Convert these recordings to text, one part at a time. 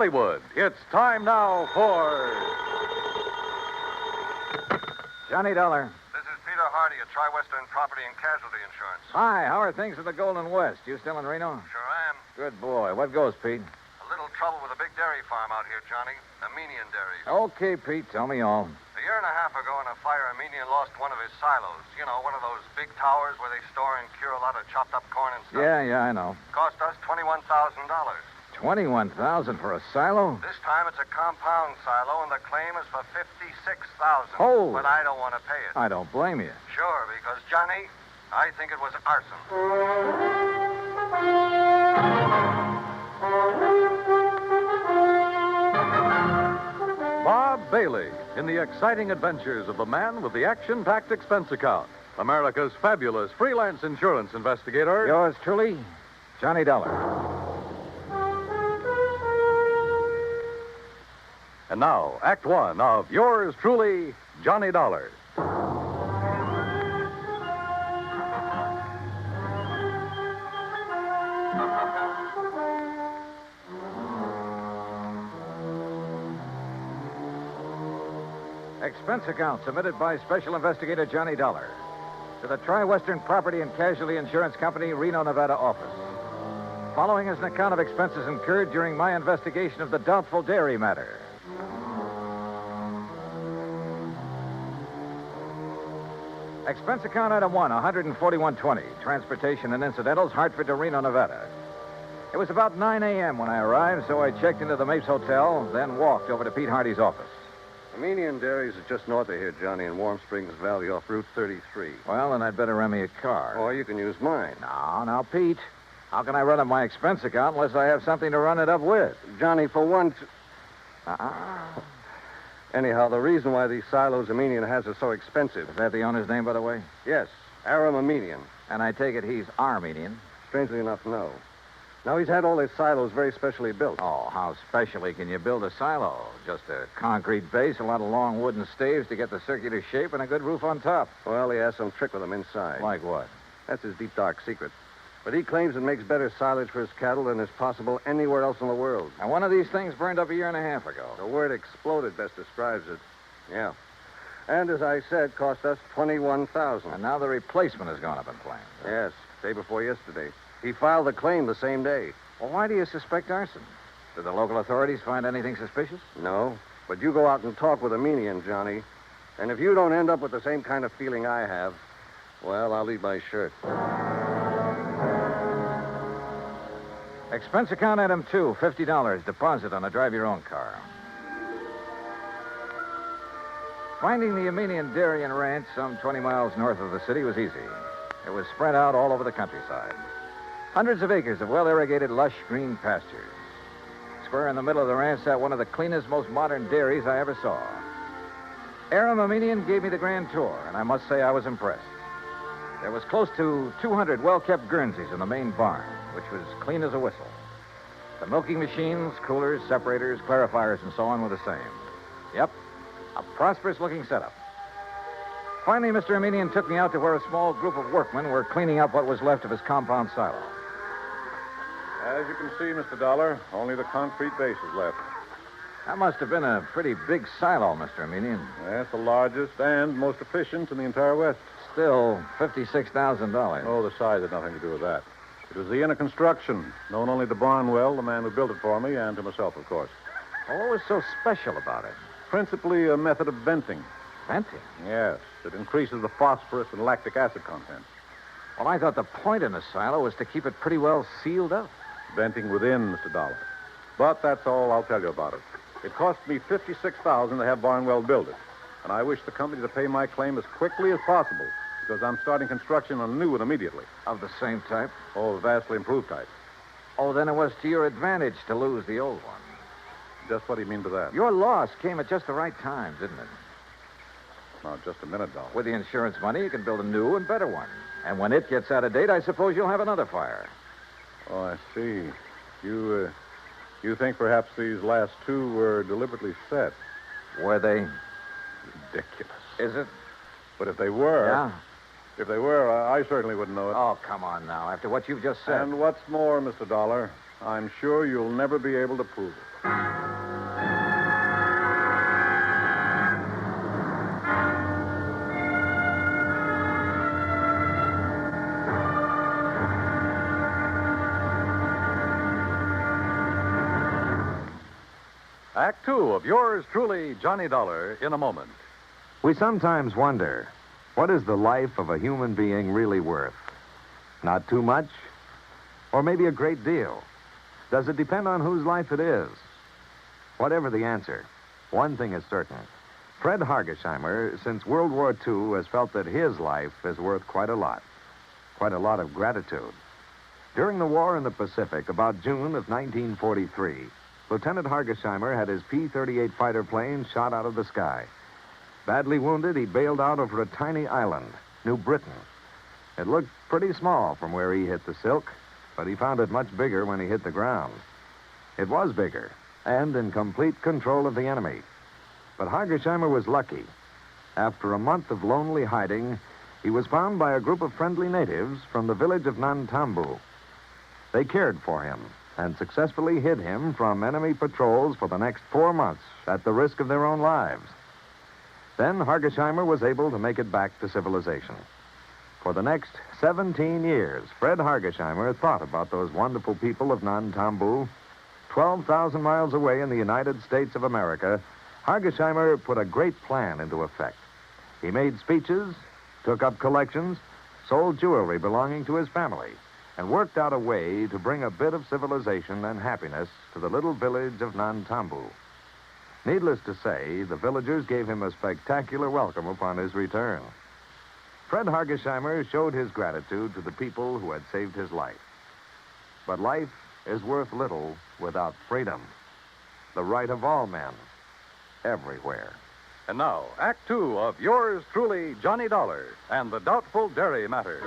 Hollywood. It's time now for Johnny Dollar. This is Peter Hardy at Tri-Western Property and Casualty Insurance. Hi, how are things in the Golden West? You still in Reno? Sure am. Good boy. What goes, Pete? A little trouble with a big dairy farm out here, Johnny. Armenian Dairies. Okay, Pete, tell me all. A year and a half ago in a fire, Armenian lost one of his silos. You know, one of those big towers where they store and cure a lot of chopped up corn and stuff. Yeah, I know. Cost us $21,000. $21,000 for a silo? This time it's a compound silo, and the claim is for $56,000. Oh. But I don't want to pay it. I don't blame you. Sure, because, Johnny, I think it was arson. Bob Bailey in the exciting adventures of the man with the action-packed expense account. America's fabulous freelance insurance investigator. Yours truly, Johnny Dollar. And now, Act One of yours truly, Johnny Dollar. Expense account submitted by Special Investigator Johnny Dollar to the Tri-Western Property and Casualty Insurance Company, Reno, Nevada office. Following is an account of expenses incurred during my investigation of the doubtful dairy matter. Expense account item 1, $141.20. Transportation and incidentals, Hartford to Reno, Nevada. It was about 9 a.m. when I arrived, so I checked into the Mapes Hotel, then walked over to Pete Hardy's office. Armenian Dairies is just north of here, Johnny, in Warm Springs Valley off Route 33. Well, then I'd better rent me a car. Or you can use mine. Now, Pete. How can I run up my expense account unless I have something to run it up with? Johnny, for once... Uh-uh. Anyhow, the reason why these silos Armenian has are so expensive... Is that the owner's name, by the way? Yes, Aram Armenian. And I take it he's Armenian. Strangely enough, no. Now, he's had all his silos very specially built. Oh, how specially can you build a silo? Just a concrete base, a lot of long wooden staves to get the circular shape, and a good roof on top. Well, he has some trick with them inside. Like what? That's his deep, dark secret. But he claims it makes better silage for his cattle than is possible anywhere else in the world. And one of these things burned up a year and a half ago. The word exploded best describes it. Yeah. And as I said, cost us $21,000. And now the replacement has gone up in flames. Yes, day before yesterday. He filed the claim the same day. Well, why do you suspect arson? Did the local authorities find anything suspicious? No, but you go out and talk with Armenian, Johnny. And if you don't end up with the same kind of feeling I have, well, I'll leave my shirt. Expense account item 2, $50. Deposit on a drive-your-own car. Finding the Armenian Dairy and Ranch some 20 miles north of the city was easy. It was spread out all over the countryside. Hundreds of acres of well-irrigated, lush green pastures. Square in the middle of the ranch sat one of the cleanest, most modern dairies I ever saw. Aram Armenian gave me the grand tour, and I must say I was impressed. There was close to 200 well-kept Guernseys in the main barn, which was clean as a whistle. The milking machines, coolers, separators, clarifiers, and so on were the same. Yep, a prosperous-looking setup. Finally, Mr. Armenian took me out to where a small group of workmen were cleaning up what was left of his compound silo. As you can see, Mr. Dollar, only the concrete base is left. That must have been a pretty big silo, Mr. Armenian. Yes, the largest and most efficient in the entire West. Still, $56,000. Oh, the size had nothing to do with that. It was the inner construction, known only to Barnwell, the man who built it for me, and to myself, of course. Well, what was so special about it? Principally a method of venting. Venting? Yes, it increases the phosphorus and lactic acid content. Well, I thought the point in a silo was to keep it pretty well sealed up. Venting within, Mr. Dollar. But that's all I'll tell you about it. It cost me $56,000 to have Barnwell build it. And I wish the company to pay my claim as quickly as possible, because I'm starting construction on a new one immediately. Of the same type? Oh, a vastly improved type. Oh, then it was to your advantage to lose the old one. Just what do you mean by that? Your loss came at just the right time, didn't it? Now, just a minute, Dollar. With the insurance money, you can build a new and better one. And when it gets out of date, I suppose you'll have another fire. Oh, I see. You think perhaps these last two were deliberately set? Were they? Ridiculous. Is it? But if they were... Yeah? If they were, I certainly wouldn't know it. Oh, come on now. After what you've just said. And what's more, Mr. Dollar, I'm sure you'll never be able to prove it. Act two of yours truly, Johnny Dollar, in a moment. We sometimes wonder, what is the life of a human being really worth? Not too much? Or maybe a great deal? Does it depend on whose life it is? Whatever the answer, one thing is certain. Fred Hargesheimer, since World War II, has felt that his life is worth quite a lot of gratitude. During the war in the Pacific, about June of 1943, Lieutenant Hargesheimer had his P-38 fighter plane shot out of the sky. Badly wounded, he bailed out over a tiny island, New Britain. It looked pretty small from where he hit the silk, but he found it much bigger when he hit the ground. It was bigger, and in complete control of the enemy. But Hargesheimer was lucky. After a month of lonely hiding, he was found by a group of friendly natives from the village of Nantambu. They cared for him and successfully hid him from enemy patrols for the next 4 months at the risk of their own lives. Then Hargesheimer was able to make it back to civilization. For the next 17 years, Fred Hargesheimer thought about those wonderful people of Nantambu. 12,000 miles away in the United States of America, Hargesheimer put a great plan into effect. He made speeches, took up collections, sold jewelry belonging to his family, and worked out a way to bring a bit of civilization and happiness to the little village of Nantambu. Needless to say, the villagers gave him a spectacular welcome upon his return. Fred Hargesheimer showed his gratitude to the people who had saved his life. But life is worth little without freedom, the right of all men, everywhere. And now, Act two of yours truly, Johnny Dollar, and the doubtful dairy matter.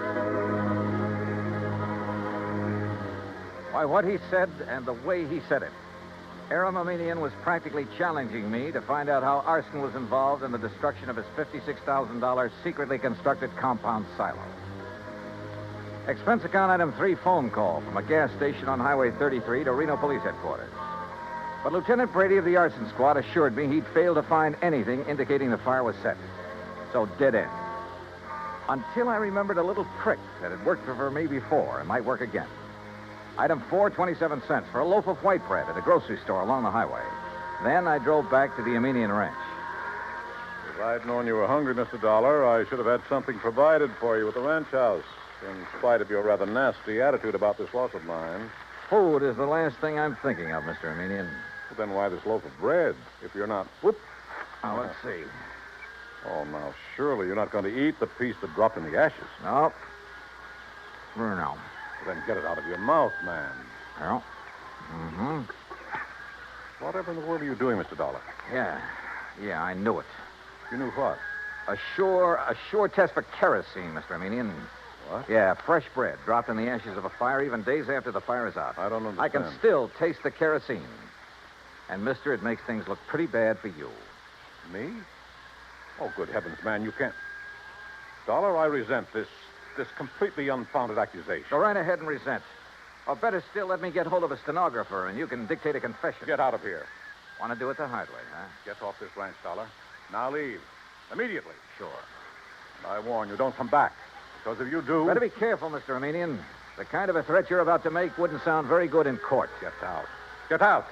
Why, what he said and the way he said it. Aram Aminian was practically challenging me to find out how arson was involved in the destruction of his $56,000 secretly constructed compound silo. Expense account item 3 phone call from a gas station on Highway 33 to Reno Police Headquarters. But Lieutenant Brady of the arson squad assured me he'd failed to find anything indicating the fire was set. So dead end. Until I remembered a little trick that had worked for me before and might work again. Item 4, 27 cents for a loaf of white bread at a grocery store along the highway. Then I drove back to the Aminian Ranch. If I'd known you were hungry, Mr. Dollar, I should have had something provided for you at the ranch house, in spite of your rather nasty attitude about this loss of mine. Food is the last thing I'm thinking of, Mr. Aminian. Well, then why this loaf of bread, if you're not... Whoop! Now, let's see. Oh, now, surely you're not going to eat the piece that dropped in the ashes. No. For now. Then get it out of your mouth, man. Well. Mm-hmm. Whatever in the world are you doing, Mr. Dollar? Yeah, I knew it. You knew what? A sure test for kerosene, Mr. Aminian. What? Yeah, fresh bread dropped in the ashes of a fire even days after the fire is out. I don't understand. I can still taste the kerosene. And, mister, it makes things look pretty bad for you. Me? Oh, good heavens, man, you can't... Dollar, I resent this completely unfounded accusation. Go right ahead and resent. Or better still, let me get hold of a stenographer and you can dictate a confession. Get out of here. Want to do it the hard way, huh? Get off this ranch, Dollar. Now leave. Immediately. Sure. And I warn you, don't come back. Because if you do... Better be careful, Mr. Aminian. The kind of a threat you're about to make wouldn't sound very good in court. Get out. Get out.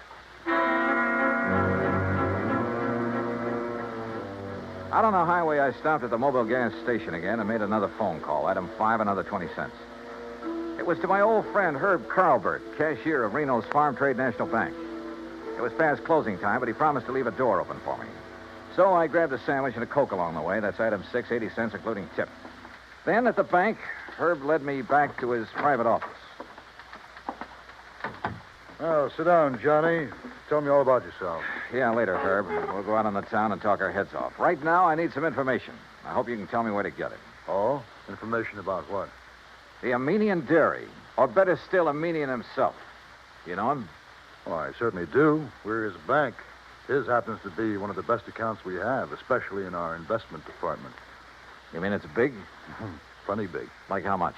Out on the highway, I stopped at the Mobile gas station again and made another phone call. Item 5, another 20 cents. It was to my old friend Herb Carlbert, cashier of Reno's Farm Trade National Bank. It was past closing time, but he promised to leave a door open for me. So I grabbed a sandwich and a Coke along the way. That's item 6, 80 cents, including tip. Then at the bank, Herb led me back to his private office. Oh, sit down, Johnny. Tell me all about yourself. Yeah, later, Herb. We'll go out on the town and talk our heads off. Right now, I need some information. I hope you can tell me where to get it. Oh? Information about what? The Aminian Dairy. Or better still, Aminian himself. You know him? Oh, I certainly do. We're his bank. His happens to be one of the best accounts we have, especially in our investment department. You mean it's big? Plenty big. Like how much?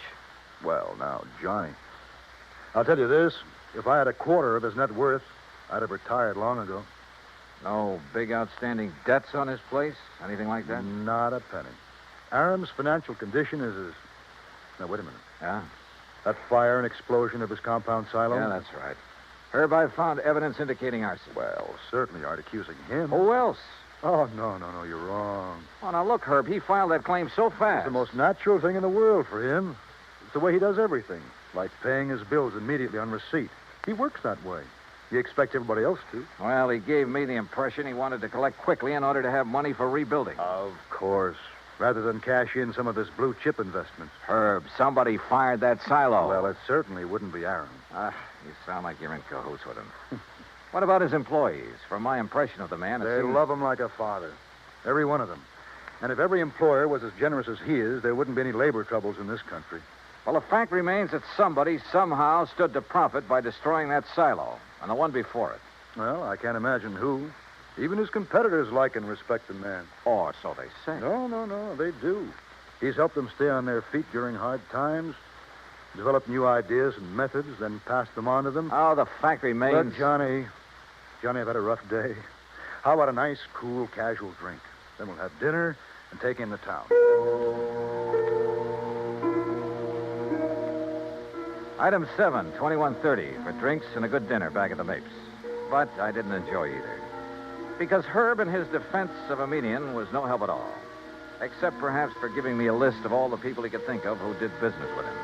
Well, now, Johnny, I'll tell you this. If I had a quarter of his net worth, I'd have retired long ago. No big outstanding debts on his place? Anything like that? Not a penny. Aram's financial condition is as... Now, wait a minute. Yeah? That fire and explosion of his compound silo? Yeah, that's right. Herb, I found evidence indicating arson. Well, certainly aren't accusing him. Who else? Oh, no, you're wrong. Oh, now look, Herb, he filed that claim so fast. It's the most natural thing in the world for him. It's the way he does everything, like paying his bills immediately on receipt. He works that way. He expects everybody else to. Well, he gave me the impression he wanted to collect quickly in order to have money for rebuilding. Of course. Rather than cash in some of his blue chip investments. Herb, somebody fired that silo. Well, it certainly wouldn't be Aram. You sound like you're in cahoots with him. What about his employees? From my impression of the man, They love him like a father. Every one of them. And if every employer was as generous as he is, there wouldn't be any labor troubles in this country. Well, the fact remains that somebody somehow stood to profit by destroying that silo, and the one before it. Well, I can't imagine who. Even his competitors like and respect the man. Or so they say. No, they do. He's helped them stay on their feet during hard times, developed new ideas and methods, then passed them on to them. Oh, the fact remains... Look, Johnny, I've had a rough day. How about a nice, cool, casual drink? Then we'll have dinner and take in the town. Item 7, 2130, for drinks and a good dinner back at the Mapes. But I didn't enjoy either. Because Herb in his defense of Armenian was no help at all. Except perhaps for giving me a list of all the people he could think of who did business with him.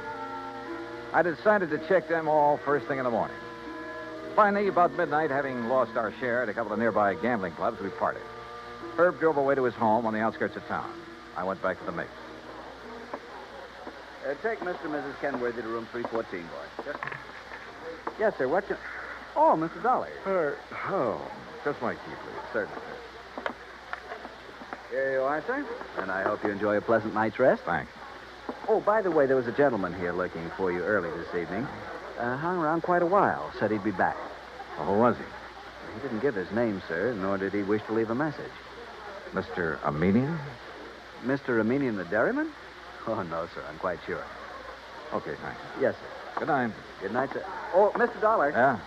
I decided to check them all first thing in the morning. Finally, about midnight, having lost our share at a couple of nearby gambling clubs, we parted. Herb drove away to his home on the outskirts of town. I went back to the Mapes. Take Mr. and Mrs. Kenworthy to room 314, boy. Yes, sir. What can... Oh, Mr. Dollar. Just my key, please. Certainly, sir. Here you are, sir. And I hope you enjoy a pleasant night's rest. Thanks. Oh, by the way, there was a gentleman here looking for you early this evening. Hung around quite a while. Said he'd be back. Well, who was he? He didn't give his name, sir, nor did he wish to leave a message. Mr. Armenian? Mr. Armenian the dairyman? Oh, no, sir. I'm quite sure. Okay, thanks. Yes, sir. Good night. Good night, sir. Oh, Mr. Dollar. Yeah?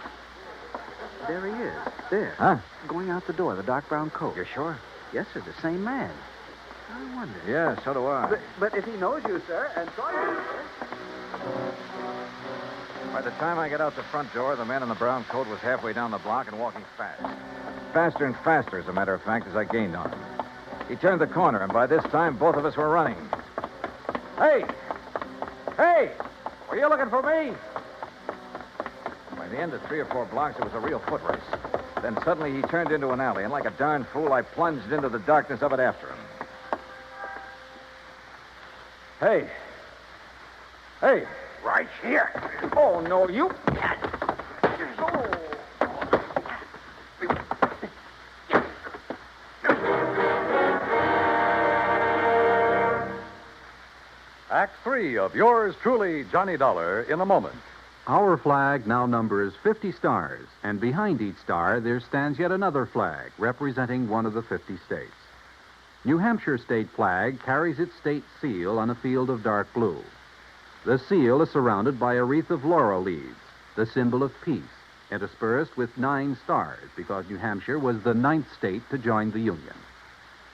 There he is. There. Huh? Going out the door, the dark brown coat. You're sure? Yes, sir. The same man. I wonder. Yeah, so do I. But if he knows you, sir, and saw you, sir... By the time I got out the front door, the man in the brown coat was halfway down the block and walking fast. Faster and faster, as a matter of fact, as I gained on him. He turned the corner, and by this time, both of us were running. Hey! Hey! Were you looking for me? By the end of 3 or 4 blocks, it was a real foot race. Then suddenly he turned into an alley, and like a darn fool, I plunged into the darkness of it after him. Hey! Hey! Right here. Oh, no, you... Act 3 of yours truly, Johnny Dollar, in a moment. Our flag now numbers 50 stars, and behind each star there stands yet another flag representing one of the 50 states. New Hampshire state flag carries its state seal on a field of dark blue. The seal is surrounded by a wreath of laurel leaves, the symbol of peace, interspersed with 9 stars because New Hampshire was the 9th state to join the Union.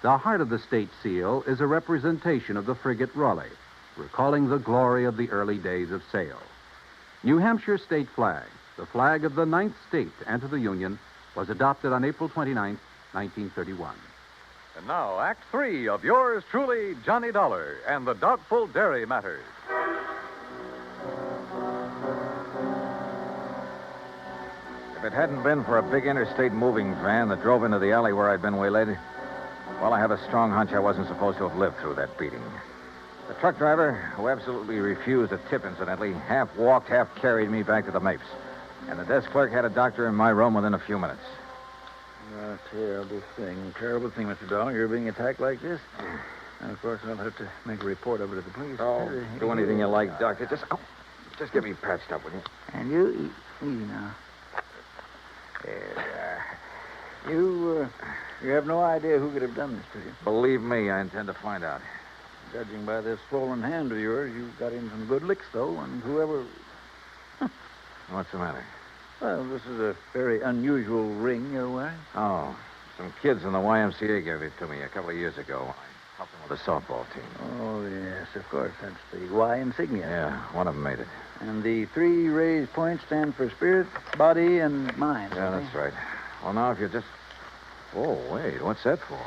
The heart of the state seal is a representation of the frigate Raleigh, recalling the glory of the early days of sail. New Hampshire state flag, the flag of the 9th state to enter the Union, was adopted on April 29, 1931. And now, Act 3 of yours truly, Johnny Dollar, and the Doubtful Dairy Matters. If it hadn't been for a big interstate moving van that drove into the alley where I'd been waylaid, well, I have a strong hunch I wasn't supposed to have lived through that beating. The truck driver, who absolutely refused a tip, incidentally, half walked, half carried me back to the Mapes. And the desk clerk had a doctor in my room within a few minutes. Terrible thing, Mr. Dollar. You're being attacked like this. And, of course, I'll have to make a report of it to the police. Oh, do anything you like, Doctor. Just get me patched up, will you? And you, easy now. You have no idea who could have done this to you. Believe me, I intend to find out. Judging by this swollen hand of yours, you got in some good licks, though, and whoever... What's the matter? Well, this is a very unusual ring you're wearing. Oh, some kids in the YMCA gave it to me a couple of years ago. I helped them with the softball team. Oh, yes, of course. That's the Y insignia. Yeah, one of them made it. And the 3 raised points stand for spirit, body, and mind. Yeah, that's right. Well, now, if you just... Oh, wait, what's that for?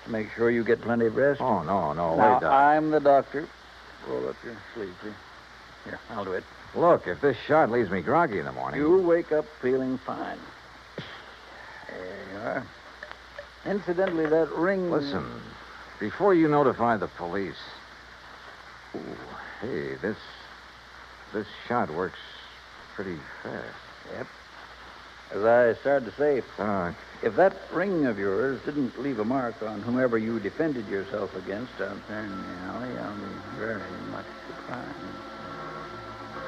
To make sure you get plenty of rest. Oh, no, Now, wait. I'm the doctor. Roll up your sleeve, please. Here, I'll do it. Look, if this shot leaves me groggy in the morning... You wake up feeling fine. There you are. Incidentally, that ring... Listen, before you notify the police... Ooh, hey, this shot works pretty fast. Yep. As I started to say, Uh, if that ring of yours didn't leave a mark on whomever you defended yourself against out there in the alley, I'll be very much surprised.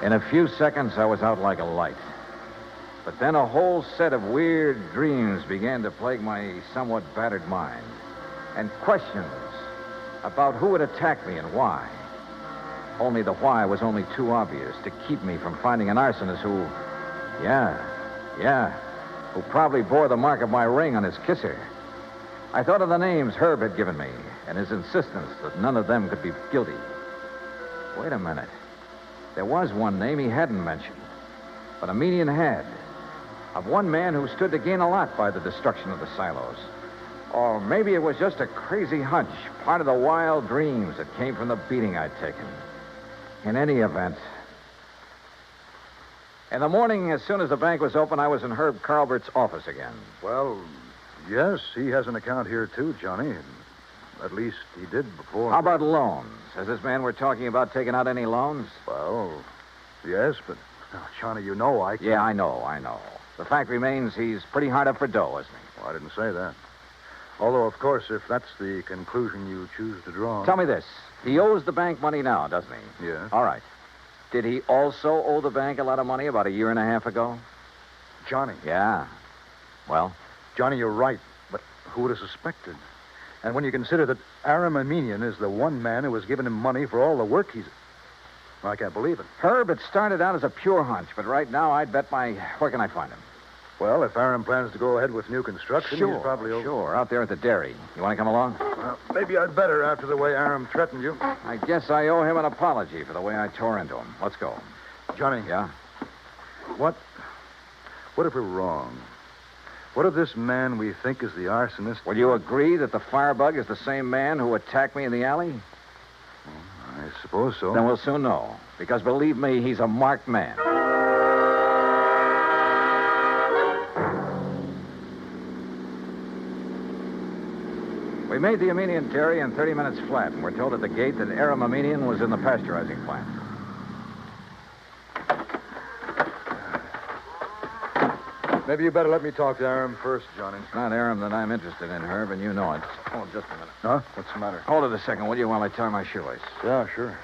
in a few seconds, I was out like a light. But then a whole set of weird dreams began to plague my somewhat battered mind. And questions about who had attacked me and why. Only the why was only too obvious to keep me from finding an arsonist who... Yeah, who probably bore the mark of my ring on his kisser. I thought of the names Herb had given me and his insistence that none of them could be guilty. Wait a minute. There was one name he hadn't mentioned, but Armenian had. Of one man who stood to gain a lot by the destruction of the silos. Or maybe it was just a crazy hunch, part of the wild dreams that came from the beating I'd taken. In any event... In the morning, as soon as the bank was open, I was in Herb Carlbert's office again. Well, yes, he has an account here, too, Johnny. At least he did before. How about loans? Has this man we're talking about taken out any loans? Well, yes, but, Johnny, you know I can't... Yeah, I know. The fact remains he's pretty hard up for dough, isn't he? Well, I didn't say that. Although, of course, if that's the conclusion you choose to draw... Tell me this. He owes the bank money now, doesn't he? Yeah. All right. Did he also owe the bank a lot of money about a year and a half ago? Johnny. Yeah. Well? Johnny, you're right. But who would have suspected? And when you consider that Aram Armenian is the one man who has given him money for all the work he's... Well, I can't believe it. Herb, it started out as a pure hunch, but right now I'd bet my... Where can I find him? Well, if Aram plans to go ahead with new construction, he's probably... Sure, out there at the dairy. You want to come along? Well, maybe I'd better after the way Aram threatened you. I guess I owe him an apology for the way I tore into him. Let's go. Johnny. Yeah? What if we're wrong? What if this man we think is the arsonist... Will you agree that the firebug is the same man who attacked me in the alley? I suppose so. Then we'll soon know. Because believe me, he's a marked man. We made the Armenian dairy in 30 minutes flat, and we're told at the gate that Aram Armenian was in the pasteurizing plant. Maybe you better let me talk to Aram first, Johnny. It's not Aram that I'm interested in, Herb, and you know it. Hold just a minute. Huh? What's the matter? Hold it a second, will you, while I tie my shoelace? Yeah, sure.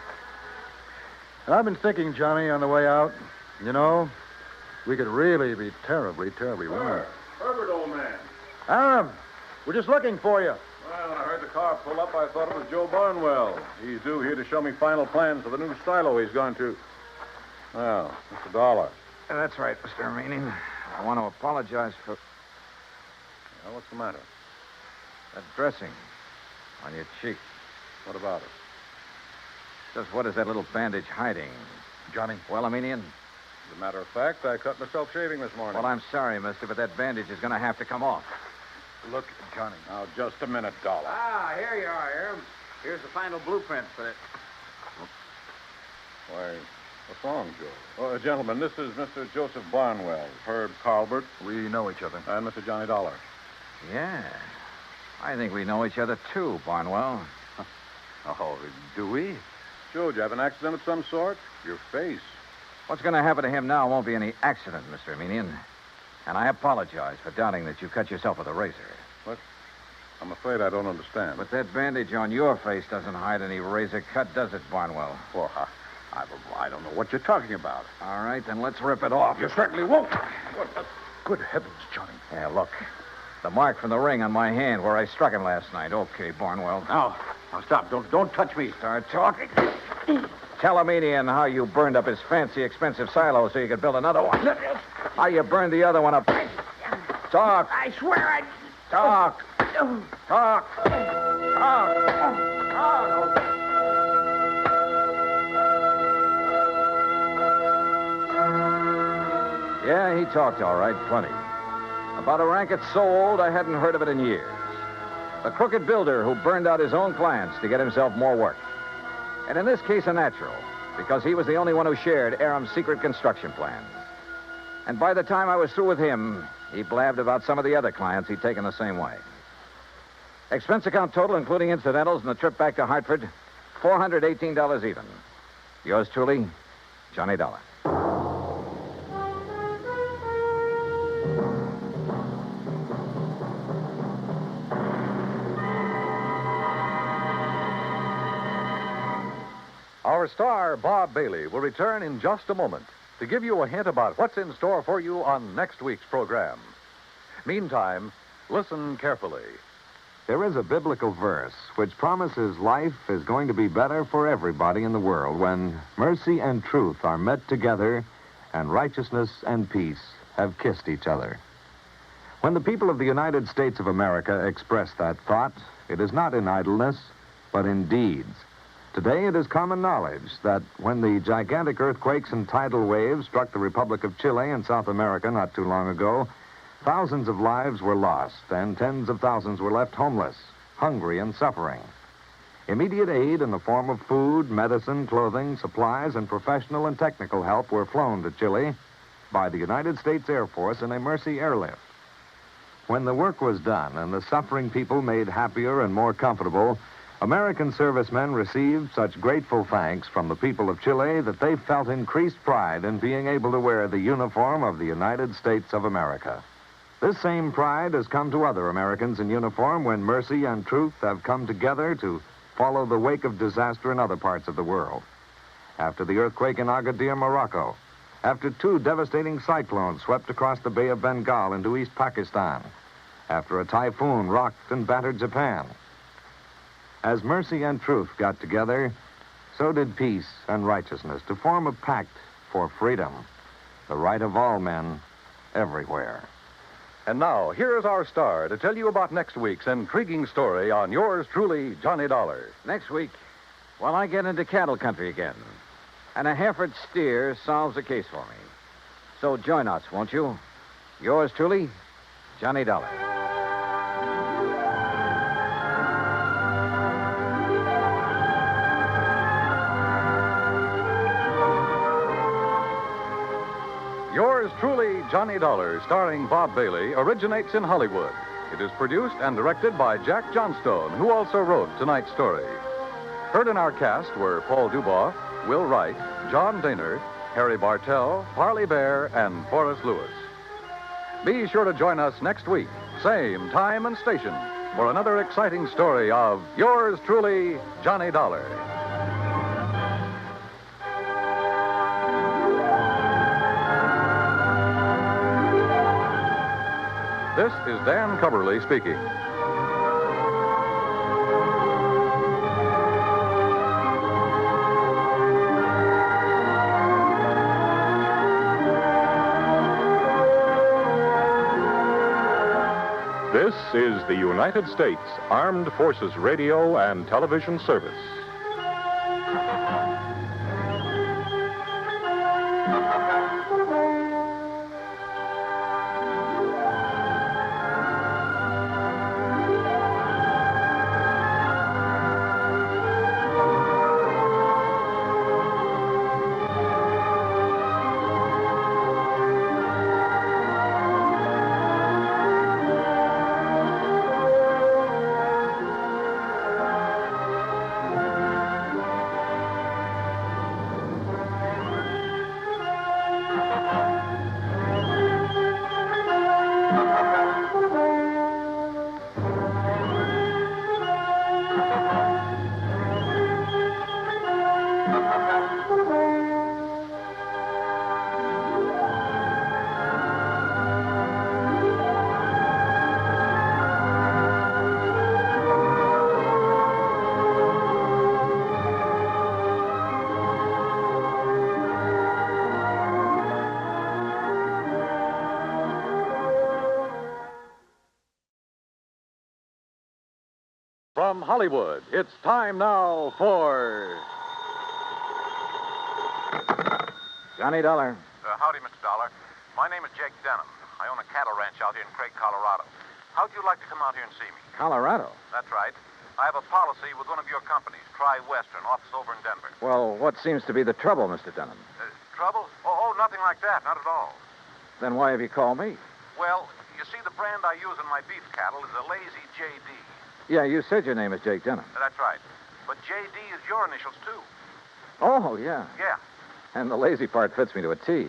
I've been thinking, Johnny, on the way out, you know, we could really be terribly, terribly wrong. Herbert, old man. Aram, we're just looking for you. Well, when I heard the car pull up, I thought it was Joe Barnwell. He's due here to show me final plans for the new silo he's going to. Well, Mr. Dollar. That's right, Mr. Armenian. I want to apologize for Well, what's the matter? that dressing on your cheek. What about it? Just what is that little bandage hiding? Johnny. Well, Armenian? As a matter of fact, I cut myself shaving this morning. Well, I'm sorry, mister, but that bandage is going to have to come off. Look, Johnny. Now, just a minute, Dollar. Ah, here you are, Aram. Here's the final blueprint for it. Why, what's wrong, Joe? Oh, gentlemen, this is Mr. Joseph Barnwell, Herb Carlbert, We know each other. and Mr. Johnny Dollar. Yeah. I think we know each other, too, Barnwell. Oh, do we? Joe, did you have an accident of some sort? Your face. What's going to happen to him now won't be any accident, Mr. Armenian. And I apologize for doubting that you cut yourself with a razor. I'm afraid I don't understand. But that bandage on your face doesn't hide any razor cut, does it, Barnwell? Well, I don't know what you're talking about. All right, then let's rip it off. You certainly won't. Good heavens, Johnny. Yeah, look. The mark from the ring on my hand where I struck him last night. Okay, Barnwell. Now stop. Don't touch me. Start talking. Tell Armenian how you burned up his fancy, expensive silo so you could build another one. How you burned the other one up? Talk. I swear I... Talk. Talk. Talk. Yeah, he talked all right, plenty. About a racket so old I hadn't heard of it in years. The crooked builder who burned out his own clients to get himself more work. And in this case, a natural, because he was the only one who shared Aram's secret construction plans. And by the time I was through with him, he blabbed about some of the other clients he'd taken the same way. Expense account total, including incidentals and the trip back to Hartford, $418 even. Yours truly, Johnny Dollar. Our star, Bob Bailey, will return in just a moment to give you a hint about what's in store for you on next week's program. Meantime, listen carefully. There is a biblical verse which promises life is going to be better for everybody in the world when mercy and truth are met together and righteousness and peace have kissed each other. When the people of the United States of America express that thought, it is not in idleness, but in deeds. Today, it is common knowledge that when the gigantic earthquakes and tidal waves struck the Republic of Chile in South America not too long ago, thousands of lives were lost and tens of thousands were left homeless, hungry, and suffering. Immediate aid in the form of food, medicine, clothing, supplies, and professional and technical help were flown to Chile by the United States Air Force in a Mercy airlift. When the work was done and the suffering people made happier and more comfortable, American servicemen received such grateful thanks from the people of Chile that they felt increased pride in being able to wear the uniform of the United States of America. This same pride has come to other Americans in uniform when mercy and truth have come together to follow the wake of disaster in other parts of the world. After the earthquake in Agadir, Morocco, after 2 devastating cyclones swept across the Bay of Bengal into East Pakistan, after a typhoon rocked and battered Japan. As mercy and truth got together, so did peace and righteousness to form a pact for freedom, the right of all men everywhere. And now, here's our star to tell you about next week's intriguing story on yours truly, Johnny Dollar. Next week, well, I get into cattle country again. And a Hereford steer solves the case for me. So join us, won't you? Yours truly, Johnny Dollar. Yours truly, Johnny Dollar, starring Bob Bailey, originates in Hollywood. It is produced and directed by Jack Johnstone, who also wrote tonight's story. Heard in our cast were Paul Duboff, Will Wright, John Daner, Harry Bartell, Parley Bear, and Forrest Lewis. Be sure to join us next week, same time and station, for another exciting story of yours truly, Johnny Dollar. This is Dan Coverly speaking. This is the United States Armed Forces Radio and Television Service. Hollywood, it's time now for Johnny Dollar. Howdy, Mr. Dollar. My name is Jake Denham. I own a cattle ranch out here in Craig, Colorado. How'd you like to come out here and see me? Colorado? That's right. I have a policy with one of your companies, Tri-Western, office over in Denver. Well, what seems to be the trouble, Mr. Denham? Trouble? Oh, nothing like that. Not at all. Then why have you called me? Well, you see, the brand I use in my beef cattle is a Lazy JD. Yeah, you said your name is Jake Denham. That's right. But JD is your initials, too. Oh, yeah. Yeah. And the lazy part fits me to a T.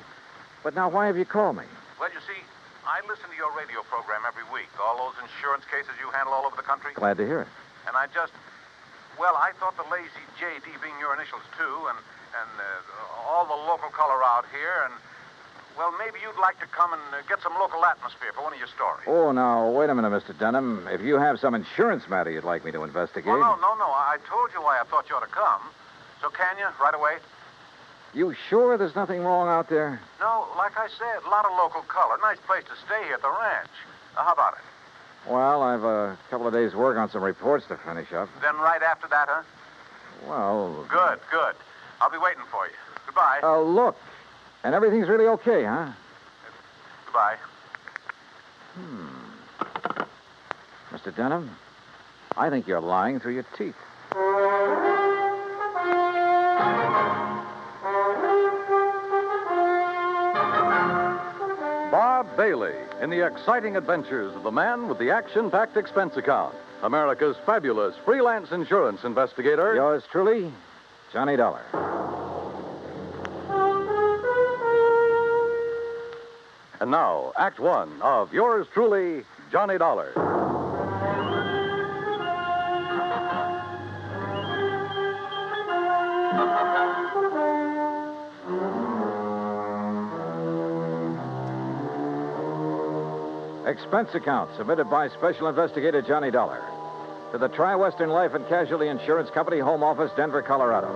But now why have you called me? Well, you see, I listen to your radio program every week. All those insurance cases you handle all over the country. Glad to hear it. And I thought the Lazy JD being your initials, too, and all the local color out here, and, well, maybe you'd like to come and get some local atmosphere for one of your stories. Oh, now, wait a minute, Mr. Denham. If you have some insurance matter you'd like me to investigate... Well, no. I told you why I thought you ought to come. So can you, right away? You sure there's nothing wrong out there? No, like I said, a lot of local color. Nice place to stay here at the ranch. How about it? Well, I've a couple of days' work on some reports to finish up. Then right after that, huh? Well... Good. I'll be waiting for you. Goodbye. Look. And everything's really okay, huh? Goodbye. Mr. Denham, I think you're lying through your teeth. Bob Bailey in the exciting adventures of the man with the action-packed expense account, America's fabulous freelance insurance investigator. Yours truly, Johnny Dollar. And now, Act One of yours truly, Johnny Dollar. Expense account submitted by Special Investigator Johnny Dollar to the Tri-Western Life and Casualty Insurance Company, Home Office, Denver, Colorado.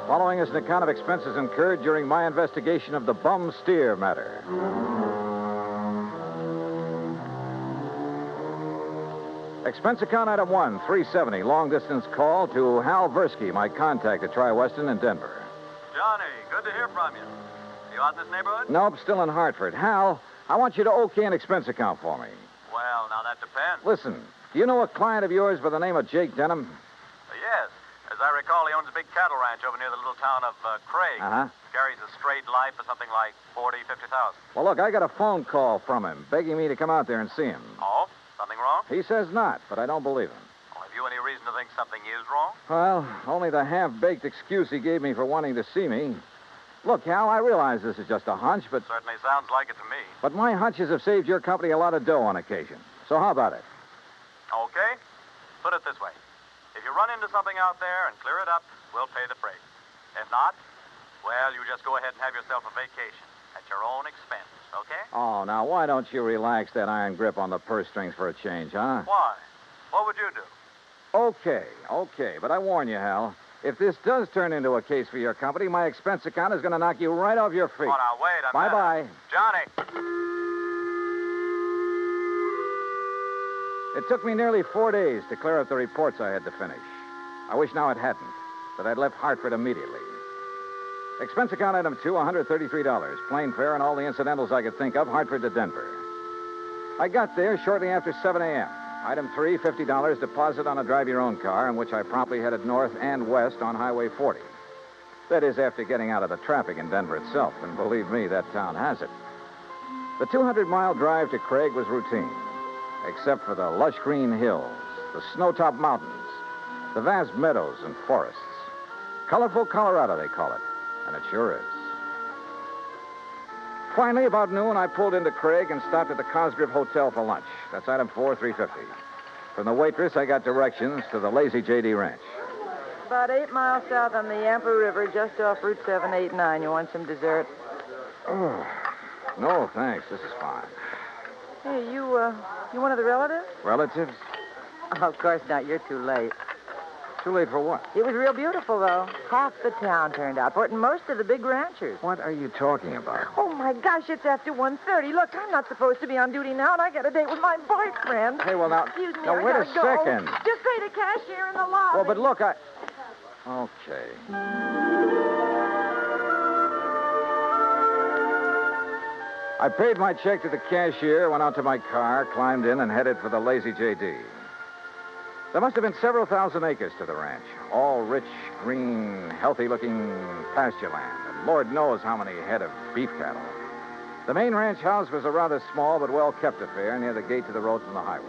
Following is an account of expenses incurred during my investigation of the bum steer matter. Expense account item 1, 370, long-distance call to Hal Versky, my contact at Tri-Western in Denver. Johnny, good to hear from you. You out in this neighborhood? Nope, still in Hartford. Hal, I want you to okay an expense account for me. Well, now that depends. Listen, do you know a client of yours by the name of Jake Denham? Yes. As I recall, he owns a big cattle ranch over near the little town of Craig. Uh-huh. Carries a straight life for something like 40, 50,000. Well, look, I got a phone call from him begging me to come out there and see him. Oh? Something wrong? He says not, but I don't believe him. Well, have you any reason to think something is wrong? Well, only the half-baked excuse he gave me for wanting to see me. Look, Hal, I realize this is just a hunch, but... Certainly sounds like it to me. But my hunches have saved your company a lot of dough on occasion. So how about it? Okay. Put it this way. If you run into something out there and clear it up, we'll pay the freight. If not, well, you just go ahead and have yourself a vacation at your own expense, okay? Oh, now, why don't you relax that iron grip on the purse strings for a change, huh? Why? What would you do? Okay. But I warn you, Hal, if this does turn into a case for your company, my expense account is going to knock you right off your feet. Oh, now, wait a minute. Bye-bye. Johnny! It took me nearly 4 days to clear up the reports I had to finish. I wish now it hadn't, that I'd left Hartford immediately. Expense account item 2, $133. Plane fare and all the incidentals I could think of, Hartford to Denver. I got there shortly after 7 a.m. Item 3, $50 deposit on a drive-your-own car, in which I promptly headed north and west on Highway 40. That is, after getting out of the traffic in Denver itself, and believe me, that town has it. The 200-mile drive to Craig was routine, except for the lush green hills, the snow-topped mountains, the vast meadows and forests. Colorful Colorado, they call it, and it sure is. Finally, about noon, I pulled into Craig and stopped at the Cosgrove Hotel for lunch. That's item 4, $350. From the waitress, I got directions to the Lazy J.D. Ranch. About 8 miles south on the Yampa River, just off Route 789. You want some dessert? Oh, no, thanks. This is fine. Hey, you one of the relatives? Relatives? Oh, of course not. You're too late. Too late for what? It was real beautiful, though. Half the town turned out for it, and most of the big ranchers. What are you talking about? Oh, my gosh, it's after 1:30. Look, I'm not supposed to be on duty now, and I got a date with my boyfriend. Hey, well, now... Excuse me, now, I wait a gotta go. second. Just pay the cashier in the lobby. Well, but look, Okay. I paid my check to the cashier, went out to my car, climbed in, and headed for the Lazy J.D. There must have been several thousand acres to the ranch, all rich, green, healthy-looking pasture land, and Lord knows how many head of beef cattle. The main ranch house was a rather small but well-kept affair near the gate to the road from the highway.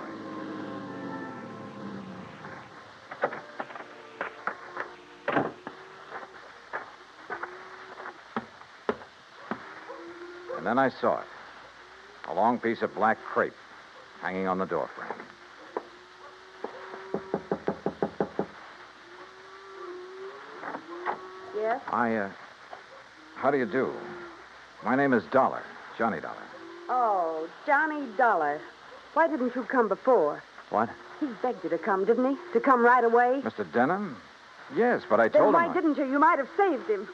And then I saw it. A long piece of black crepe hanging on the doorframe. Yes? How do you do? My name is Dollar, Johnny Dollar. Oh, Johnny Dollar. Why didn't you come before? What? He begged you to come, didn't he? To come right away? Mr. Denham? Yes, but I Then told him... why didn't you? You might have saved him.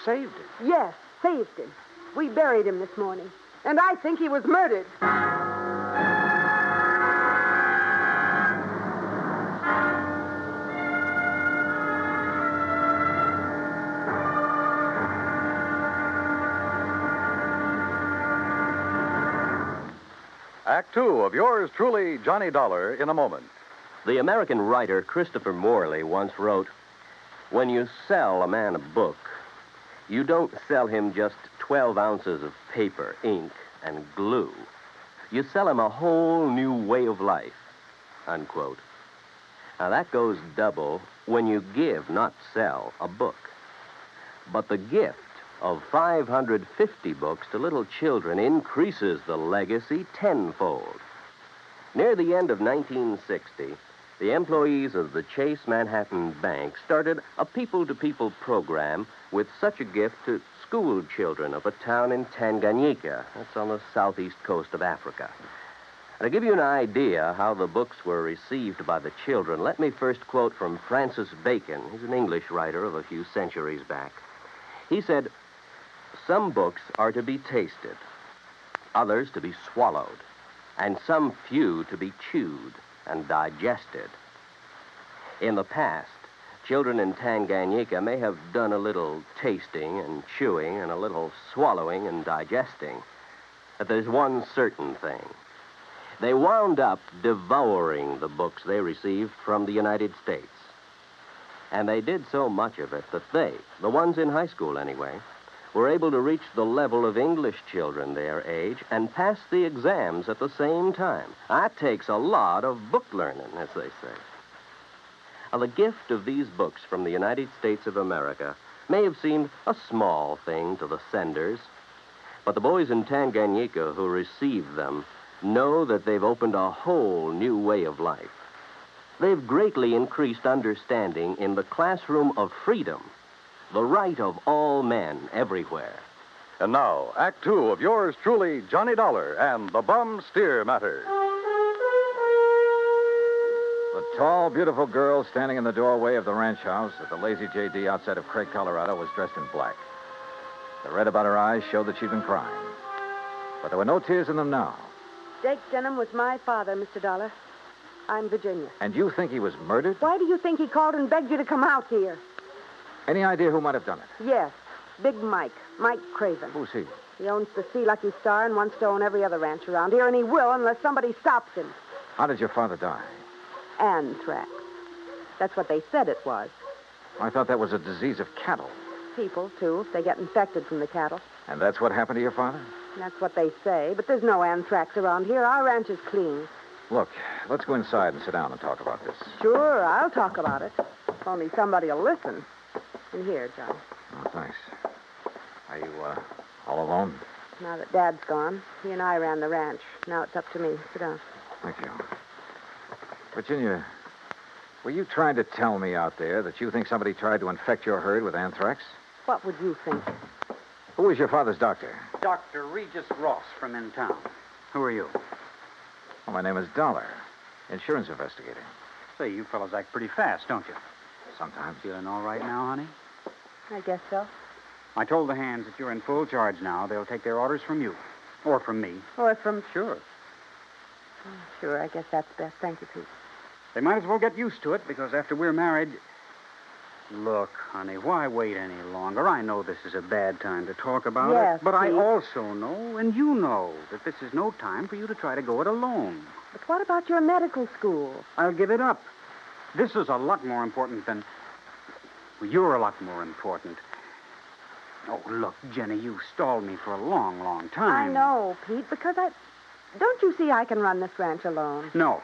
Saved him? Yes, saved him. We buried him this morning. And I think he was murdered. Act two of yours truly, Johnny Dollar, in a moment. The American writer Christopher Morley once wrote, "When you sell a man a book, you don't sell him just 12 ounces of paper, ink, and glue. You sell him a whole new way of life," unquote. Now, that goes double when you give, not sell, a book. But the gift of 550 books to little children increases the legacy tenfold. Near the end of 1960, the employees of the Chase Manhattan Bank started a people-to-people program with such a gift to school children of a town in Tanganyika. That's on the southeast coast of Africa. And to give you an idea how the books were received by the children, let me first quote from Francis Bacon. He's an English writer of a few centuries back. He said, "Some books are to be tasted, others to be swallowed, and some few to be chewed and digested." In the past, children in Tanganyika may have done a little tasting and chewing and a little swallowing and digesting. But there's one certain thing. They wound up devouring the books they received from the United States. And they did so much of it that they, the ones in high school anyway, were able to reach the level of English children their age and pass the exams at the same time. That takes a lot of book learning, as they say. Now, the gift of these books from the United States of America may have seemed a small thing to the senders, but the boys in Tanganyika who received them know that they've opened a whole new way of life. They've greatly increased understanding in the classroom of freedom, the right of all men everywhere. And now, Act two of yours truly, Johnny Dollar and the Bum Steer Matter. The tall, beautiful girl standing in the doorway of the ranch house at the Lazy J.D. outside of Craig, Colorado, was dressed in black. The red about her eyes showed that she'd been crying. But there were no tears in them now. Jake Denham was my father, Mr. Dollar. I'm Virginia. And you think he was murdered? Why do you think he called and begged you to come out here? Any idea who might have done it? Yes, Big Mike Craven. Who's he? He owns the Sea Lucky Star and wants to own every other ranch around here, and he will unless somebody stops him. How did your father die? Anthrax. That's what they said it was. I thought that was a disease of cattle. People, too, if they get infected from the cattle. And that's what happened to your father? That's what they say, but there's no anthrax around here. Our ranch is clean. Look, let's go inside and sit down and talk about this. Sure, I'll talk about it. If only somebody will listen. And here, John. Oh, thanks. Are you, all alone? Now that Dad's gone, he and I ran the ranch. Now it's up to me. Sit down. Thank you. Virginia, were you trying to tell me out there that you think somebody tried to infect your herd with anthrax? What would you think? Who was your father's doctor? Dr. Regis Ross from in town. Who are you? Well, my name is Dollar, insurance investigator. Say, you fellows act pretty fast, don't you? Sometimes. Feeling all right now, honey? I guess so. I told the hands that you're in full charge now. They'll take their orders from you. Or from me. Or from... Sure. Oh, sure, I guess that's best. Thank you, Pete. They might as well get used to it, because after we're married... Look, honey, why wait any longer? I know this is a bad time to talk about Yes, it, but I Pete. also know, and you know, that this is no time for you to try to go it alone. But what about your medical school? I'll give it up. This is a lot more important than... Well, you're a lot more important. Oh, look, Jenny, you stalled me for a long, long time. I know, Pete, because I... Don't you see I can run this ranch alone? No.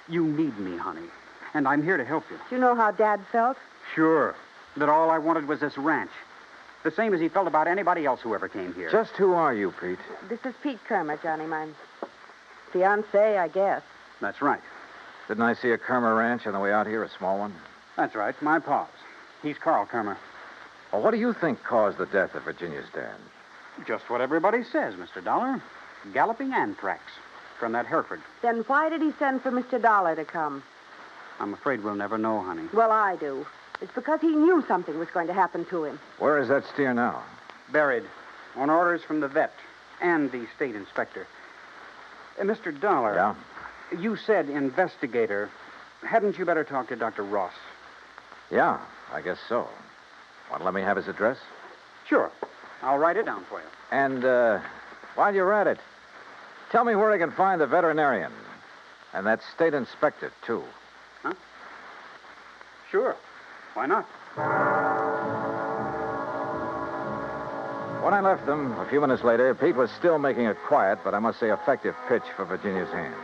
You need me, honey. And I'm here to help you. Do you know how Dad felt? Sure. That all I wanted was this ranch. The same as he felt about anybody else who ever came here. Just who are you, Pete? This is Pete Kermer, Johnny, my fiancé, I guess. That's right. Didn't I see a Kermer ranch on the way out here, a small one? That's right. My pa's. He's Carl Kermer. Well, what do you think caused the death of Virginia's dad? Just what everybody says, Mr. Dollar. Galloping anthrax from that Hereford. Then why did he send for Mr. Dollar to come? I'm afraid we'll never know, honey. Well, I do. It's because he knew something was going to happen to him. Where is that steer now? Buried. On orders from the vet and the state inspector. Mr. Dollar. Yeah? You said investigator. Hadn't you better talk to Dr. Ross? Yeah, I guess so. Want to let me have his address? Sure. I'll write it down for you. And, while you're at it, tell me where I can find the veterinarian. And that state inspector, too. Huh? Sure. Why not? When I left them, a few minutes later, Pete was still making a quiet, but I must say effective pitch for Virginia's hand.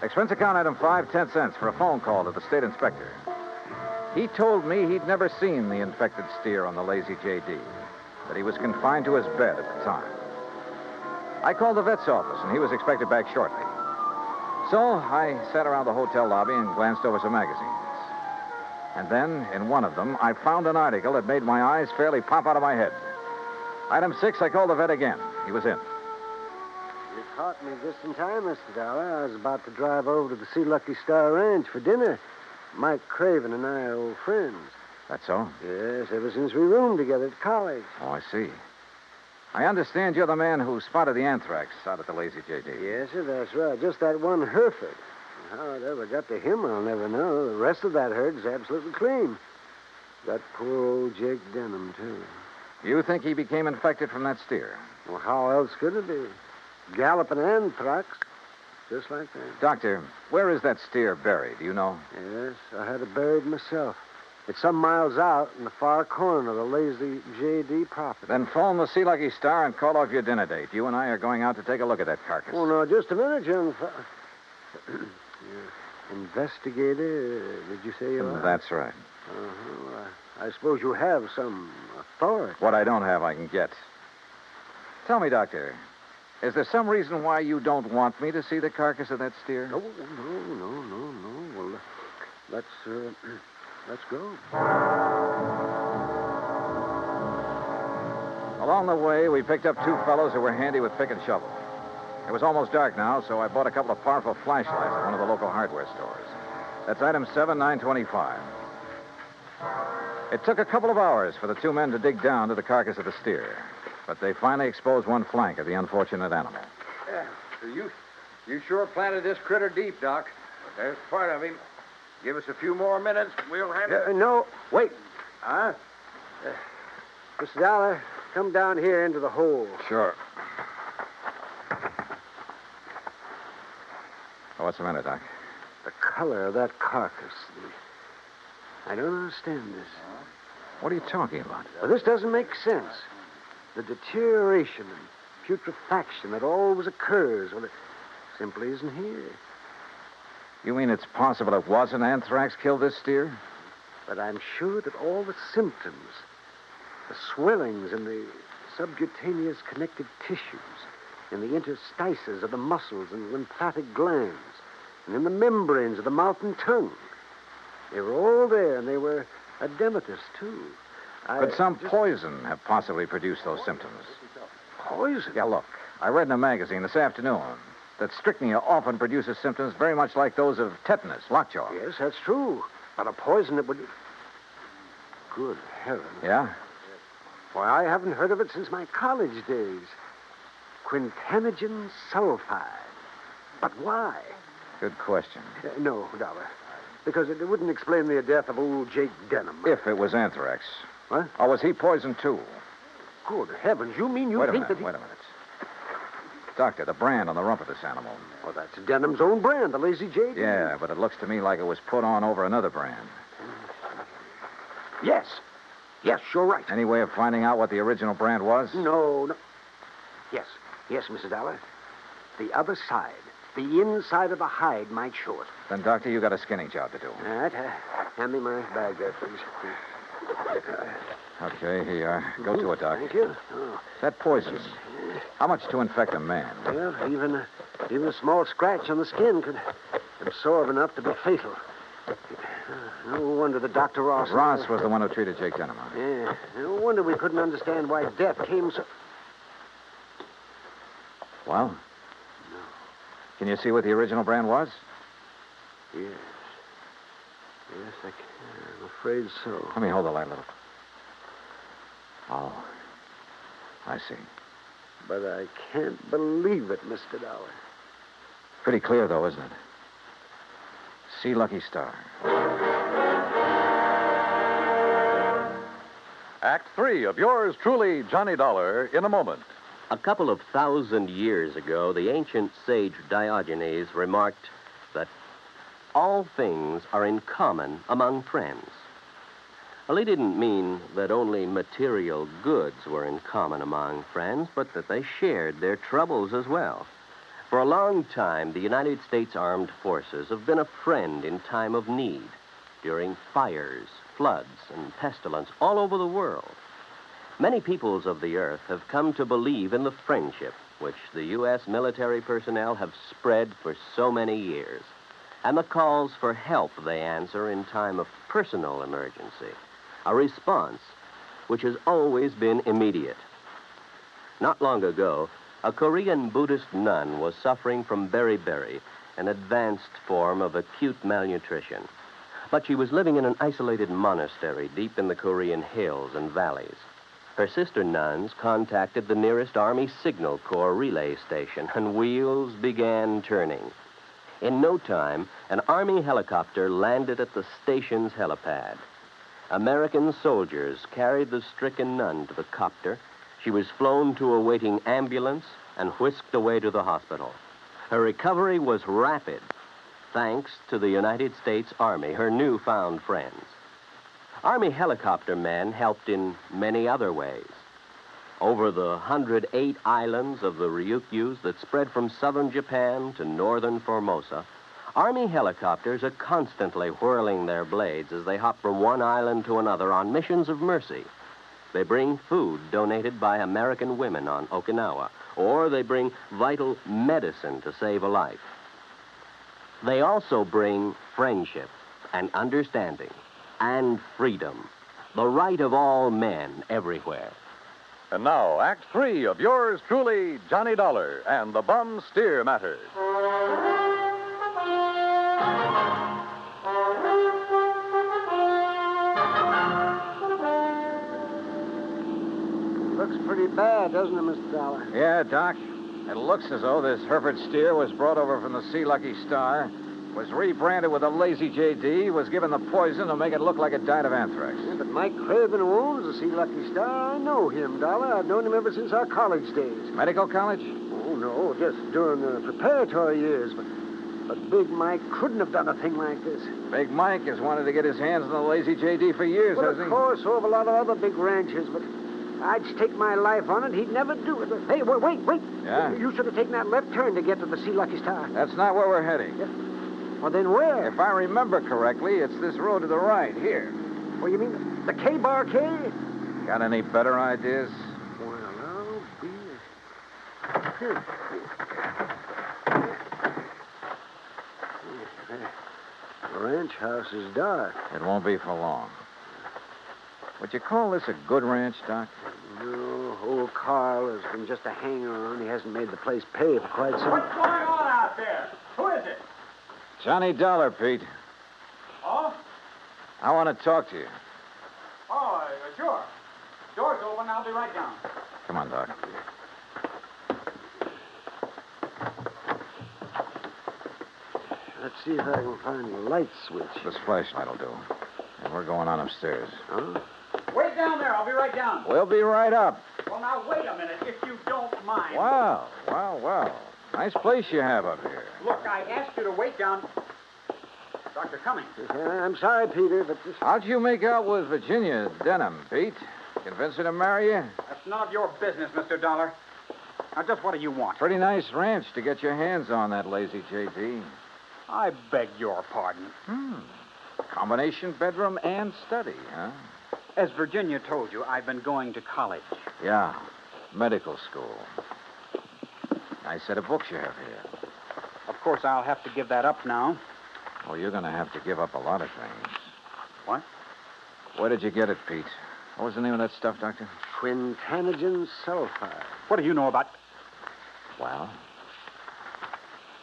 Expense account item 5, 10 cents for a phone call to the state inspector. He told me he'd never seen the infected steer on the Lazy J.D., that he was confined to his bed at the time. I called the vet's office, and he was expected back shortly. So I sat around the hotel lobby and glanced over some magazines. And then, in one of them, I found an article that made my eyes fairly pop out of my head. Item 6, I called the vet again. He was in. You caught me just in time, Mr. Dollar. I was about to drive over to the Sea Lucky Star Ranch for dinner. Mike Craven and I are old friends. That's so? Yes, ever since we roomed together at college. Oh, I see. I understand you're the man who spotted the anthrax out at the Lazy J.D. Yes, sir, that's right. Just that one Hereford. How it ever got to him, I'll never know. The rest of that herd's absolutely clean. That poor old Jake Denham, too. You think he became infected from that steer? Well, how else could it be? Galloping anthrax. Just like that. Doctor, where is that steer buried? Do you know? Yes, I had it buried myself. It's some miles out in the far corner of the Lazy J.D. property. Then phone the Sea Lucky Star and call off your dinner date. You and I are going out to take a look at that carcass. Oh, no, just a minute, young Investigator, did you say you are? That's right. Uh-huh. Well, I suppose you have some authority. What I don't have, I can get. Tell me, Doctor, is there some reason why you don't want me to see the carcass of that steer? No. Well, let's go. Along the way, we picked up two fellows who were handy with pick and shovel. It was almost dark now, so I bought a couple of powerful flashlights at one of the local hardware stores. That's item 7, 925. It took a couple of hours for the two men to dig down to the carcass of the steer, but they finally exposed one flank of the unfortunate animal. Yeah, so you sure planted this critter deep, Doc. But there's part of him. Give us a few more minutes, we'll have it. No, wait. Huh? Mr. Dollar, come down here into the hole. Sure. Oh, what's the matter, Doc? The color of that carcass. I don't understand this. What are you talking about? Well, this doesn't make sense. The deterioration and putrefaction that always occurs, well, it simply isn't here. You mean it's possible it wasn't anthrax killed this steer? But I'm sure that all the symptoms, the swellings in the subcutaneous connective tissues, in the interstices of the muscles and lymphatic glands, and in the membranes of the mouth and tongue, they were all there, and they were edematous, too. Could some poison have possibly produced those symptoms? Poison? Yeah, look. I read in a magazine this afternoon that strychnia often produces symptoms very much like those of tetanus, lockjaw. Yes, that's true. But a poison that would... Good heavens. Yeah? Why, I haven't heard of it since my college days. Quintanogen sulfide. But why? Good question. No, Dollar. Because it wouldn't explain the death of old Jake Denham. If it was anthrax. What? Or was he poisoned, too? Good heavens, you mean you Wait a think minute, that he... wait a minute. Doctor, the brand on the rump of this animal. Well, that's Denham's own brand, the Lazy J. Yeah, but it looks to me like it was put on over another brand. Yes. Yes, you're right. Any way of finding out what the original brand was? No. Yes. Yes, Mr. Dollar. The other side. The inside of the hide might show it. Then, Doctor, you got a skinning job to do. All right. Hand me my bag there, please. Okay, here you are. Go to it, Doc. Thank you. Oh. That poison. How much to infect a man? Well, even a small scratch on the skin could absorb enough to be fatal. No wonder that Dr. Ross... Ross was the one who treated Jake Denham. Yeah. No wonder we couldn't understand why death came so... Well? No. Can you see what the original brand was? Yes. Yes, I can. I'm afraid so. Let me hold the light a little. Oh. I see. But I can't believe it, Mr. Dollar. Pretty clear, though, isn't it? See Lucky Star. Act 3 of yours truly, Johnny Dollar, in a moment. A couple of 1,000 years ago, the ancient sage Diogenes remarked that all things are in common among friends. Well, he didn't mean that only material goods were in common among friends, but that they shared their troubles as well. For a long time, the United States Armed Forces have been a friend in time of need, during fires, floods, and pestilence all over the world. Many peoples of the earth have come to believe in the friendship which the U.S. military personnel have spread for so many years, and the calls for help they answer in time of personal emergency, a response which has always been immediate. Not long ago, a Korean Buddhist nun was suffering from beriberi, an advanced form of acute malnutrition. But she was living in an isolated monastery deep in the Korean hills and valleys. Her sister nuns contacted the nearest Army Signal Corps relay station, and wheels began turning. In no time, an Army helicopter landed at the station's helipad. American soldiers carried the stricken nun to the copter. She was flown to a waiting ambulance and whisked away to the hospital. Her recovery was rapid, thanks to the United States Army, her newfound friends. Army helicopter men helped in many other ways. Over the 108 islands of the Ryukyus that spread from southern Japan to northern Formosa, Army helicopters are constantly whirling their blades as they hop from one island to another on missions of mercy. They bring food donated by American women on Okinawa, or they bring vital medicine to save a life. They also bring friendship and understanding and freedom, the right of all men everywhere. And now, Act 3 of yours truly, Johnny Dollar, and the Bum Steer Matter. Looks pretty bad, doesn't it, Mr. Dollar? Yeah, Doc. It looks as though this Hereford steer was brought over from the Sea Lucky Star, was rebranded with a Lazy JD, was given the poison to make it look like it died of anthrax. Yeah, but Mike Craven, who owns the Sea Lucky Star, I know him, Dollar. I've known him ever since our college days. Medical college? Oh, no, just during the preparatory years. But Big Mike couldn't have done a thing like this. Big Mike has wanted to get his hands on the Lazy JD for years, Well, hasn't of he? course, so have a lot of other big ranchers, but I'd stake my life on it. He'd never do it. Hey, wait. Yeah? You should have taken that left turn to get to the Sea Lucky Star. That's not where we're heading. Yeah. Well, then where? If I remember correctly, it's this road to the right, here. Well, you mean the K-Bar K? Got any better ideas? Well, I'll be... The ranch house is dark. It won't be for long. Would you call this a good ranch, Doc? No, old Carl has been just a hanger-on. He hasn't made the place pay for quite some... What's going on out there? Who is it? Johnny Dollar, Pete. Oh? I want to talk to you. Oh, sure. Door's open. I'll be right down. Come on, Doc. Let's see if I can find the light switch. This flashlight will do. And we're going on upstairs. Huh? Wait down there. I'll be right down. We'll be right up. Well, now, wait a minute, if you don't mind. Wow. Nice place you have up here. Look, I asked you to wait down. Dr. Cummings. I'm sorry, Peter, but this... How'd you make out with Virginia Denham, Pete? Convince her to marry you? That's none of your business, Mr. Dollar. Now, just what do you want? Pretty nice ranch to get your hands on, that lazy JT. I beg your pardon. Combination bedroom and study, huh? As Virginia told you, I've been going to college. Yeah, medical school. Nice set of books you have here. Of course, I'll have to give that up now. Oh, you're going to have to give up a lot of things. What? Where did you get it, Pete? What was the name of that stuff, Doctor? Quintanogen sulfide. What do you know about... Well?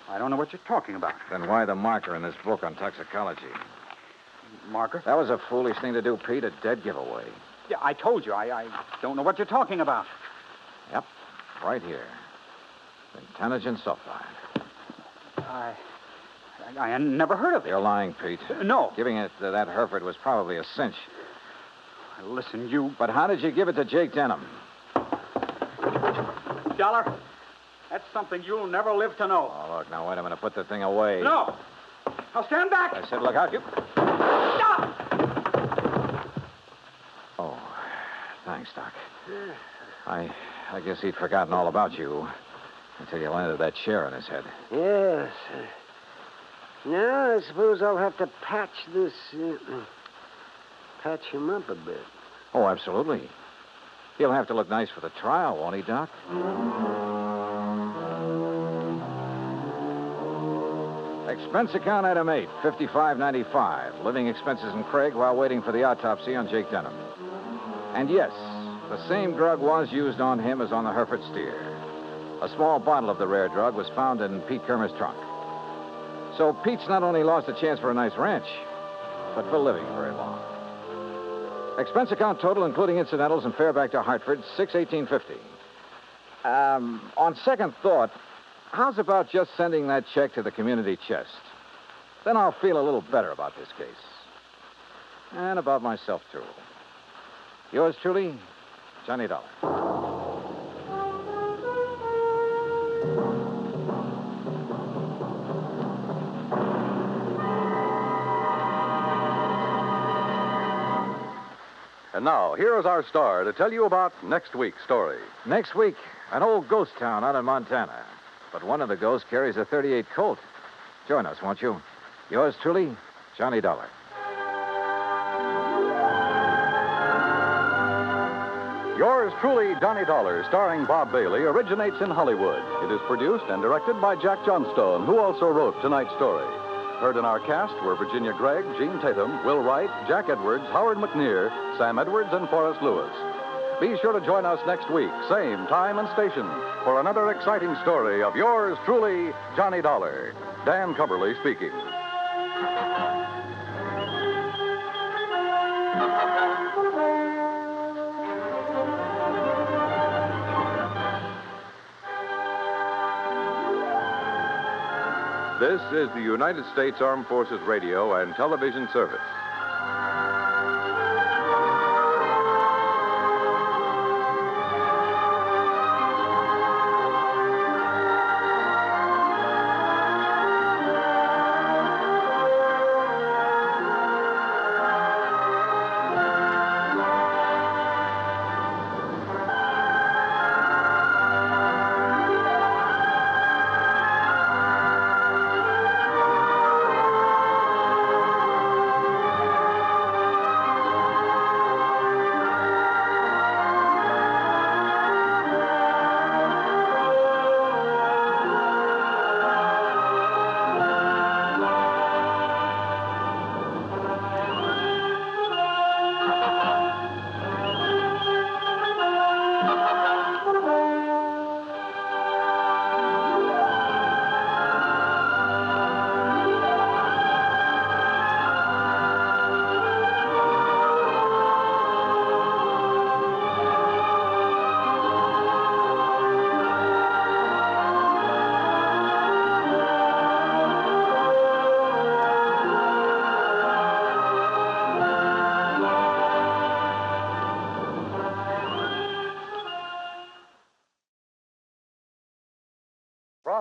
I don't know what you're talking about. Then why the marker in this book on toxicology? Marker? That was a foolish thing to do, Pete. A dead giveaway. Yeah, I told you. I don't know what you're talking about. Yep. Right here. Quintanogen sulfide. I had never heard of it. You're lying, Pete. No. Giving it to that Hereford was probably a cinch. Listen, you... But how did you give it to Jake Denham? Dollar, that's something you'll never live to know. Oh, look, now, wait a minute. Put the thing away. No. Now, stand back. I said, look out, you... Stop! Oh, thanks, Doc. I guess he'd forgotten all about you until you landed that chair on his head. Yes. Now, I suppose I'll have to patch this... patch him up a bit. Oh, absolutely. He'll have to look nice for the trial, won't he, Doc? Expense account item 8, $55.95. Living expenses in Craig while waiting for the autopsy on Jake Denham. And yes, the same drug was used on him as on the Hereford steer. A small bottle of the rare drug was found in Pete Kermer's trunk. So Pete's not only lost a chance for a nice ranch, but for living very long. Expense account total, including incidentals and fare back to Hartford, $618.50. On second thought, how's about just sending that check to the community chest? Then I'll feel a little better about this case. And about myself, too. Yours truly, Johnny Dollar. And now, here is our star to tell you about next week's story. Next week, an old ghost town out in Montana. But one of the ghosts carries a .38 Colt. Join us, won't you? Yours truly, Johnny Dollar. Yours truly, Johnny Dollar, starring Bob Bailey, originates in Hollywood. It is produced and directed by Jack Johnstone, who also wrote tonight's story. Heard in our cast were Virginia Gregg, Gene Tatum, Will Wright, Jack Edwards, Howard McNear, Sam Edwards, and Forrest Lewis. Be sure to join us next week, same time and station, for another exciting story of yours truly, Johnny Dollar. Dan Cumberly speaking. This is the United States Armed Forces Radio and Television Service.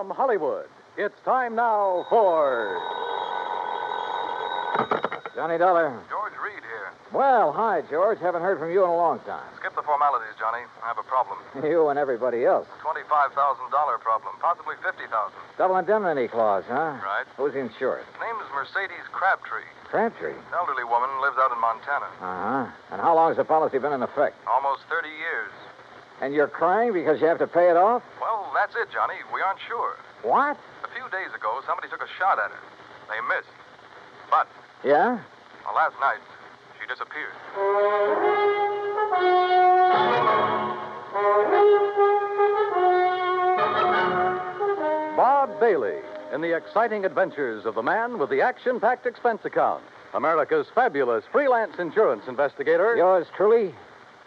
From Hollywood, it's time now for... Johnny Dollar. George Reed here. Well, hi, George. Haven't heard from you in a long time. Skip the formalities, Johnny. I have a problem. You and everybody else. $25,000 problem, possibly $50,000. Double indemnity clause, huh? Right. Who's insured? Name is Mercedes Crabtree. Crabtree. An elderly woman, lives out in Montana. Uh-huh. And how long has the policy been in effect? Almost 30 years. And you're crying because you have to pay it off? Well, that's it, Johnny. We aren't sure. What? A few days ago, somebody took a shot at her. They missed. But, Yeah? last night, she disappeared. Bob Bailey in the exciting adventures of the man with the action-packed expense account. America's fabulous freelance insurance investigator. Yours truly,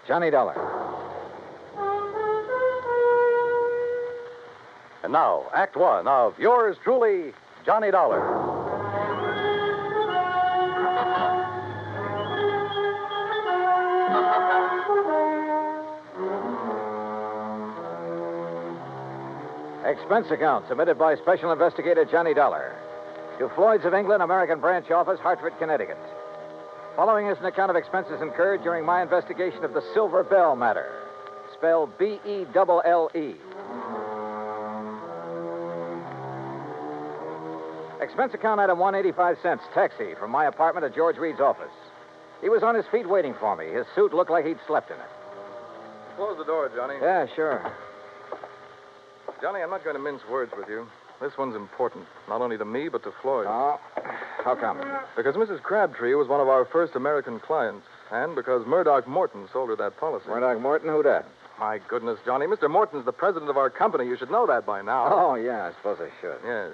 Johnny Dollar. And now, Act One of yours truly, Johnny Dollar. Expense account submitted by Special Investigator Johnny Dollar to Floyd's of England, American Branch Office, Hartford, Connecticut. Following is an account of expenses incurred during my investigation of the Silver Bell matter, spelled B-E-double-L-E. Expense account item 185 cents, taxi from my apartment to George Reed's office. He was on his feet waiting for me. His suit looked like he'd slept in it. Close the door, Johnny. Yeah, sure. Johnny, I'm not going to mince words with you. This one's important, not only to me, but to Floyd. Oh, how come? Because Mrs. Crabtree was one of our first American clients, and because Murdoch Morton sold her that policy. Murdoch Morton? Who dat? My goodness, Johnny. Mr. Morton's the president of our company. You should know that by now. Oh, yeah, I suppose I should. Yes.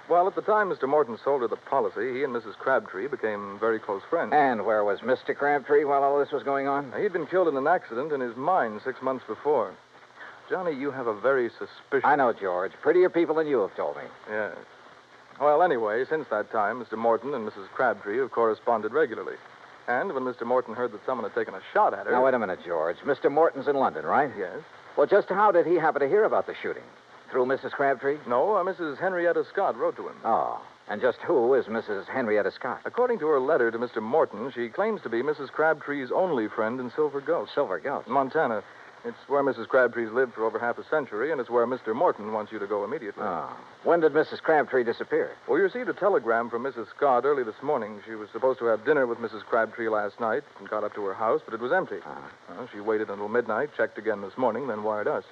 Well, at the time Mr. Morton sold her the policy, he and Mrs. Crabtree became very close friends. And where was Mr. Crabtree while all this was going on? He'd been killed in an accident in his mine 6 months before. Johnny, you have a very suspicious... I know, George. Prettier people than you have told me. Yes. Well, anyway, since that time, Mr. Morton and Mrs. Crabtree have corresponded regularly. And when Mr. Morton heard that someone had taken a shot at her... Now, wait a minute, George. Mr. Morton's in London, right? Yes. Well, just how did he happen to hear about the shooting? Through Mrs. Crabtree? No, Mrs. Henrietta Scott wrote to him. Oh. And just who is Mrs. Henrietta Scott? According to her letter to Mr. Morton, she claims to be Mrs. Crabtree's only friend in Silver Gulch. Silver Gulch? Montana. It's where Mrs. Crabtree's lived for over half a century, and it's where Mr. Morton wants you to go immediately. Oh. When did Mrs. Crabtree disappear? Well, you received a telegram from Mrs. Scott early this morning. She was supposed to have dinner with Mrs. Crabtree last night and got up to her house, but it was empty. Well, she waited until midnight, checked again this morning, then wired us.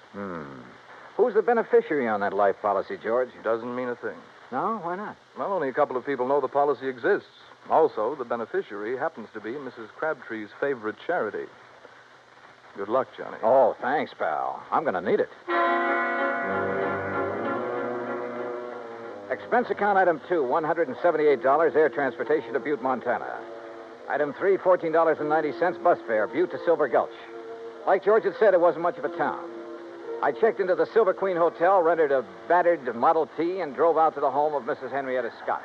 Who's the beneficiary on that life policy, George? Doesn't mean a thing. No? Why not? Well, only a couple of people know the policy exists. Also, the beneficiary happens to be Mrs. Crabtree's favorite charity. Good luck, Johnny. Oh, thanks, pal. I'm going to need it. Expense account item 2, $178, air transportation to Butte, Montana. Item 3, $14.90, bus fare, Butte to Silver Gulch. Like George had said, it wasn't much of a town. I checked into the Silver Queen Hotel, rented a battered Model T, and drove out to the home of Mrs. Henrietta Scott.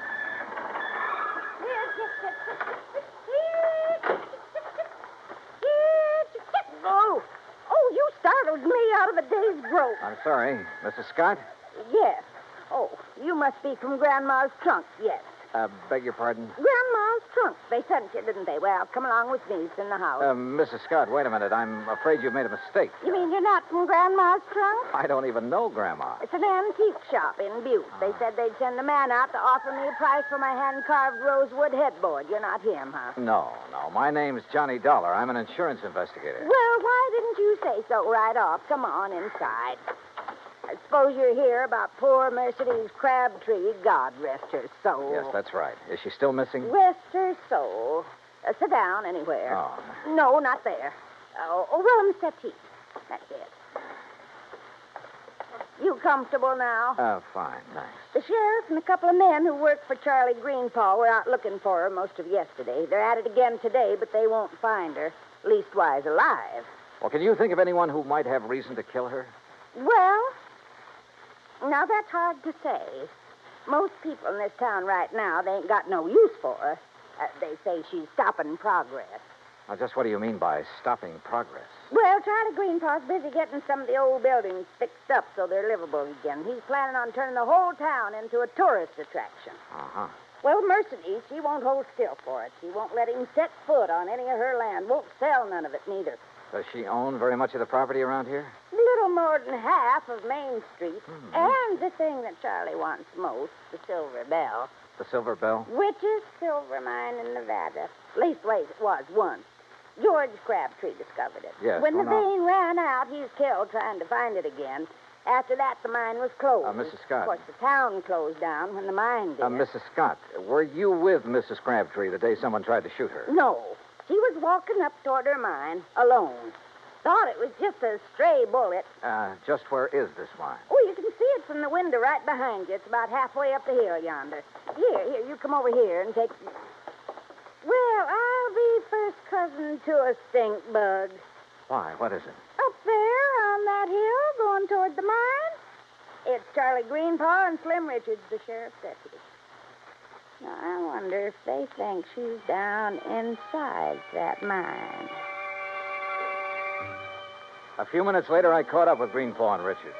Oh, you startled me out of a day's growth. I'm sorry. Mrs. Scott? Yes. Oh, you must be from Grandma's trunk, yes. Beg your pardon? Grandma's trunk. They sent you, didn't they? Well, come along with me. It's in the house. Mrs. Scott, wait a minute. I'm afraid you've made a mistake. You mean you're not from Grandma's trunk? I don't even know Grandma. It's an antique shop in Butte. They said they'd send a man out to offer me a price for my hand-carved rosewood headboard. You're not him, huh? No. My name's Johnny Dollar. I'm an insurance investigator. Well, why didn't you say so right off? Come on inside. I suppose you're here about poor Mercedes Crabtree. God rest her soul. Yes, that's right. Is she still missing? Rest her soul. Sit down anywhere. Oh. No, not there. Room settee. That's it. You comfortable now? Fine, thanks. The sheriff and a couple of men who work for Charlie Greenpaw were out looking for her most of yesterday. They're at it again today, but they won't find her. Leastwise alive. Well, can you think of anyone who might have reason to kill her? Well, now that's hard to say. Most people in this town right now, they ain't got no use for her. They say she's stopping progress. Now, just what do you mean by stopping progress? Well, Charlie Greenpaw's busy getting some of the old buildings fixed up so they're livable again. He's planning on turning the whole town into a tourist attraction. Uh-huh. Well, Mercedes, she won't hold still for it. She won't let him set foot on any of her land. Won't sell none of it, neither. Does she own very much of the property around here? Little more than half of Main Street. And the thing that Charlie wants most, the Silver Bell. The Silver Bell? Richest silver mine in Nevada. Leastways, it was once. George Crabtree discovered it. Yes, When the well, now- vein ran out, he was killed trying to find it again. After that, the mine was closed. Mrs. Scott. Of course, the town closed down when the mine did. Mrs. Scott, were you with Mrs. Crabtree the day someone tried to shoot her? No. She was walking up toward her mine alone. Thought it was just a stray bullet. Just where is this mine? Oh, you can see it from the window right behind you. It's about halfway up the hill yonder. Here, you come over here and take... Well, I'll be first cousin to a stink bug. Why, what is it? Up there on that hill going toward the mine. It's Charlie Greenpaw and Slim Richards, the sheriff's deputy. Now, I wonder if they think she's down inside that mine. A few minutes later, I caught up with Greenpaw and Richards.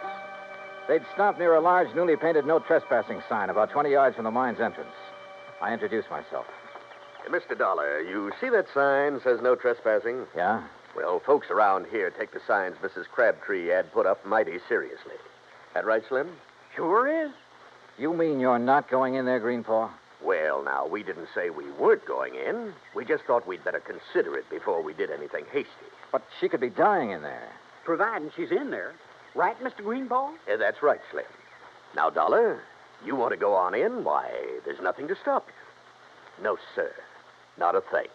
They'd stopped near a large, newly painted no trespassing sign about 20 yards from the mine's entrance. I introduced myself. Mr. Dollar, you see that sign says no trespassing? Yeah? Well, folks around here take the signs Mrs. Crabtree had put up mighty seriously. That right, Slim? Sure is. You mean you're not going in there, Greenpaw? Well, now, we didn't say we weren't going in. We just thought we'd better consider it before we did anything hasty. But she could be dying in there. Providing she's in there. Right, Mr. Greenball? Yeah, that's right, Slim. Now, Dollar, you want to go on in? Why, there's nothing to stop you. No, sir. Not a thing.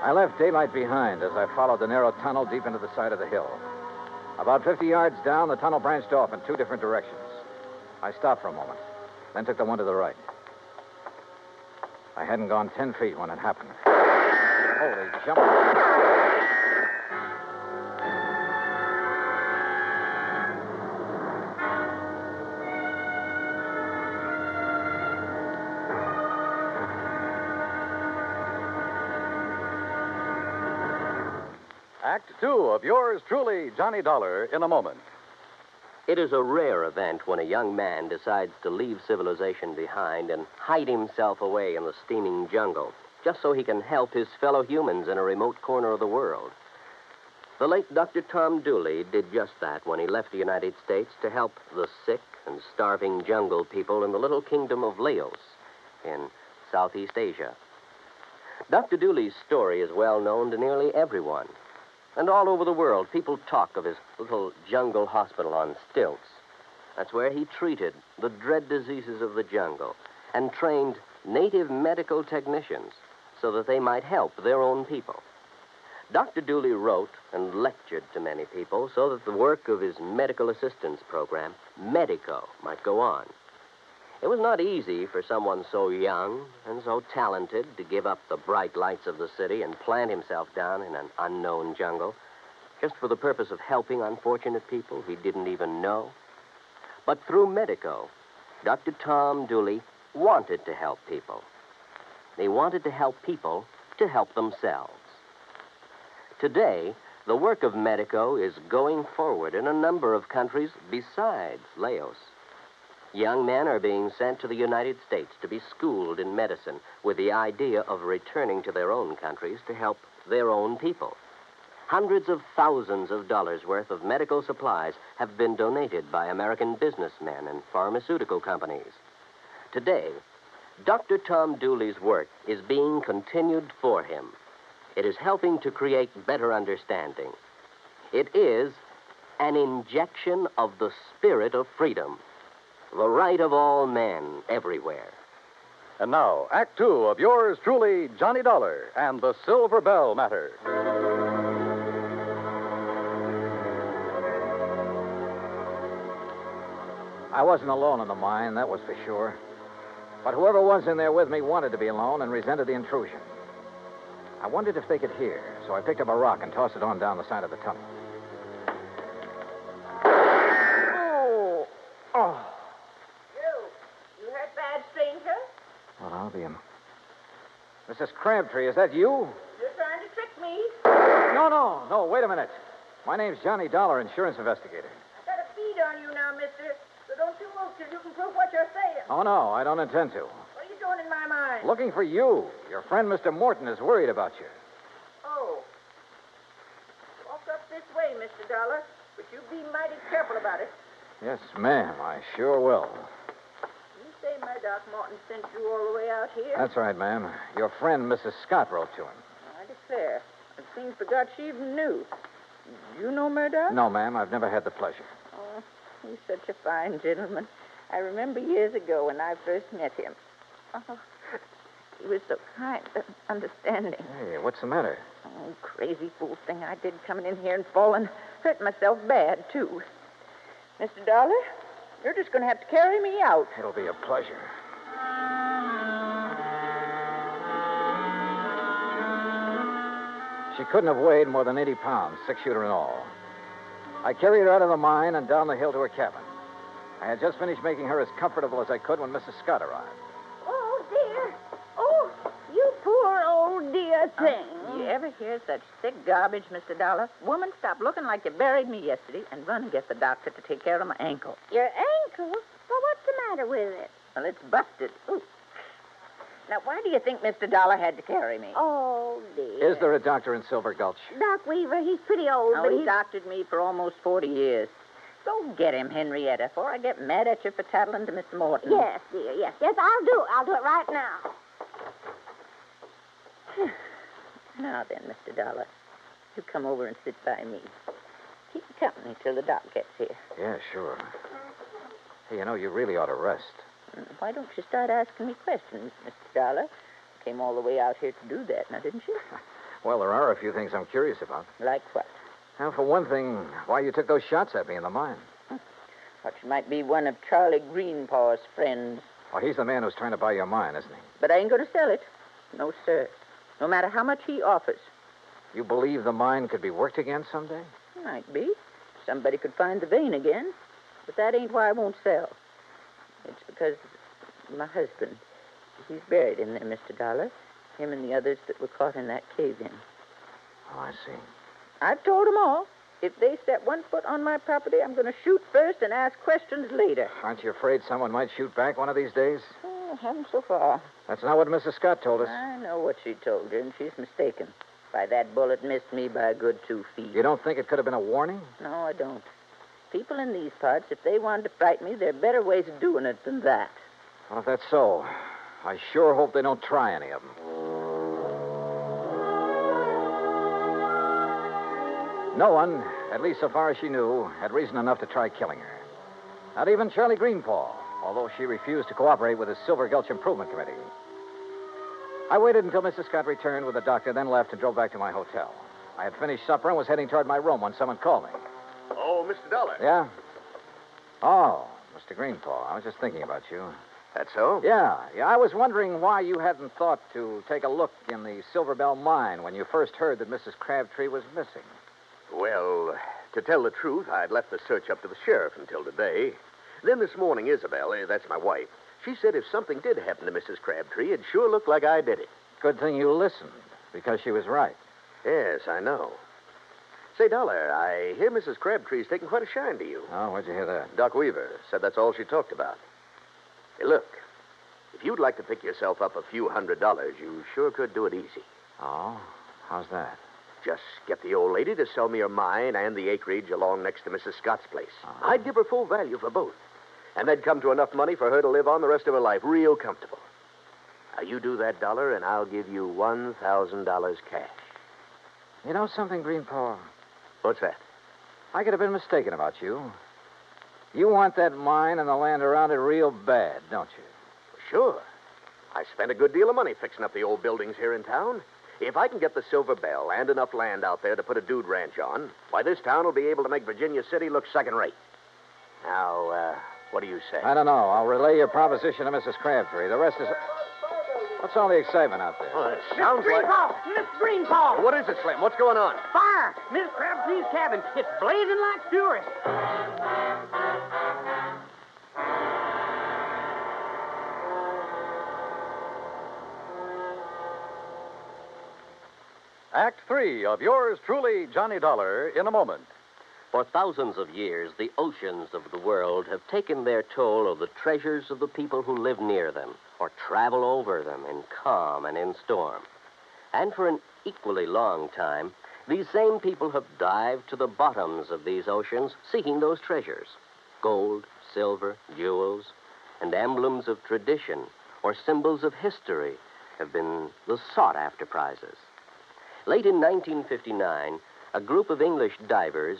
I left daylight behind as I followed the narrow tunnel deep into the side of the hill. About 50 yards down, the tunnel branched off in two different directions. I stopped for a moment, then took the one to the right. I hadn't gone 10 feet when it happened. Holy jump. Act two of yours truly, Johnny Dollar, in a moment. It is a rare event when a young man decides to leave civilization behind and hide himself away in the steaming jungle, just so he can help his fellow humans in a remote corner of the world. The late Dr. Tom Dooley did just that when he left the United States to help the sick and starving jungle people in the little kingdom of Laos in Southeast Asia. Dr. Dooley's story is well known to nearly everyone. And all over the world, people talk of his little jungle hospital on stilts. That's where he treated the dread diseases of the jungle and trained native medical technicians so that they might help their own people. Dr. Dooley wrote and lectured to many people so that the work of his medical assistance program, Medico, might go on. It was not easy for someone so young and so talented to give up the bright lights of the city and plant himself down in an unknown jungle just for the purpose of helping unfortunate people he didn't even know. But through Medico, Dr. Tom Dooley wanted to help people. He wanted to help people to help themselves. Today, the work of Medico is going forward in a number of countries besides Laos. Young men are being sent to the United States to be schooled in medicine with the idea of returning to their own countries to help their own people. Hundreds of thousands of dollars worth of medical supplies have been donated by American businessmen and pharmaceutical companies. Today, Dr. Tom Dooley's work is being continued for him. It is helping to create better understanding. It is an injection of the spirit of freedom. The right of all men everywhere. And now, Act two of yours truly, Johnny Dollar and the Silver Bell Matter. I wasn't alone in the mine, that was for sure. But whoever was in there with me wanted to be alone and resented the intrusion. I wondered if they could hear, so I picked up a rock and tossed it on down the side of the tunnel. You hurt bad, stranger? Well, I'll be Mrs. Crabtree, is that you? You're trying to trick me. No, wait a minute. My name's Johnny Dollar, insurance investigator. I got a bead on you now, mister. So don't you move till you can prove what you're saying. Oh, no, I don't intend to. What are you doing in my mind? Looking for you. Your friend, Mr. Morton, is worried about you. Oh. Walk up this way, Mr. Dollar. But you be mighty careful about it. Yes, ma'am, I sure will. You say my Doc Martin sent you all the way out here? That's right, ma'am. Your friend, Mrs. Scott, wrote to him. I declare. I clean forgot she even knew. You know Murdoch? No, ma'am, I've never had the pleasure. Oh, he's such a fine gentleman. I remember years ago when I first met him. Oh, he was so kind and understanding. Hey, what's the matter? Oh, crazy fool thing I did coming in here and falling. Hurt myself bad, too. Mr. Dollar, you're just going to have to carry me out. It'll be a pleasure. She couldn't have weighed more than 80 pounds, 6-shooter and all. I carried her out of the mine and down the hill to her cabin. I had just finished making her as comfortable as I could when Mrs. Scott arrived. Oh, dear. Oh, you poor old dear thing. You ever hear such thick garbage, Mr. Dollar? Woman, stop looking like you buried me yesterday and run and get the doctor to take care of my ankle. Your ankle? Well, what's the matter with it? Well, it's busted. Ooh. Now, why do you think Mr. Dollar had to carry me? Oh, dear. Is there a doctor in Silver Gulch? Doc Weaver, he's pretty old, Oh, but he he's... doctored me for almost 40 years. Go get him, Henrietta, before I get mad at you for tattling to Mr. Morton. Yes, dear, yes. Yes, I'll do it. I'll do it right now. Now then, Mr. Dollar, you come over and sit by me. Keep company till the doc gets here. Yeah, sure. Hey, you know, you really ought to rest. Why don't you start asking me questions, Mr. Dollar? Came all the way out here to do that, now, didn't you? Well, there are a few things I'm curious about. Like what? Now, for one thing, why you took those shots at me in the mine. Thought you might be one of Charlie Greenpaw's friends. Oh, he's the man who's trying to buy your mine, isn't he? But I ain't going to sell it. No, sir. No matter how much he offers. You believe the mine could be worked again someday? Might be. Somebody could find the vein again. But that ain't why I won't sell. It's because my husband, he's buried in there, Mr. Dollar. Him and the others that were caught in that cave-in. Oh, I see. I've told them all. If they set one foot on my property, I'm going to shoot first and ask questions later. Aren't you afraid someone might shoot back one of these days? Oh, haven't so far. That's not what Mrs. Scott told us. I know what she told you, and she's mistaken. Why, that bullet missed me by a good 2 feet. You don't think it could have been a warning? No, I don't. People in these parts, if they wanted to frighten me, there are better ways of doing it than that. Well, if that's so, I sure hope they don't try any of them. No one, at least so far as she knew, had reason enough to try killing her. Not even Charlie Greenpaw, although she refused to cooperate with the Silver Gulch Improvement Committee. I waited until Mrs. Scott returned with the doctor, then left and drove back to my hotel. I had finished supper and was heading toward my room when someone called me. Oh, Mr. Dollar. Yeah? Oh, Mr. Greenpaw, I was just thinking about you. That's so? Yeah. I was wondering why you hadn't thought to take a look in the Silver Bell mine when you first heard that Mrs. Crabtree was missing. Well, to tell the truth, I'd left the search up to the sheriff until today. Then this morning, Isabel, that's my wife, she said if something did happen to Mrs. Crabtree, it'd sure look like I did it. Good thing you listened, because she was right. Yes, I know. Say, Dollar, I hear Mrs. Crabtree's taking quite a shine to you. Oh, where'd you hear that? Doc Weaver said that's all she talked about. Hey, look, if you'd like to pick yourself up a few $100s, you sure could do it easy. Oh? How's that? Just get the old lady to sell me her mine and the acreage along next to Mrs. Scott's place. I'd give her full value for both. And that'd come to enough money for her to live on the rest of her life real comfortable. Now, you do that, Dollar, and I'll give you $1,000 cash. You know something, Greenpaw? What's that? I could have been mistaken about you. You want that mine and the land around it real bad, don't you? Sure. I spent a good deal of money fixing up the old buildings here in town. If I can get the Silver Bell and enough land out there to put a dude ranch on, why, this town will be able to make Virginia City look second-rate. Now, what do you say? I don't know. I'll relay your proposition to Mrs. Crabtree. The rest is... What's all the excitement out there? Oh, it sounds like... Miss Greenpaw! What is it, Slim? What's going on? Fire! Miss Crabtree's cabin. It's blazing like fury. Act 3 of yours truly, Johnny Dollar, in a moment. For thousands of years, the oceans of the world have taken their toll of the treasures of the people who live near them or travel over them in calm and in storm. And for an equally long time, these same people have dived to the bottoms of these oceans seeking those treasures. Gold, silver, jewels, and emblems of tradition or symbols of history have been the sought-after prizes. Late in 1959, a group of English divers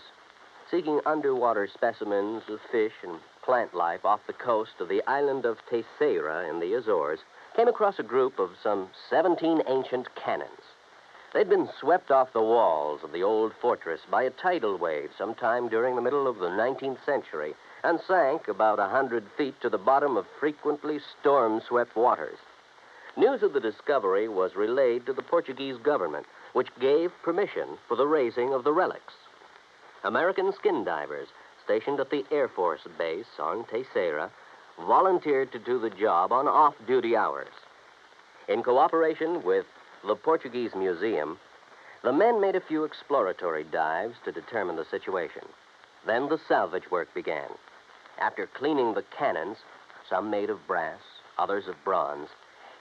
seeking underwater specimens of fish and plant life off the coast of the island of Terceira in the Azores came across a group of some 17 ancient cannons. They'd been swept off the walls of the old fortress by a tidal wave sometime during the middle of the 19th century and sank about 100 feet to the bottom of frequently storm-swept waters. News of the discovery was relayed to the Portuguese government, which gave permission for the raising of the relics. American skin divers stationed at the Air Force Base on Terceira volunteered to do the job on off-duty hours. In cooperation with the Portuguese Museum, the men made a few exploratory dives to determine the situation. Then the salvage work began. After cleaning the cannons, some made of brass, others of bronze,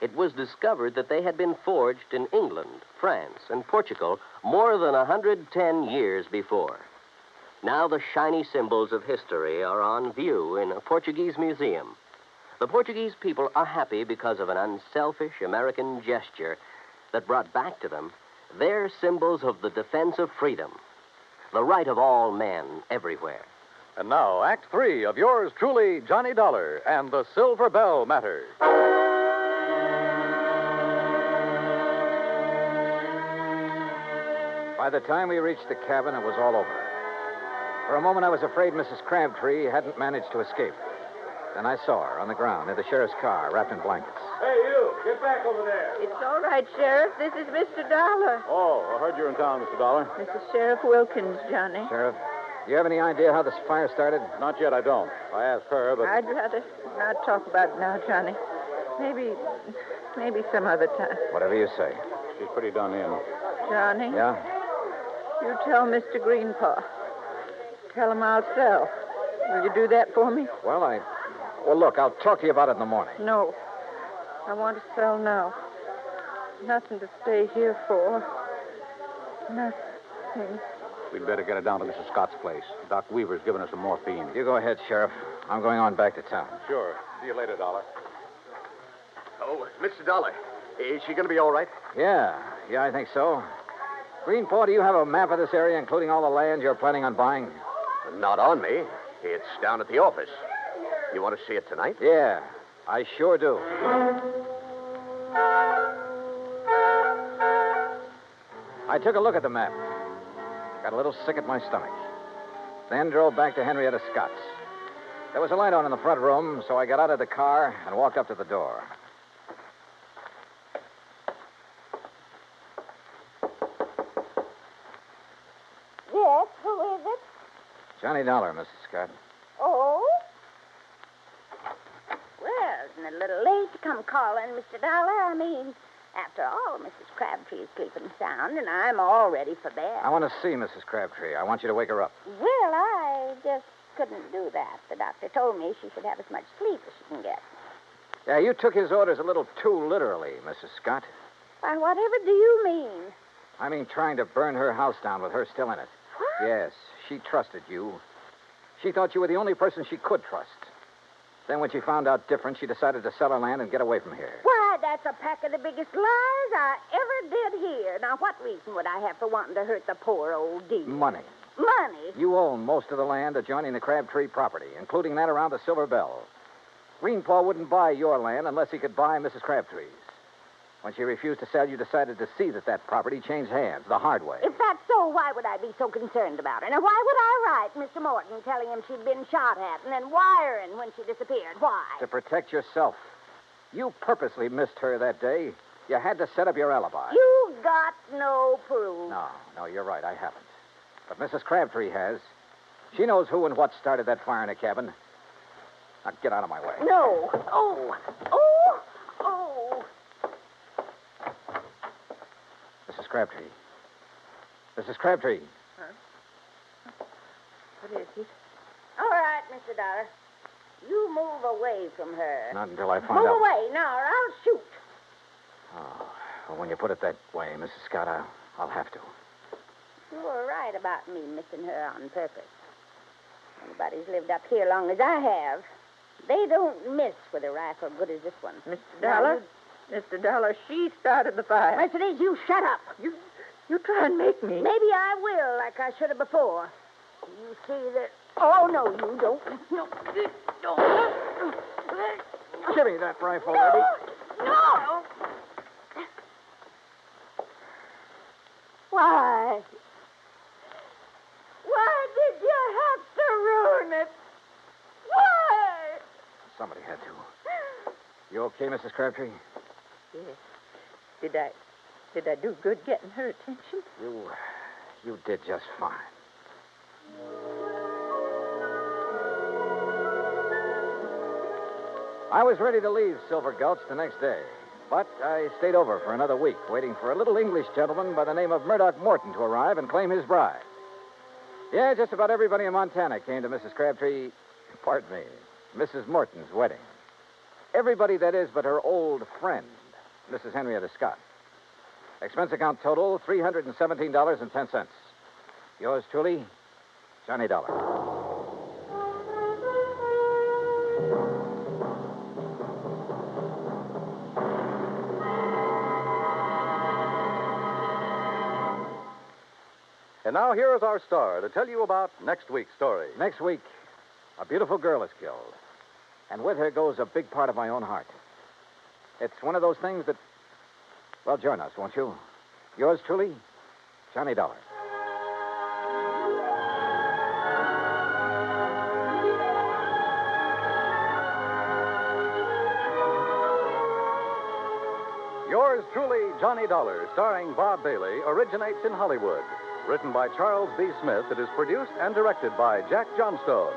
it was discovered that they had been forged in England, France, and Portugal more than 110 years before. Now the shiny symbols of history are on view in a Portuguese museum. The Portuguese people are happy because of an unselfish American gesture that brought back to them their symbols of the defense of freedom, the right of all men everywhere. And now, Act 3 of yours truly, Johnny Dollar and the Silver Bell Matter. By the time we reached the cabin, it was all over. For a moment, I was afraid Mrs. Crabtree hadn't managed to escape. Then I saw her on the ground in the sheriff's car, wrapped in blankets. Hey, you! Get back over there! It's all right, Sheriff. This is Mr. Dollar. Oh, I heard you were in town, Mr. Dollar. This is Sheriff Wilkins, Johnny. Sheriff, do you have any idea how this fire started? Not yet, I don't. I asked her, but... I'd rather not talk about it now, Johnny. Maybe some other time. Whatever you say. She's pretty done in. Johnny? Yeah? You tell Mr. Greenpaw. Tell him I'll sell. Will you do that for me? Well, look, I'll talk to you about it in the morning. No. I want to sell now. Nothing to stay here for. Nothing. We'd better get her down to Mrs. Scott's place. Doc Weaver's given us some morphine. You go ahead, Sheriff. I'm going on back to town. Sure. See you later, Dollar. Oh, Mr. Dollar, is she going to be all right? Yeah, I think so. Greenpaw, do you have a map of this area, including all the land you're planning on buying? Not on me. It's down at the office. You want to see it tonight? Yeah, I sure do. I took a look at the map. Got a little sick at my stomach. Then drove back to Henrietta Scott's. There was a light on in the front room, so I got out of the car and walked up to the door. Yes, who is it? Johnny Dollar, Mrs. Scott. Oh? Well, isn't it a little late to come calling, Mr. Dollar? I mean, after all, Mrs. Crabtree is sleeping sound, and I'm all ready for bed. I want to see Mrs. Crabtree. I want you to wake her up. Well, I just couldn't do that. The doctor told me she should have as much sleep as she can get. Yeah, you took his orders a little too literally, Mrs. Scott. Why, whatever do you mean? I mean trying to burn her house down with her still in it. What? Yes, she trusted you. She thought you were the only person she could trust. Then when she found out different, she decided to sell her land and get away from here. Why, that's a pack of the biggest lies I ever did hear. Now, what reason would I have for wanting to hurt the poor old dear? Money. Money? You own most of the land adjoining the Crabtree property, including that around the Silver Bell. Greenpaw wouldn't buy your land unless he could buy Mrs. Crabtree's. When she refused to sell, you decided to see that property changed hands the hard way. If that's so, why would I be so concerned about her? Now, why would I write Mr. Morton telling him she'd been shot at and then wiring when she disappeared? Why? To protect yourself. You purposely missed her that day. You had to set up your alibi. You've got no proof. No, you're right. I haven't. But Mrs. Crabtree has. She knows who and what started that fire in the cabin. Now, get out of my way. No. Oh. Mrs. Crabtree, Mrs. Crabtree. What is it? All right, Mr. Dollar. You move away from her. Not until I find Move out. away now, or I'll shoot. Oh, well, when you put it that way, Mrs. Scott, I'll have to. You were right about me missing her on purpose. Anybody's lived up here long as I have, they don't miss with a rifle good as this one. Mr. Dollar? Mr. Dollar, she started the fire. Mercedes, you shut up. You try and make me. Maybe I will, like I should have before. You see that... Oh, no, you don't. No. Give me that rifle, No. Eddie. No. Why? Why did you have to ruin it? Why? Somebody had to. You okay, Mrs. Crabtree? Yes. Did I do good getting her attention? You did just fine. I was ready to leave Silver Gulch the next day, but I stayed over for another week, waiting for a little English gentleman by the name of Murdoch Morton to arrive and claim his bride. Yeah, just about everybody in Montana came to Mrs. Crabtree, pardon me, Mrs. Morton's wedding. Everybody, that is, but her old friend, Mrs. Henrietta Scott. Expense account total, $317.10. Yours truly, Johnny Dollar. And now here is our star to tell you about next week's story. Next week, a beautiful girl is killed. And with her goes a big part of my own heart. It's one of those things that... Well, join us, won't you? Yours truly, Johnny Dollar. Yours truly, Johnny Dollar, starring Bob Bailey, originates in Hollywood. Written by Charles B. Smith, it is produced and directed by Jack Johnstone.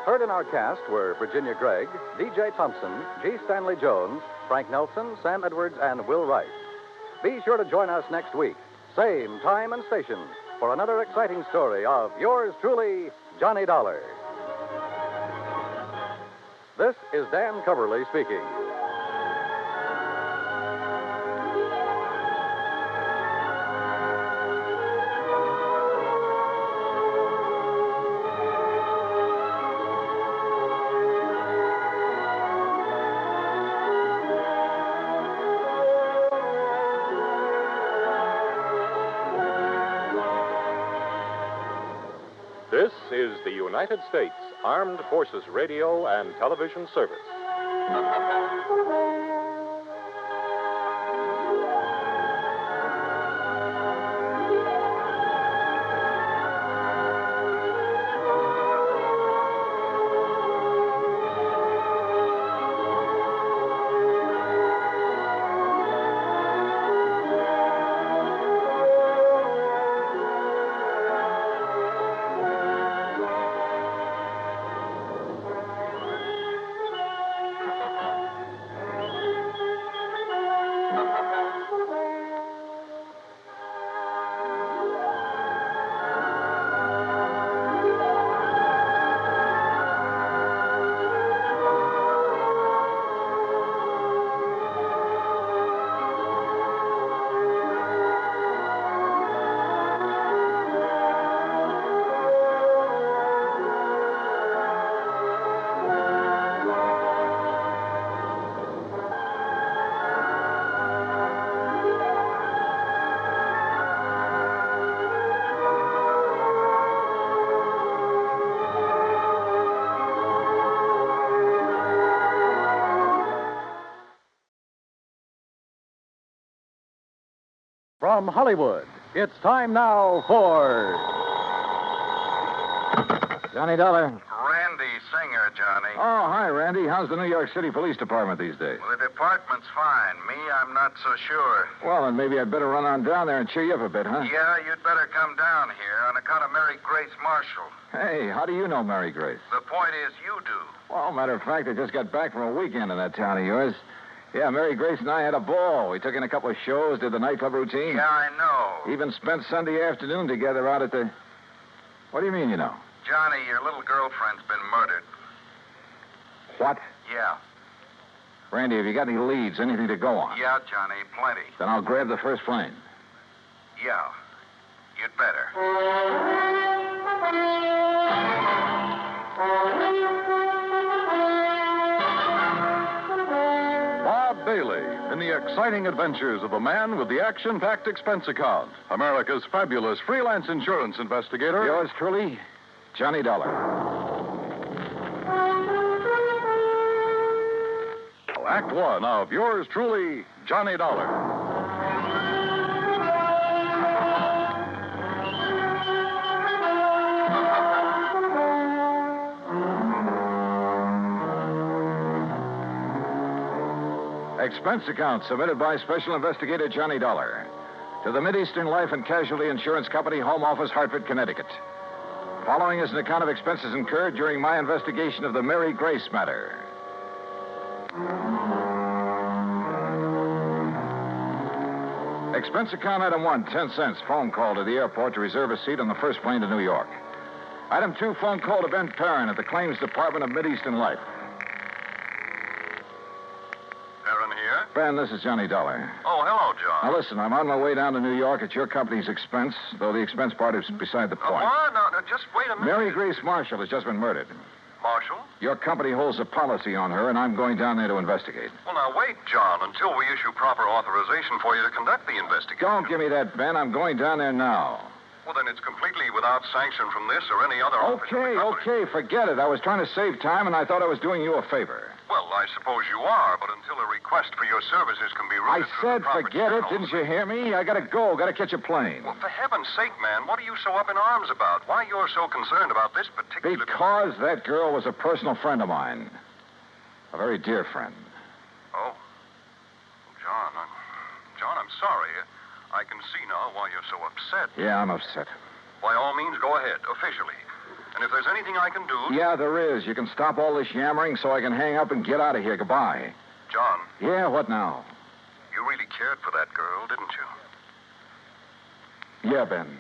Heard in our cast were Virginia Gregg, D.J. Thompson, G. Stanley Jones, Frank Nelson, Sam Edwards, and Will Wright. Be sure to join us next week, same time and station, for another exciting story of yours truly, Johnny Dollar. This is Dan Coverly speaking. This is the United States Armed Forces Radio and Television Service. From Hollywood, it's time now for... Johnny Dollar. Randy Singer, Johnny. Oh, hi, Randy. How's the New York City Police Department these days? Well, the department's fine. Me, I'm not so sure. Well, then maybe I'd better run on down there and cheer you up a bit, huh? Yeah, you'd better come down here on account of Mary Grace Marshall. Hey, how do you know Mary Grace? The point is, you do. Well, matter of fact, I just got back from a weekend in that town of yours. Yeah, Mary Grace and I had a ball. We took in a couple of shows, did the nightclub routine. Yeah, I know. Even spent Sunday afternoon together out at the... What do you mean, you know? Johnny, your little girlfriend's been murdered. What? Yeah. Randy, have you got any leads, anything to go on? Yeah, Johnny, plenty. Then I'll grab the first plane. Yeah. You'd better. Bob Bailey in the exciting adventures of the man with the action-packed expense account. America's fabulous freelance insurance investigator. Yours truly, Johnny Dollar. Act one of yours truly, Johnny Dollar. Expense account submitted by Special Investigator Johnny Dollar to the Mideastern Life and Casualty Insurance Company, Home Office, Hartford, Connecticut. Following is an account of expenses incurred during my investigation of the Mary Grace matter. Expense account item 1, 10 cents. Phone call to the airport to reserve a seat on the first plane to New York. Item 2, phone call to Ben Perrin at the Claims Department of Mideastern Life. Aaron here? Ben, this is Johnny Dollar. Oh, hello, John. Now, listen, I'm on my way down to New York at your company's expense, though the expense part is beside the point. What? No, just wait a minute. Mary Grace Marshall has just been murdered. Marshall? Your company holds a policy on her, and I'm going down there to investigate. Well, now, wait, John, until we issue proper authorization for you to conduct the investigation. Don't give me that, Ben. I'm going down there now. Well, then it's completely without sanction from this or any other office. Okay, forget it. I was trying to save time, and I thought I was doing you a favor. Well, I suppose you are, but until a request for your services can be I routed through said the proper forget it. channels- Didn't you hear me? I gotta go. Gotta catch a plane. Well, for heaven's sake, man, what are you so up in arms about? Why you're so concerned about this particular... Because that girl was a personal friend of mine. A very dear friend. Oh. John, I'm sorry. I can see now why you're so upset. Yeah, I'm upset. By all means, go ahead, officially. And if there's anything I can do... Yeah, there is. You can stop all this yammering so I can hang up and get out of here. Goodbye. John. Yeah, what now? You really cared for that girl, didn't you? Yeah, Ben.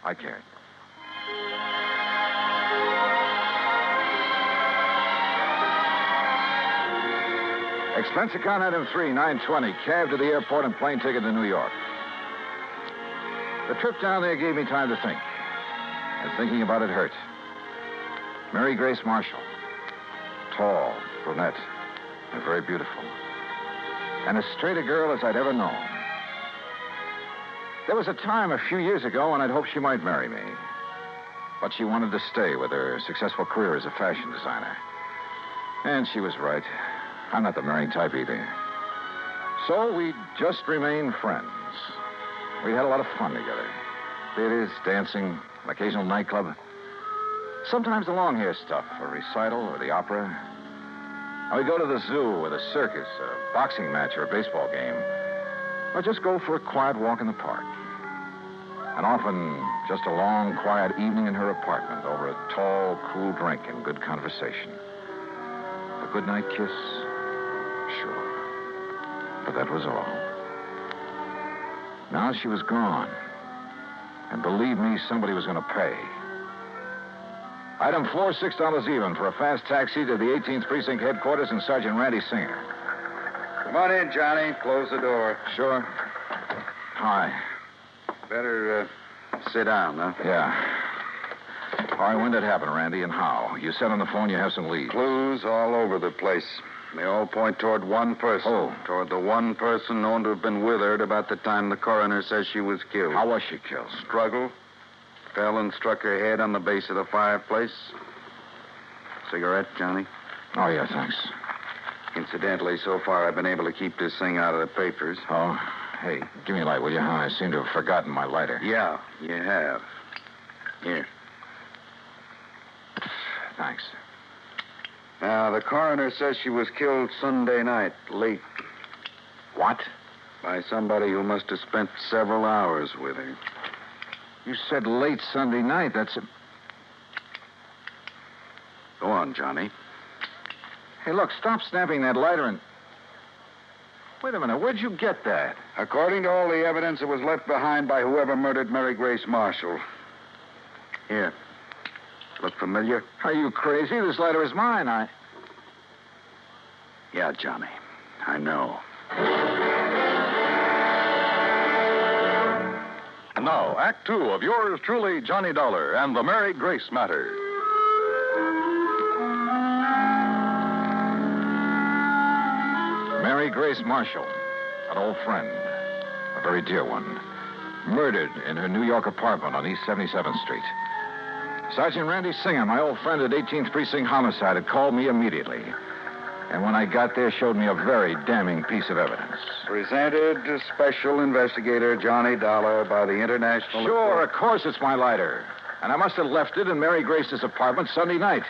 I cared. Expense account item 3, 920. Cab to the airport and plane ticket to New York. The trip down there gave me time to think. And thinking about it hurt. Mary Grace Marshall. Tall, brunette, and very beautiful. And as straight a girl as I'd ever known. There was a time a few years ago when I'd hoped she might marry me. But she wanted to stay with her successful career as a fashion designer. And she was right. I'm not the marrying type either. So we just remained friends. We had a lot of fun together. Theaters, dancing, an occasional nightclub. Sometimes the long hair stuff, a recital or the opera. And we'd go to the zoo or the circus, a boxing match or a baseball game. Or just go for a quiet walk in the park. And often just a long, quiet evening in her apartment over a tall, cool drink and good conversation. A goodnight kiss? Sure. But that was all. Now she was gone. And believe me, somebody was going to pay. Item 4, $6 even for a fast taxi to the 18th Precinct headquarters and Sergeant Randy Singer. Come on in, Johnny. Close the door. Sure. Hi. Better sit down, huh? Yeah. All right, when did it happen, Randy, and how? You said on the phone you have some leads. Clues all over the place. They all point toward one person. Oh. Toward the one person known to have been with her at about the time the coroner says she was killed. How was she killed? Struggle. Fell and struck her head on the base of the fireplace. Cigarette, Johnny? Oh, yeah, thanks. Incidentally, so far I've been able to keep this thing out of the papers. Oh? Hey, give me a light, will you? I seem to have forgotten my lighter. Yeah, you have. Here. Thanks. Now, the coroner says she was killed Sunday night, late. What? By somebody who must have spent several hours with her. You said late Sunday night. That's a... Go on, Johnny. Hey, look, stop snapping that lighter and... Wait a minute. Where'd you get that? According to all the evidence, it was left behind by whoever murdered Mary Grace Marshall. Here. Look familiar? Are you crazy? This letter is mine. Yeah, Johnny. I know. And now, Act Two of yours truly, Johnny Dollar and the Mary Grace Matter. Mary Grace Marshall, an old friend, a very dear one, murdered in her New York apartment on East 77th Street. Sergeant Randy Singer, my old friend at 18th Precinct Homicide, had called me immediately. And when I got there, showed me a very damning piece of evidence. Presented to Special Investigator Johnny Dollar by the International... Sure, of course it's my lighter. And I must have left it in Mary Grace's apartment Sunday night.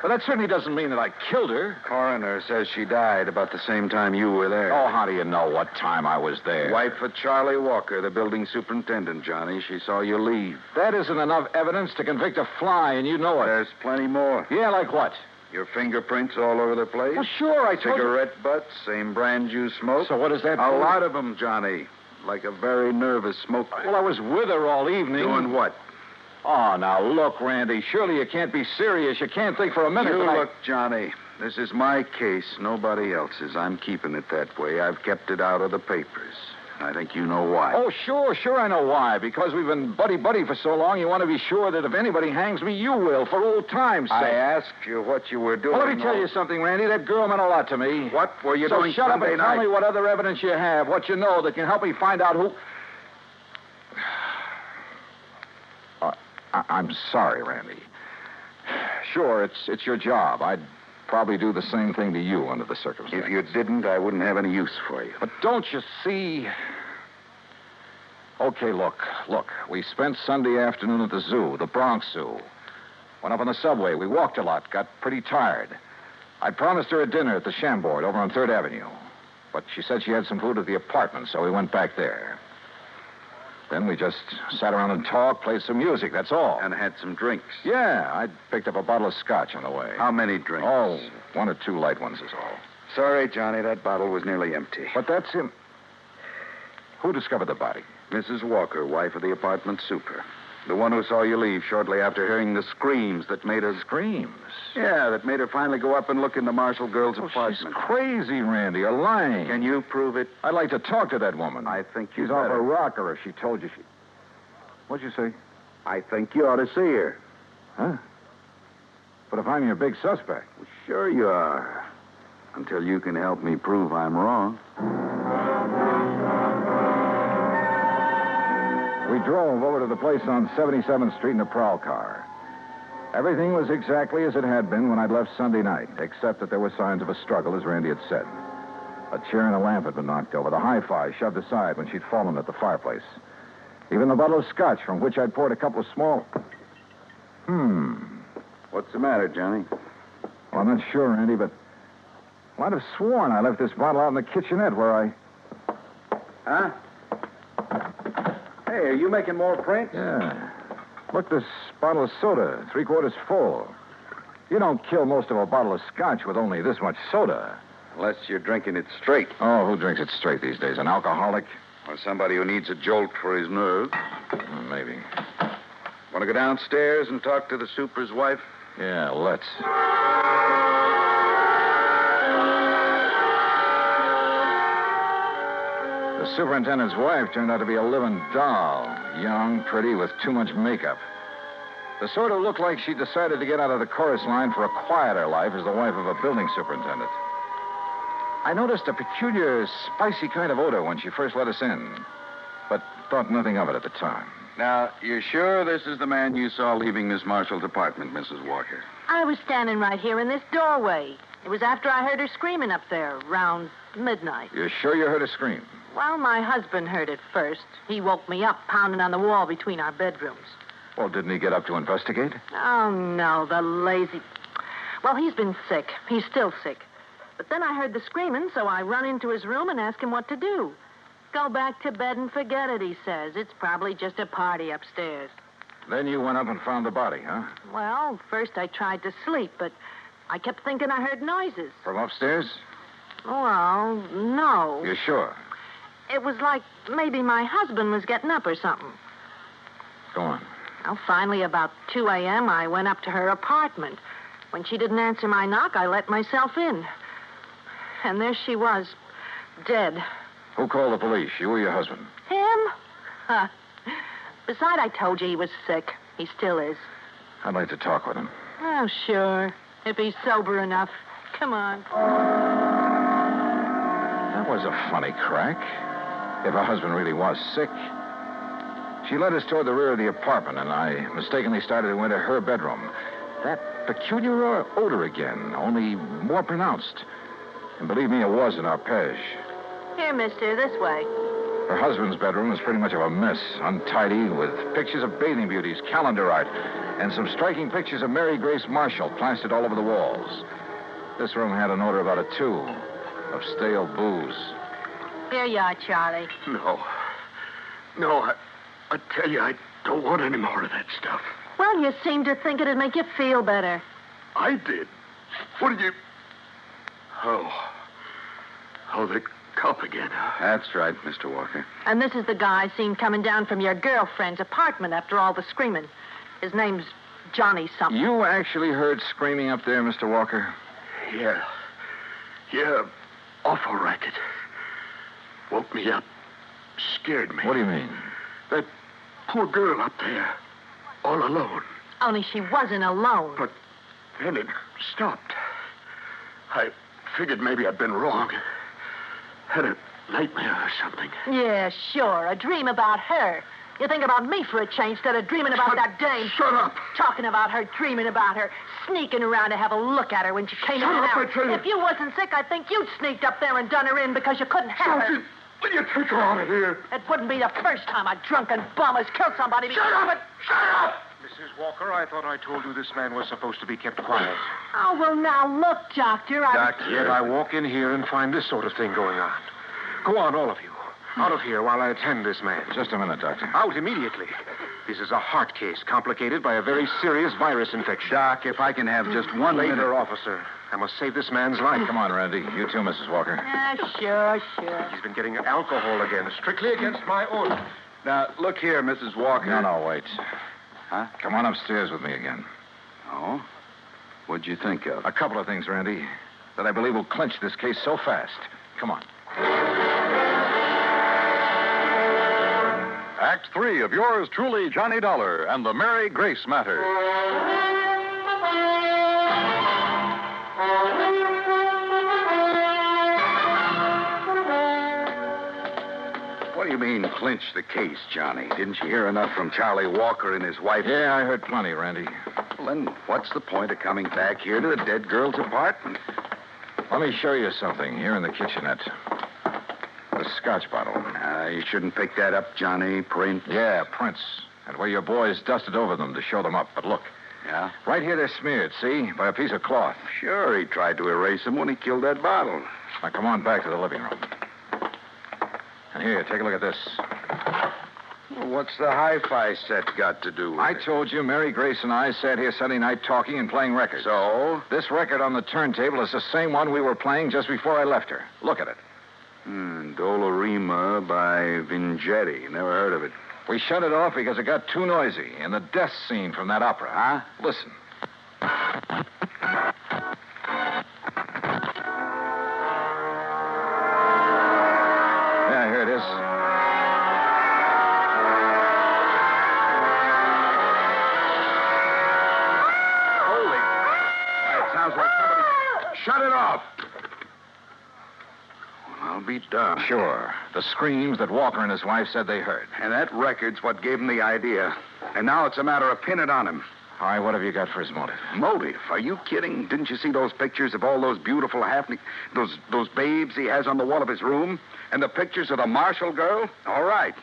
But that certainly doesn't mean that I killed her. Coroner says she died about the same time you were there. Oh, how do you know what time I was there? Wife of Charlie Walker, the building superintendent, Johnny. She saw you leave. That isn't enough evidence to convict a fly, and you know it. There's plenty more. Yeah, like what? Your fingerprints all over the place? Well, sure, I told you. Cigarette butts, same brand you smoke. So what does that A prove? lot of them, Johnny. Like a very nervous smoker. Well, I was with her all evening. Doing what? Oh, now, look, Randy, surely you can't be serious. You can't think for a minute You that look, Johnny, this is my case, nobody else's. I'm keeping it that way. I've kept it out of the papers. I think you know why. Oh, sure I know why. Because we've been buddy-buddy for so long, you want to be sure that if anybody hangs me, you will, for old time's sake. I asked you what you were doing. Well, let me tell you something, Randy. That girl meant a lot to me. What were you doing shut Sunday up and night? tell me what other evidence you have, what you know that can help me find out who... I'm sorry, Randy. Sure, it's your job. I'd probably do the same thing to you under the circumstances. If you didn't, I wouldn't have any use for you. But don't you see... Okay, look. We spent Sunday afternoon at the zoo, the Bronx Zoo. Went up on the subway. We walked a lot, got pretty tired. I promised her a dinner at the Chambord over on 3rd Avenue. But she said she had some food at the apartment, so we went back there. Then we just sat around and talked, played some music, that's all. And had some drinks. Yeah, I picked up a bottle of scotch on the way. How many drinks? Oh, 1 or 2 light ones is all. Sorry, Johnny, that bottle was nearly empty. But that's him. Who discovered the body? Mrs. Walker, wife of the apartment super. The one who saw you leave shortly after hearing the screams that made her... Screams? Yeah, that made her finally go up and look in the Marshall girl's apartment. She's crazy, Randy. You're lying. Can you prove it? I'd like to talk to that woman. I think you She's off better. her rocker if she told you she... What'd you say? I think you ought to see her. Huh? But if I'm your big suspect... Well, sure you are. Until you can help me prove I'm wrong. We drove over to the place on 77th Street in a prowl car. Everything was exactly as it had been when I'd left Sunday night, except that there were signs of a struggle, as Randy had said. A chair and a lamp had been knocked over, the hi-fi shoved aside when she'd fallen at the fireplace. Even the bottle of scotch from which I'd poured a couple of small... What's the matter, Johnny? Well, I'm not sure, Randy, but I'd have sworn I left this bottle out in the kitchenette where I... Huh? Hey, are you making more prints? Yeah. Look, this bottle of soda, 3/4 full. You don't kill most of a bottle of scotch with only this much soda. Unless you're drinking it straight. Oh, who drinks it straight these days? An alcoholic? Or somebody who needs a jolt for his nerves. Maybe. Want to go downstairs and talk to the super's wife? Yeah, let's. The superintendent's wife turned out to be a living doll. Young, pretty, with too much makeup. The sort who looked like she decided to get out of the chorus line for a quieter life as the wife of a building superintendent. I noticed a peculiar, spicy kind of odor when she first let us in, but thought nothing of it at the time. Now, you're sure this is the man you saw leaving Miss Marshall's apartment, Mrs. Walker? I was standing right here in this doorway. It was after I heard her screaming up there, around midnight. You're sure you heard her scream? Well, my husband heard it first. He woke me up, pounding on the wall between our bedrooms. Well, didn't he get up to investigate? Oh, no, the lazy... Well, he's been sick. He's still sick. But then I heard the screaming, so I run into his room and ask him what to do. Go back to bed and forget it, he says. It's probably just a party upstairs. Then you went up and found the body, huh? Well, first I tried to sleep, but I kept thinking I heard noises. From upstairs? Well, no. You're sure? It was like maybe my husband was getting up or something. Go on. Well, finally, about 2 a.m., I went up to her apartment. When she didn't answer my knock, I let myself in. And there she was, dead. Who called the police, you or your husband? Him? Huh. Besides, I told you he was sick. He still is. I'd like to talk with him. Oh, sure. If he's sober enough. Come on. That was a funny crack. If her husband really was sick. She led us toward the rear of the apartment, and I mistakenly started to enter her bedroom. That peculiar odor again, only more pronounced. And believe me, it was an arpege. Here, mister, this way. Her husband's bedroom was pretty much of a mess, untidy, with pictures of bathing beauties, calendar art, and some striking pictures of Mary Grace Marshall plastered all over the walls. This room had an odor about it, too, of stale booze. Here you are, Charlie. No, I tell you, I don't want any more of that stuff. Well, you seem to think it'd make you feel better. I did. What did you... Oh, the cup again. That's right, Mr. Walker. And this is the guy I seen coming down from your girlfriend's apartment after all the screaming. His name's Johnny something. You actually heard screaming up there, Mr. Walker? Yeah, awful racket. Woke me up. Scared me. What do you mean? That poor girl up there, all alone. Only she wasn't alone. But then it stopped. I figured maybe I'd been wrong. Had a nightmare or something. Yeah, sure. A dream about her. You think about me for a change instead of dreaming about that dame. Shut up. Talking about her, dreaming about her, sneaking around to have a look at her when she came in and Shut up, out. I tell you. If you wasn't sick, I think you'd sneaked up there and done her in because you couldn't have her. Will you take her out of here? It wouldn't be the first time a drunken bum has killed somebody. Shut up! Shut up! Mrs. Walker, I thought I told you this man was supposed to be kept quiet. Oh, well, now, look, Doctor, Doc, yet I walk in here and find this sort of thing going on. Go on, all of you. Out of here while I attend this man. Just a minute, Doctor. Out immediately. This is a heart case complicated by a very serious virus infection. Doc, if I can have just one minute. Later, officer. I must save this man's life. Come on, Randy. You too, Mrs. Walker. Sure. He's been getting alcohol again, strictly against my order. Now, look here, Mrs. Walker. No, wait. Huh? Come on upstairs with me again. Oh? What'd you think of? A couple of things, Randy, that I believe will clinch this case so fast. Come on. Act 3 of yours truly, Johnny Dollar, and the Mary Grace matter. What do you mean, clinch the case, Johnny? Didn't you hear enough from Charlie Walker and his wife? Yeah, I heard plenty, Randy. Well, then what's the point of coming back here to the dead girl's apartment? Let me show you something here in the kitchenette. The scotch bottle. You shouldn't pick that up, Johnny. Prints. Yeah, prints. And where your boys dusted over them to show them up. But look. Yeah? Right here they're smeared, see? By a piece of cloth. Sure, he tried to erase them when he killed that bottle. Now, come on back to the living room. And here, take a look at this. Well, what's the hi-fi set got to do with I it? told you Mary Grace and I sat here Sunday night talking and playing records. So? This record on the turntable is the same one we were playing just before I left her. Look at it. Dolorima by Vingetti. Never heard of it. We shut it off because it got too noisy in the death scene from that opera. Huh? Listen. Yeah, here it is. Holy... It sounds like somebody... Shut it off! I'll be darned. Sure. The screams that Walker and his wife said they heard. And that record's what gave him the idea. And now it's a matter of pinning it on him. All right, what have you got for his motive? Motive? Are you kidding? Didn't you see those pictures of all those beautiful those babes he has on the wall of his room? And the pictures of the Marshall girl? All right.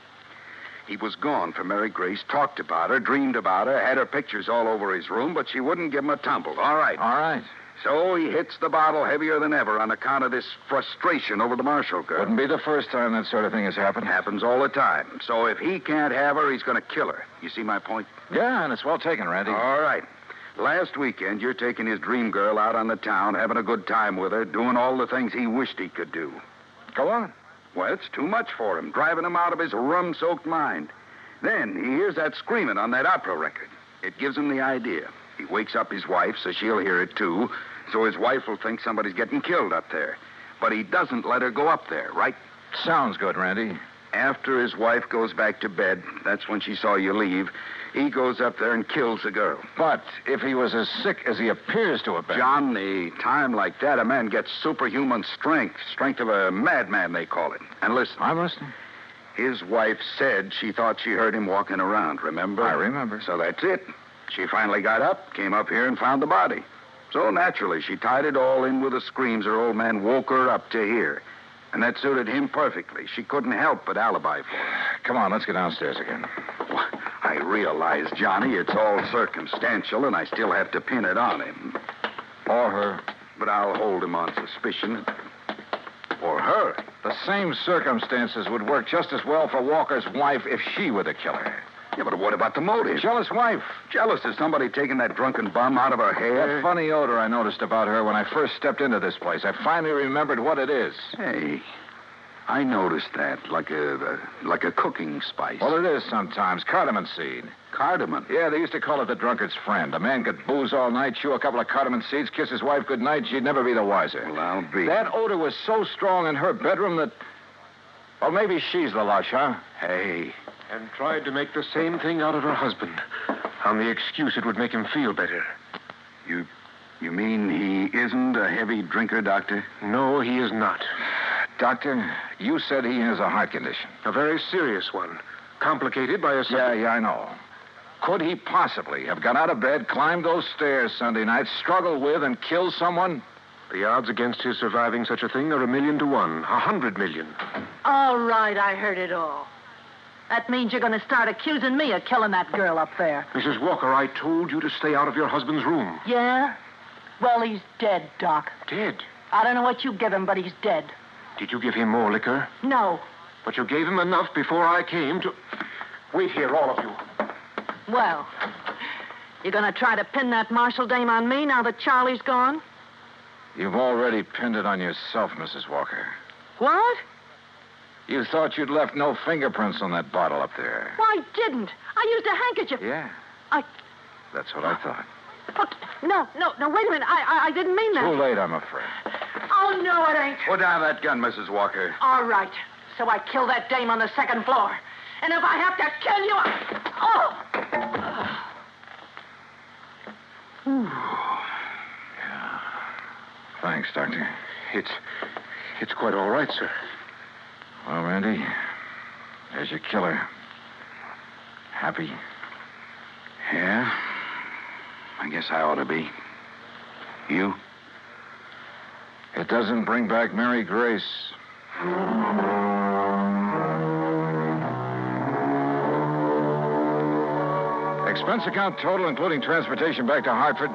He was gone for Mary Grace, talked about her, dreamed about her, had her pictures all over his room, but she wouldn't give him a tumble. All right. All right. So he hits the bottle heavier than ever on account of this frustration over the Marshall girl. Wouldn't be the first time that sort of thing has happened. Happens all the time. So if he can't have her, he's going to kill her. You see my point? Yeah, and it's well taken, Randy. All right. Last weekend, you're taking his dream girl out on the town, having a good time with her, doing all the things he wished he could do. Go on. Well, it's too much for him, driving him out of his rum-soaked mind. Then he hears that screaming on that opera record. It gives him the idea. He wakes up his wife, so she'll hear it, too, so his wife will think somebody's getting killed up there. But he doesn't let her go up there, right? Sounds good, Randy. After his wife goes back to bed, that's when she saw you leave, he goes up there and kills the girl. But if he was as sick as he appears to have been... John, the time like that, a man gets superhuman strength. Strength of a madman, they call it. And listen. I'm listening. His wife said she thought she heard him walking around, remember? I remember. So that's it. She finally got up, came up here, and found the body. So naturally, she tied it all in with the screams her old man woke her up to hear. And that suited him perfectly. She couldn't help but alibi for him. Come on, let's get downstairs again. I realize, Johnny, it's all circumstantial, and I still have to pin it on him. Or her. But I'll hold him on suspicion. Or her. The same circumstances would work just as well for Walker's wife if she were the killer. Yeah, but what about the motive? Jealous wife. Jealous of somebody taking that drunken bum out of her hair? That funny odor I noticed about her when I first stepped into this place. I finally remembered what it is. Hey, I noticed that, like a cooking spice. Well, it is sometimes. Cardamom seed. Cardamom? Yeah, they used to call it the drunkard's friend. A man could booze all night, chew a couple of cardamom seeds, kiss his wife good night, she'd never be the wiser. Well, I'll be. That odor was so strong in her bedroom that... Well, maybe she's the lush, huh? Hey. And tried to make the same thing out of her husband, on the excuse it would make him feel better. You mean he isn't a heavy drinker, Doctor? No, he is not. Doctor, you said he has a heart condition. A very serious one. Complicated by a... Yeah, I know. Could he possibly have got out of bed, climbed those stairs Sunday night, struggled with, and killed someone? The odds against his surviving such a thing are 1,000,000 to 1. 100 million. All right, I heard it all. That means you're going to start accusing me of killing that girl up there. Mrs. Walker, I told you to stay out of your husband's room. Yeah? Well, he's dead, Doc. Dead? I don't know what you give him, but he's dead. Did you give him more liquor? No. But you gave him enough before I came to... Wait here, all of you. Well, you're going to try to pin that Marshall dame on me now that Charlie's gone? You've already pinned it on yourself, Mrs. Walker. What? You thought you'd left no fingerprints on that bottle up there. Well, I didn't. I used a handkerchief. Yeah. I... That's what I thought. But, no, wait a minute. I didn't mean that. Too late, I'm afraid. Oh, no, it ain't. Put down that gun, Mrs. Walker. All right. So I killed that dame on the second floor. And if I have to kill you, Yeah. Thanks, Doctor. It's quite all right, sir. Well, Randy, there's your killer. Happy? Yeah. I guess I ought to be. You? It doesn't bring back Mary Grace. Expense account total, including transportation back to Hartford?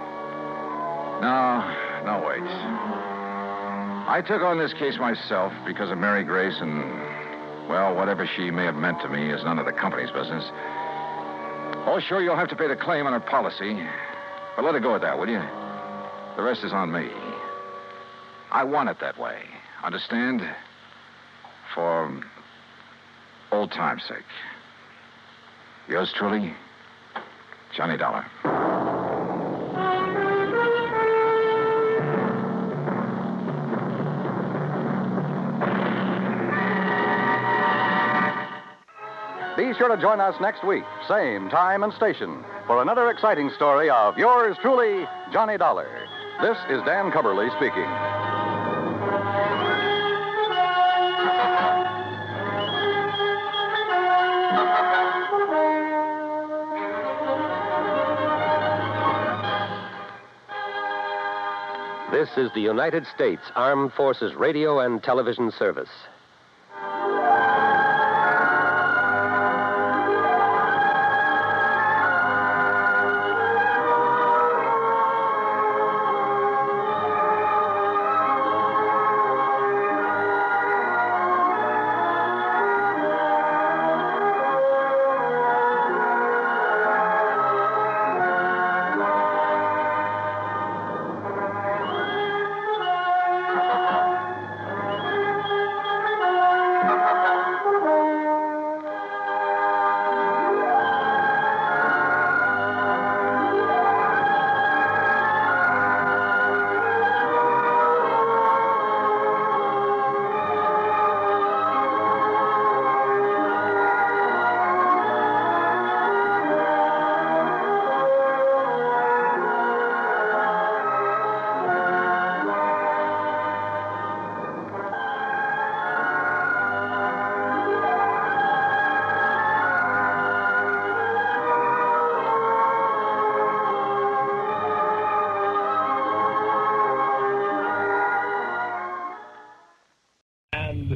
No, wait. I took on this case myself because of Mary Grace and, well, whatever she may have meant to me is none of the company's business. Oh, sure, you'll have to pay the claim on her policy. But let it go at that, will you? The rest is on me. I want it that way. Understand? For old time's sake. Yours truly, Johnny Dollar. Be sure to join us next week, same time and station, for another exciting story of yours truly, Johnny Dollar. This is Dan Cubberly speaking. This is the United States Armed Forces Radio and Television Service.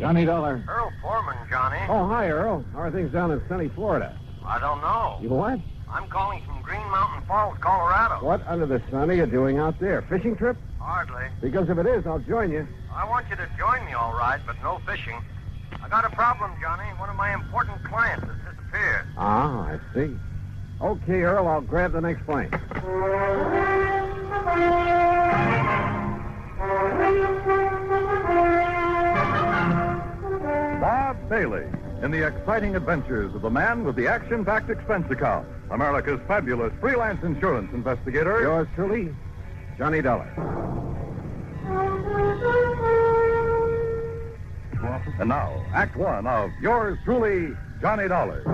Johnny Dollar. Earl Foreman, Johnny. Oh, hi, Earl. How are things down in sunny Florida? I don't know. You what? I'm calling from Green Mountain Falls, Colorado. What under the sun are you doing out there? Fishing trip? Hardly. Because if it is, I'll join you. I want you to join me, all right, but no fishing. I got a problem, Johnny. One of my important clients has disappeared. Ah, I see. Okay, Earl, I'll grab the next plane. Bob Bailey in the exciting adventures of the man with the action-packed expense account. America's fabulous freelance insurance investigator. Yours truly, Johnny Dollar. And now, Act One of yours truly, Johnny Dollar.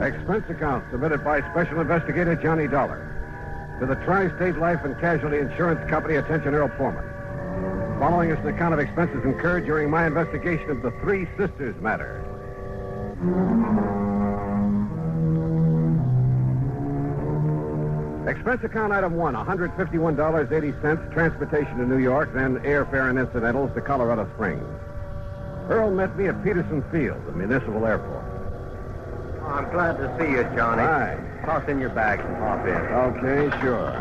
Expense account submitted by Special Investigator Johnny Dollar. To the Tri-State Life and Casualty Insurance Company, attention Earl Foreman. Following is an account of expenses incurred during my investigation of the Three Sisters matter. Expense account item 1, $151.80, transportation to New York, then airfare and incidentals to Colorado Springs. Earl met me at Peterson Field, the municipal airport. Oh, I'm glad to see you, Johnny. Hi. Toss in your bags and hop in. Okay, sure.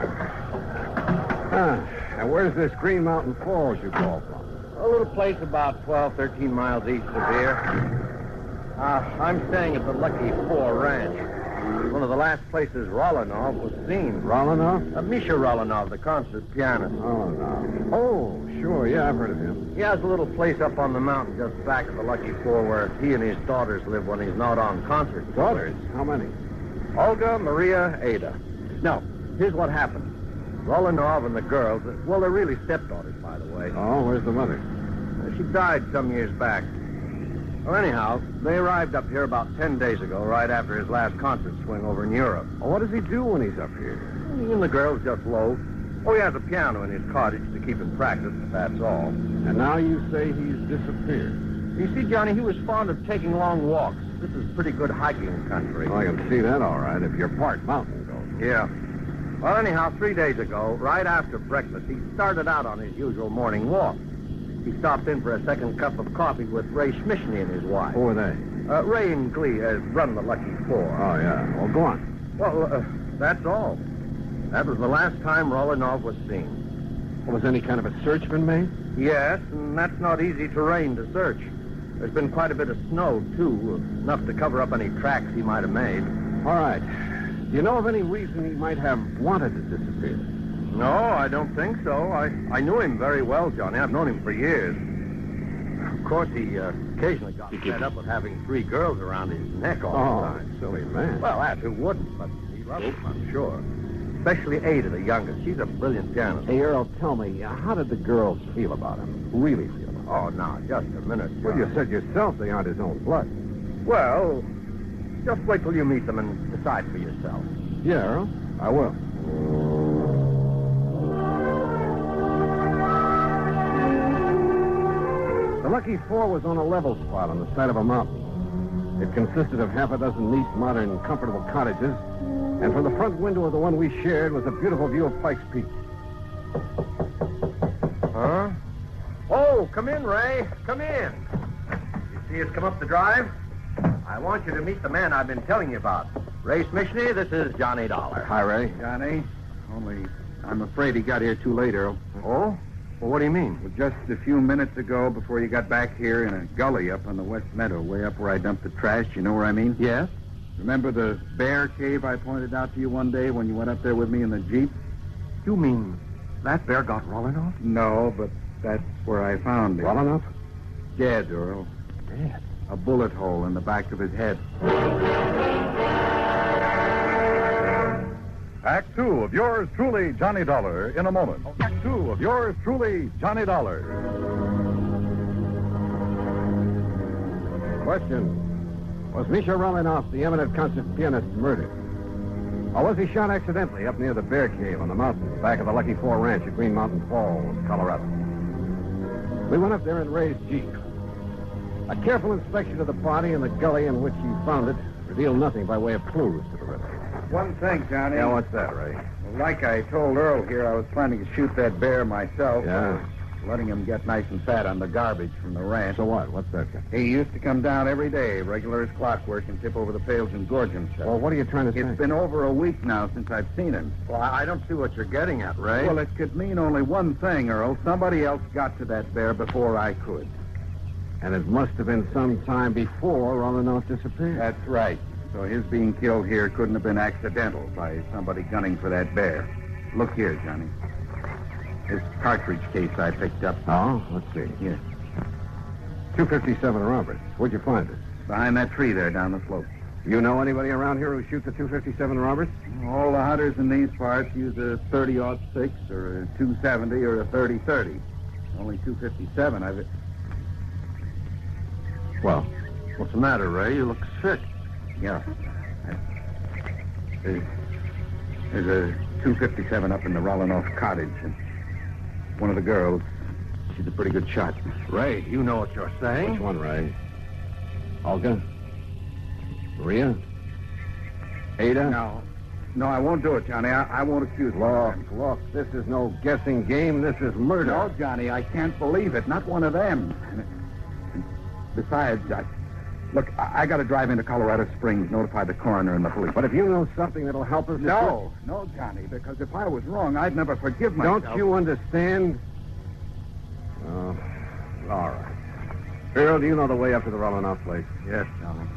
And where's this Green Mountain Falls you call from? A little place about 12, 13 miles east of here. I'm staying at the Lucky Four Ranch. One of the last places Rolanov was seen. Rolanov? Misha Rolanov, the concert pianist. Oh, no. Oh, sure. Yeah, I've heard of him. He has a little place up on the mountain just back of the Lucky Four where he and his daughters live when he's not on concert. Daughters? How many? Olga, Maria, Ada. Now, here's what happened. Rolanov and the girls, well, they're really stepdaughters, by the way. Oh, where's the mother? She died some years back. Well, anyhow, they arrived up here about 10 days ago, right after his last concert swing over in Europe. Well, what does he do when he's up here? He and the girls just loaf. Oh, he has a piano in his cottage to keep him practiced, that's all. And now you say he's disappeared. You see, Johnny, he was fond of taking long walks. This is pretty good hiking country. Oh, I can see that all right, if you're part mountain goat. Yeah. Well, anyhow, 3 days ago, right after breakfast, he started out on his usual morning walk. He stopped in for a second cup of coffee with Ray Schmishny and his wife. Who are they? Ray and Glee run the Lucky Four. Oh, yeah. Well, go on. Well, that's all. That was the last time Rolanov was seen. Well, has any kind of a search been made? Yes, and that's not easy terrain to search. There's been quite a bit of snow, too, enough to cover up any tracks he might have made. All right. Do you know of any reason he might have wanted to disappear? No, I don't think so. I knew him very well, Johnny. I've known him for years. Of course, he occasionally got fed up with having 3 girls around his neck all the time. Silly man. Well, that who wouldn't, but he loved them, I'm sure. Especially Ada, the youngest. She's a brilliant pianist. Hey, Earl, tell me, how did the girls feel about him? Really feel about him? Oh, now, just a minute, John. Well, you said yourself they aren't his own blood. Well, just wait till you meet them and decide for yourself. Yeah, Earl, I will. The Lucky Four was on a level spot on the side of a mountain. It consisted of half a dozen neat, modern, comfortable cottages, and from the front window of the one we shared was a beautiful view of Pike's Peak. Huh? Oh, come in, Ray. Come in. You see us come up the drive? I want you to meet the man I've been telling you about. Ray Schmishny, this is Johnny Dollar. Hi, Ray. Johnny, only I'm afraid he got here too late, Earl. Oh? Well, what do you mean? Well, just a few minutes ago, before you got back here in a gully up on the West Meadow, way up where I dumped the trash, you know where I mean? Yes. Remember the bear cave I pointed out to you one day when you went up there with me in the Jeep? You mean that bear got Rolanov? No, but that's where I found him. Rolanov? Dead, Earl. Dead? A bullet hole in the back of his head. Act Two of yours truly, Johnny Dollar, in a moment. Act Two of yours truly, Johnny Dollar. Question. Was Misha Rolanov, the eminent concert pianist, murdered? Or was he shot accidentally up near the bear cave on the mountain, back of the Lucky Four Ranch at Green Mountain Falls, Colorado? We went up there in Ray's Jeep. A careful inspection of the body and the gully in which he found it revealed nothing by way of clues to the riddle. One thing, Johnny. Yeah, what's that, Ray? Well, like I told Earl here, I was planning to shoot that bear myself. Yeah? Letting him get nice and fat on the garbage from the ranch. So what? What's that? He used to come down every day, regular as clockwork, and tip over the pails and gorge himself. Well, what are you trying to say? It's been over a week now since I've seen him. Well, I don't see what you're getting at, Ray. Well, it could mean only one thing, Earl. Somebody else got to that bear before I could. And it must have been some time before Rolinoff disappeared. That's right. So his being killed here couldn't have been accidental by somebody gunning for that bear. Look here, Johnny. This cartridge case I picked up. Oh? Let's see. Yes. 257 Roberts. Where'd you find it? Behind that tree there down the slope. You know anybody around here who shoots a 257 Roberts? All the hunters in these parts use a 30-06 or a 270 or a 30-30. Only 257 I've... Well? What's the matter, Ray? You look sick. Yeah. There's a 257 up in the Rolinoff cottage, and one of the girls, she's a pretty good shot. Ray, you know what you're saying. Which one, Ray? Olga? Maria? Ada? No, I won't do it, Johnny. I won't accuse her. Look, this is no guessing game. This is murder. No, Johnny, I can't believe it. Not one of them. Besides, look, I got to drive into Colorado Springs, notify the coroner and the police. But if you know something that'll help us... No, Johnny, because if I was wrong, I'd never forgive myself. Don't you understand? Oh, all right. Earl, do you know the way up to the Rolinoff place? Yes, Johnny.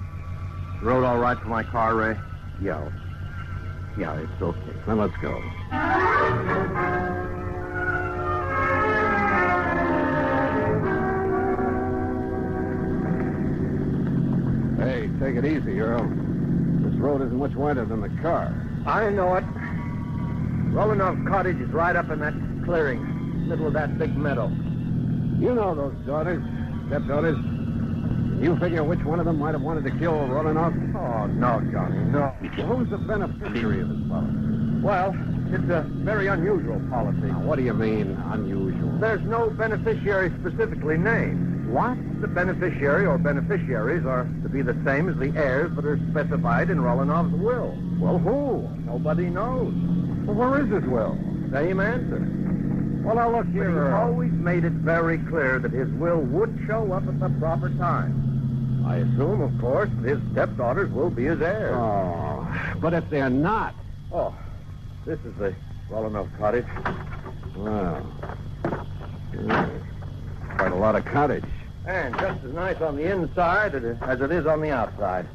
Road all right for my car, Ray? Yeah, it's okay. Then let's go. Hey, take it easy, Earl. This road isn't much wider than the car. I know it. Rolinoff Cottage is right up in that clearing, middle of that big meadow. You know those daughters, stepdaughters. You figure which one of them might have wanted to kill Rolinoff? Oh, no, Johnny, no. Who's the beneficiary of this policy? Well, it's a very unusual policy. Now, what do you mean, unusual? There's no beneficiary specifically named. What? The beneficiary or beneficiaries are to be the same as the heirs that are specified in Rolinoff's will. Well, who? Nobody knows. Well, where is his will? Same answer. Well, now, look here, But he Earl. always made it very clear that his will would show up at the proper time. I assume, of course, that his stepdaughters will be his heirs. Oh, but if they're not... Oh, this is the Rolinoff cottage. Wow. Quite a lot of cottage. And just as nice on the inside as it is on the outside.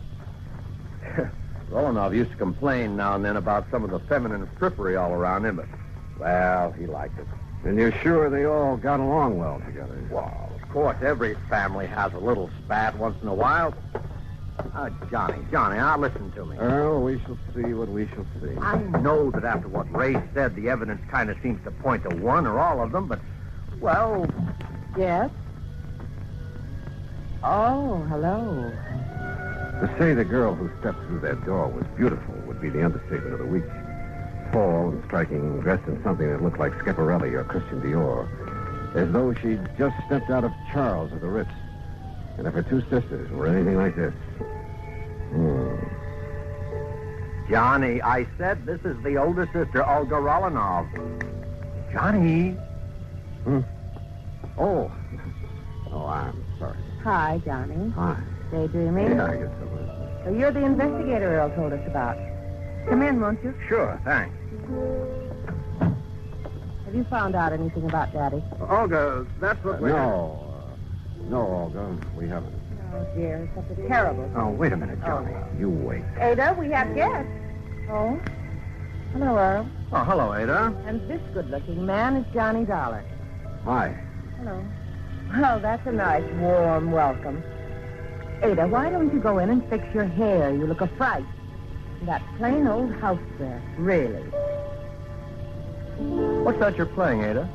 Rolinoff used to complain now and then about some of the feminine frippery all around him, but, well, he liked it. And you're sure they all got along well together? Well, of course, every family has a little spat once in a while. Johnny, now listen to me. Earl, we shall see what we shall see. I know that after what Ray said, the evidence kind of seems to point to one or all of them, but, well... Yes? Oh, hello. To say the girl who stepped through that door was beautiful would be the understatement of the week. Tall and striking, dressed in something that looked like Schiaparelli or Christian Dior, as though she'd just stepped out of Charles or the Ritz. And if her two sisters were anything like this... Johnny, I said this is the older sister, Olga Rolinoff. Johnny. Oh, I'm sorry. Hi, Johnny. Hi. Daydreaming? Yeah, I guess so. So you're the investigator Earl told us about. Come in, won't you? Sure, thanks. Have you found out anything about Daddy? Olga, that's what No, Olga, we haven't. Oh, dear, it's such a terrible thing. Oh, wait a minute, Johnny. You wait. Ada, we have guests. Oh? Hello, Earl. Oh, hello, Ada. And this good-looking man is Johnny Dollar. Hi. Hello. Well, that's a nice, warm welcome. Ada, why don't you go in and fix your hair? You look a fright. That plain old house there, really. What's that you're playing, Ada?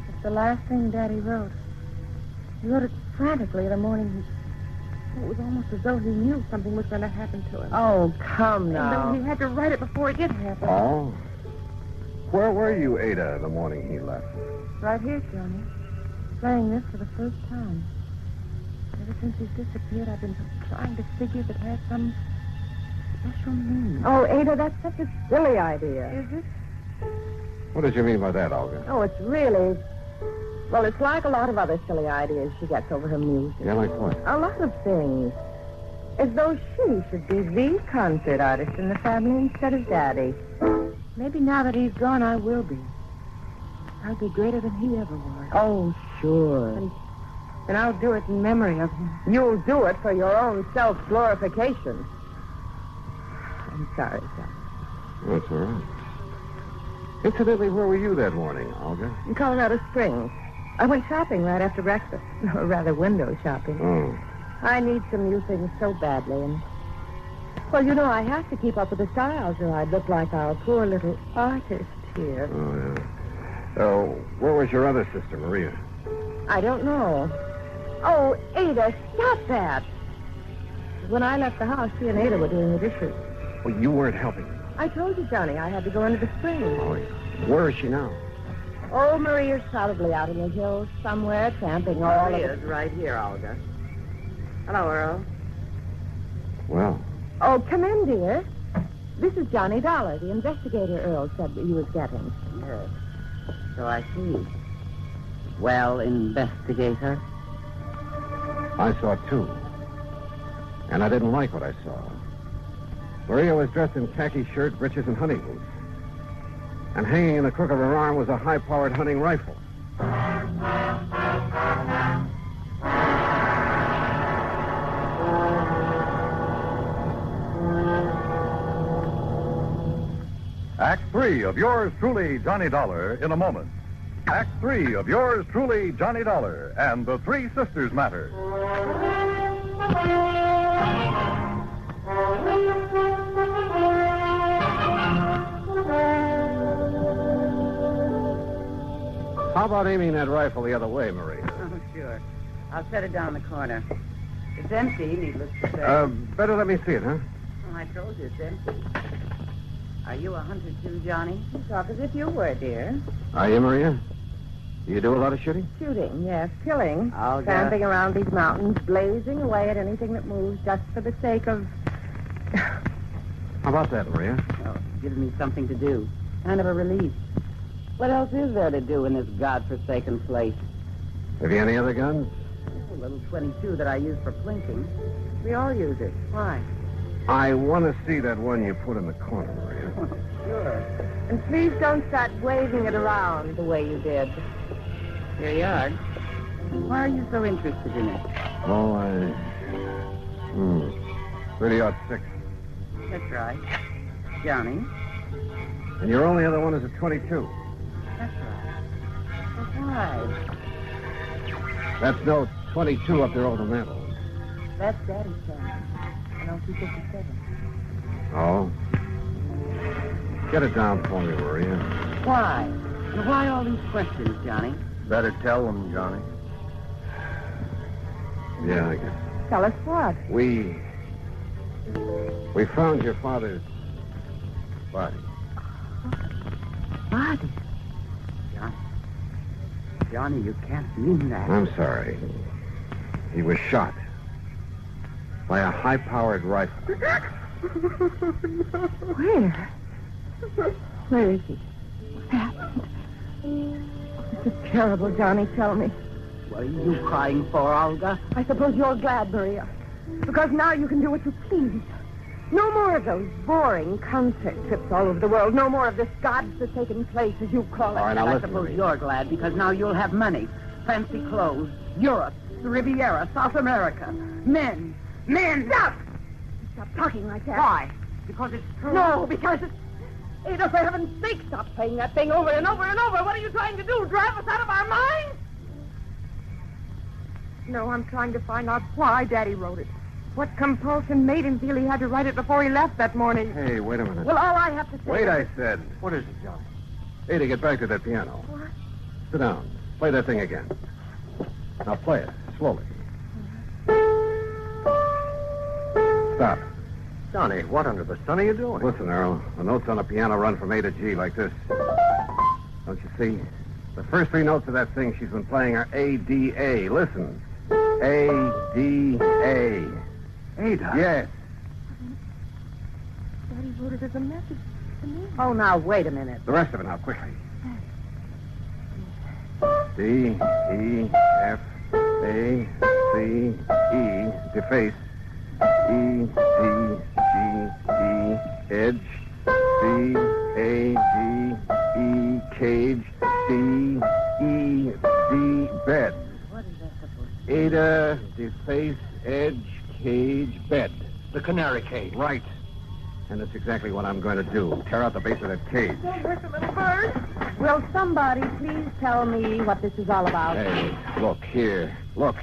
It's the last thing Daddy wrote. He wrote it frantically the morning it was almost as though he knew something was going to happen to him. Oh, come now. And then he had to write it before it did happen. Oh? Where were you, Ada, the morning he left? Right here, Johnny. Playing this for the first time. Ever since he's disappeared, I've been trying to figure if it has some special meaning. Oh, Ada, that's such a silly idea. Is it? What did you mean by that, Olga? Oh, it's really... Well, it's like a lot of other silly ideas she gets over her music. Yeah, like what? A lot of things. As though she should be the concert artist in the family instead of Daddy. Maybe now that he's gone, I will be. I'll be greater than he ever was. Oh, sure. And I'll do it in memory of him. You'll do it for your own self-glorification. I'm sorry, son. That's all right. Incidentally, where were you that morning, Olga? In Colorado Springs. I went shopping right after breakfast. Or rather, window shopping. Oh. I need some new things so badly, and... Well, you know, I have to keep up with the styles, or I'd look like our poor little artist here. Oh, yeah. Where was your other sister, Maria? I don't know. Oh, Ada, stop that. When I left the house, she and Ada were doing the dishes. Well, you weren't helping. I told you, Johnny, I had to go into the spring. Oh, yeah. Where is she now? Oh, Maria's probably out in the hills somewhere, tramping all Maria's right here, Olga. Hello, Earl. Well. Oh, come in, dear. This is Johnny Dollar, the investigator Earl said that he was getting. Yes. So I see. Well, investigator? I saw two. And I didn't like what I saw. Maria was dressed in khaki shirt, breeches, and hunting boots. And hanging in the crook of her arm was a high-powered hunting rifle. Act 3 of yours truly, Johnny Dollar, in a moment. Act 3 of yours truly, Johnny Dollar, and the Three Sisters Matter. How about aiming that rifle the other way, Maria? Oh, sure. I'll set it down in the corner. It's empty, needless to say. Better let me see it, huh? Well, I told you it's empty. Are you a hunter too, Johnny? You talk as if you were, dear. Are you, Maria? Do you do a lot of shooting? Shooting, yes. Killing. Olga. Tramping around these mountains, blazing away at anything that moves just for the sake of... How about that, Maria? Well, it gives me something to do. Kind of a relief. What else is there to do in this godforsaken place? Have you any other guns? A little 22 that I use for plinking. We all use it. Why? I want to see that one you put in the corner, Maria. Sure. And please don't start waving it around the way you did. Here you are. Why are you so interested in it? Oh, 30-06. That's right. Johnny? And your only other one is a 22. That's right. But why? That's no 22 up there over the mantel. That's Daddy's son. An LT-57. Oh? Get it down for me, Maria. Why? And why all these questions, Johnny? Better tell them, Johnny. Yeah, I guess. Tell us what? We found your father's body. Body? Johnny, you can't mean that. I'm sorry. He was shot by a high-powered rifle. Where? Where is he? What happened? This is terrible, Johnny. Tell me. What are you crying for, Olga? I suppose you're glad, Maria. Because now you can do what you please. No more of those boring concert trips all over the world. No more of this godforsaken place, as you call it. All right, now I listen, suppose Maria. you're glad because now you'll have money, fancy clothes, Europe, the Riviera, South America, men. Stop! Stop talking like that. Why? Because it's true. No, because it's... Ada, for heaven's sake, stop playing that thing over and over and over. What are you trying to do? Drive us out of our minds? No, I'm trying to find out why Daddy wrote it. What compulsion made him feel he had to write it before he left that morning? Hey, wait a minute. Well, all I have to say... Wait, I said. What is it, Johnny? Ada, get back to that piano. What? Sit down. Play that thing again. Now play it, slowly. Stop. Johnny, what under the sun are you doing? Listen, Earl. The notes on the piano run from A to G like this. Don't you see? The first three notes of that thing she's been playing are A, D, A. Listen. A-D-A. Ada? Yes. Daddy wrote it as a message to me. Oh, now, wait a minute. The rest of it now, quickly. D-E-F-A-C-E, deface. E-D-G-E, edge. C-A-G-E, cage. C-E-D, bed. What is that supposed to be? Ada, deface, edge, cage, bed. The canary cage. Right. And that's exactly what I'm going to do. Tear out the base of that cage. Don't hurt the little bird. Will somebody please tell me what this is all about? Hey, look here. Look.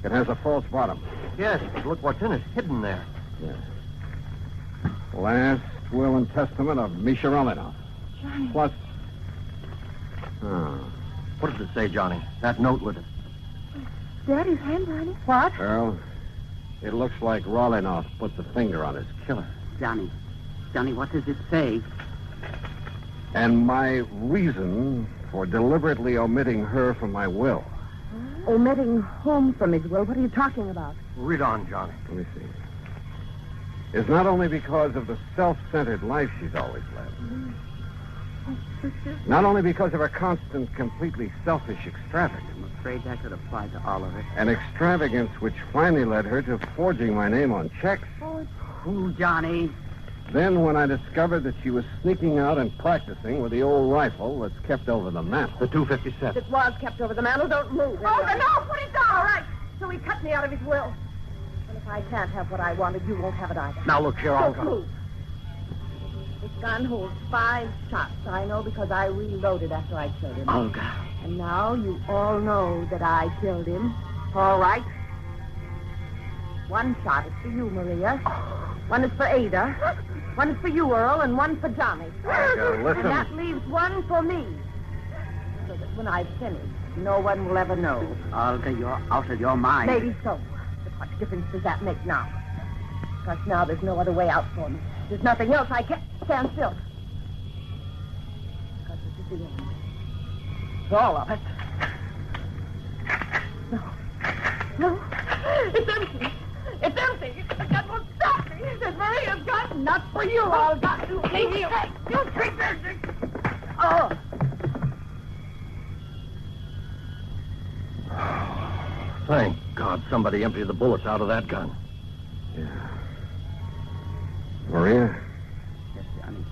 It has a false bottom. Yes, but look what's in it, hidden there. Yeah. Last will and testament of Misha Romanov. Johnny. Plus... What does it say, Johnny? That note with it. Daddy's handwriting. What? Well, it looks like Romanov put the finger on his killer. Johnny, what does it say? And my reason for deliberately omitting her from my will. Omitting whom from his will? What are you talking about? Read on, Johnny. Let me see. Is not only because of the self-centered life she's always led. Not only because of her constant, completely selfish extravagance. I'm afraid that could apply to all of it. An extravagance which finally led her to forging my name on checks. Who, Johnny? Then when I discovered that she was sneaking out and practicing with the old rifle that's kept over the mantel. The 257. It was kept over the mantel. Don't move. Oh, no, put it down. All right. So he cut me out of his will. And if I can't have what I wanted, you won't have it either. Now, look here, I'll Don't go. move. This gun holds 5 shots. I know because I reloaded after I killed him. Olga. And now you all know that I killed him. All right. 1 shot is for you, Maria. 1 is for Ada. 1 is for you, Earl, and 1 for Johnny. Olga, listen. And that leaves 1 for me. So that when I've finished, no one will ever know. Olga, you're out of your mind. Maybe so. But what difference does that make now? Because now there's no other way out for me. There's nothing else. I can't stand still. Because this is the end. All of it. No. It's empty. It's empty. The gun won't stop me. There's Maria's gun. Not for you. I'll got to leave you. You creatures. Oh. Thank God somebody emptied the bullets out of that gun. Yeah. Maria? Yes, Johnny.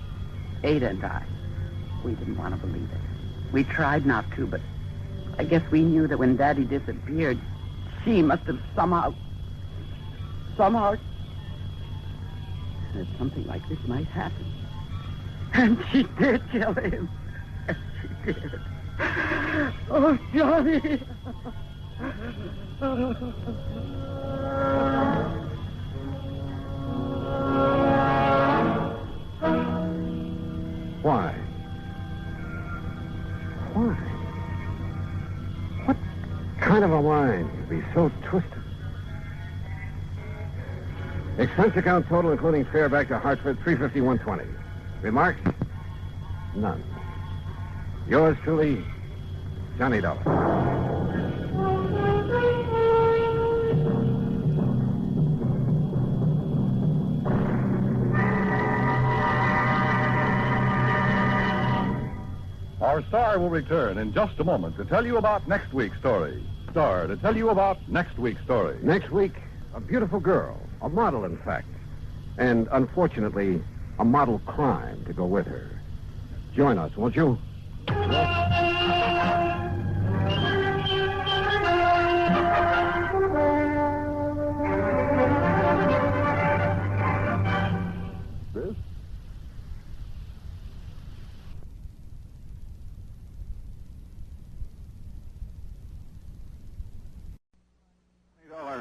Ada and I, we didn't want to believe it. We tried not to, but I guess we knew that when Daddy disappeared, she must have somehow said something like this might happen. And she did kill him. And she did. Oh, Johnny. Why? Why? What kind of a mind could be so twisted? Expense account total, including fare back to Hartford, $351.20. Remarks? None. Yours truly, Johnny Dollar. Our star will return in just a moment to tell you about next week's story. Star to tell you about next week's story. Next week, a beautiful girl, a model, in fact, and unfortunately, a model crime to go with her. Join us, won't you? This?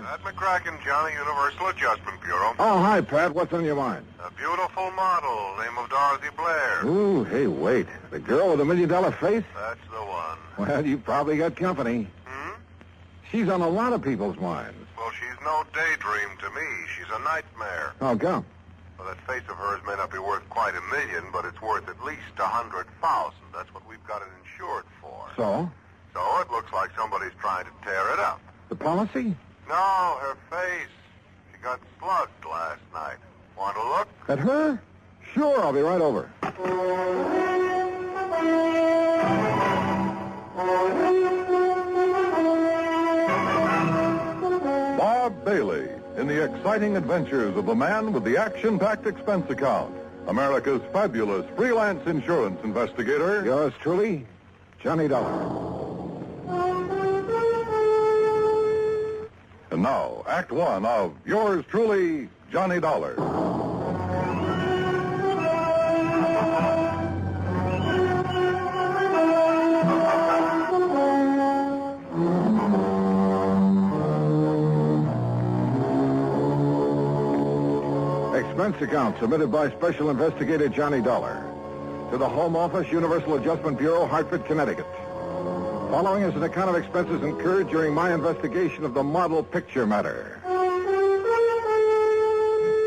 Pat McCracken, Johnny, Universal Adjustment Bureau. Oh, hi, Pat. What's on your mind? A beautiful model, name of Dorothy Blair. Ooh, hey, wait. The girl with the $1 million face? That's the one. Well, you probably got company. She's on a lot of people's minds. Well, she's no daydream to me. She's a nightmare. How come? Well, that face of hers may not be worth quite $1 million, but it's worth at least $100,000. That's what we've got it insured for. So? So it looks like somebody's trying to tear it up. The policy? No, her face. She got slugged last night. Want to look? At her? Sure, I'll be right over. Bob Bailey in the exciting adventures of the man with the action-packed expense account. America's fabulous freelance insurance investigator. Yours truly, Johnny Dollar. And now, Act One of yours truly, Johnny Dollar. Expense account submitted by Special Investigator Johnny Dollar to the Home Office, Universal Adjustment Bureau, Hartford, Connecticut. Following is an account of expenses incurred during my investigation of the model picture matter.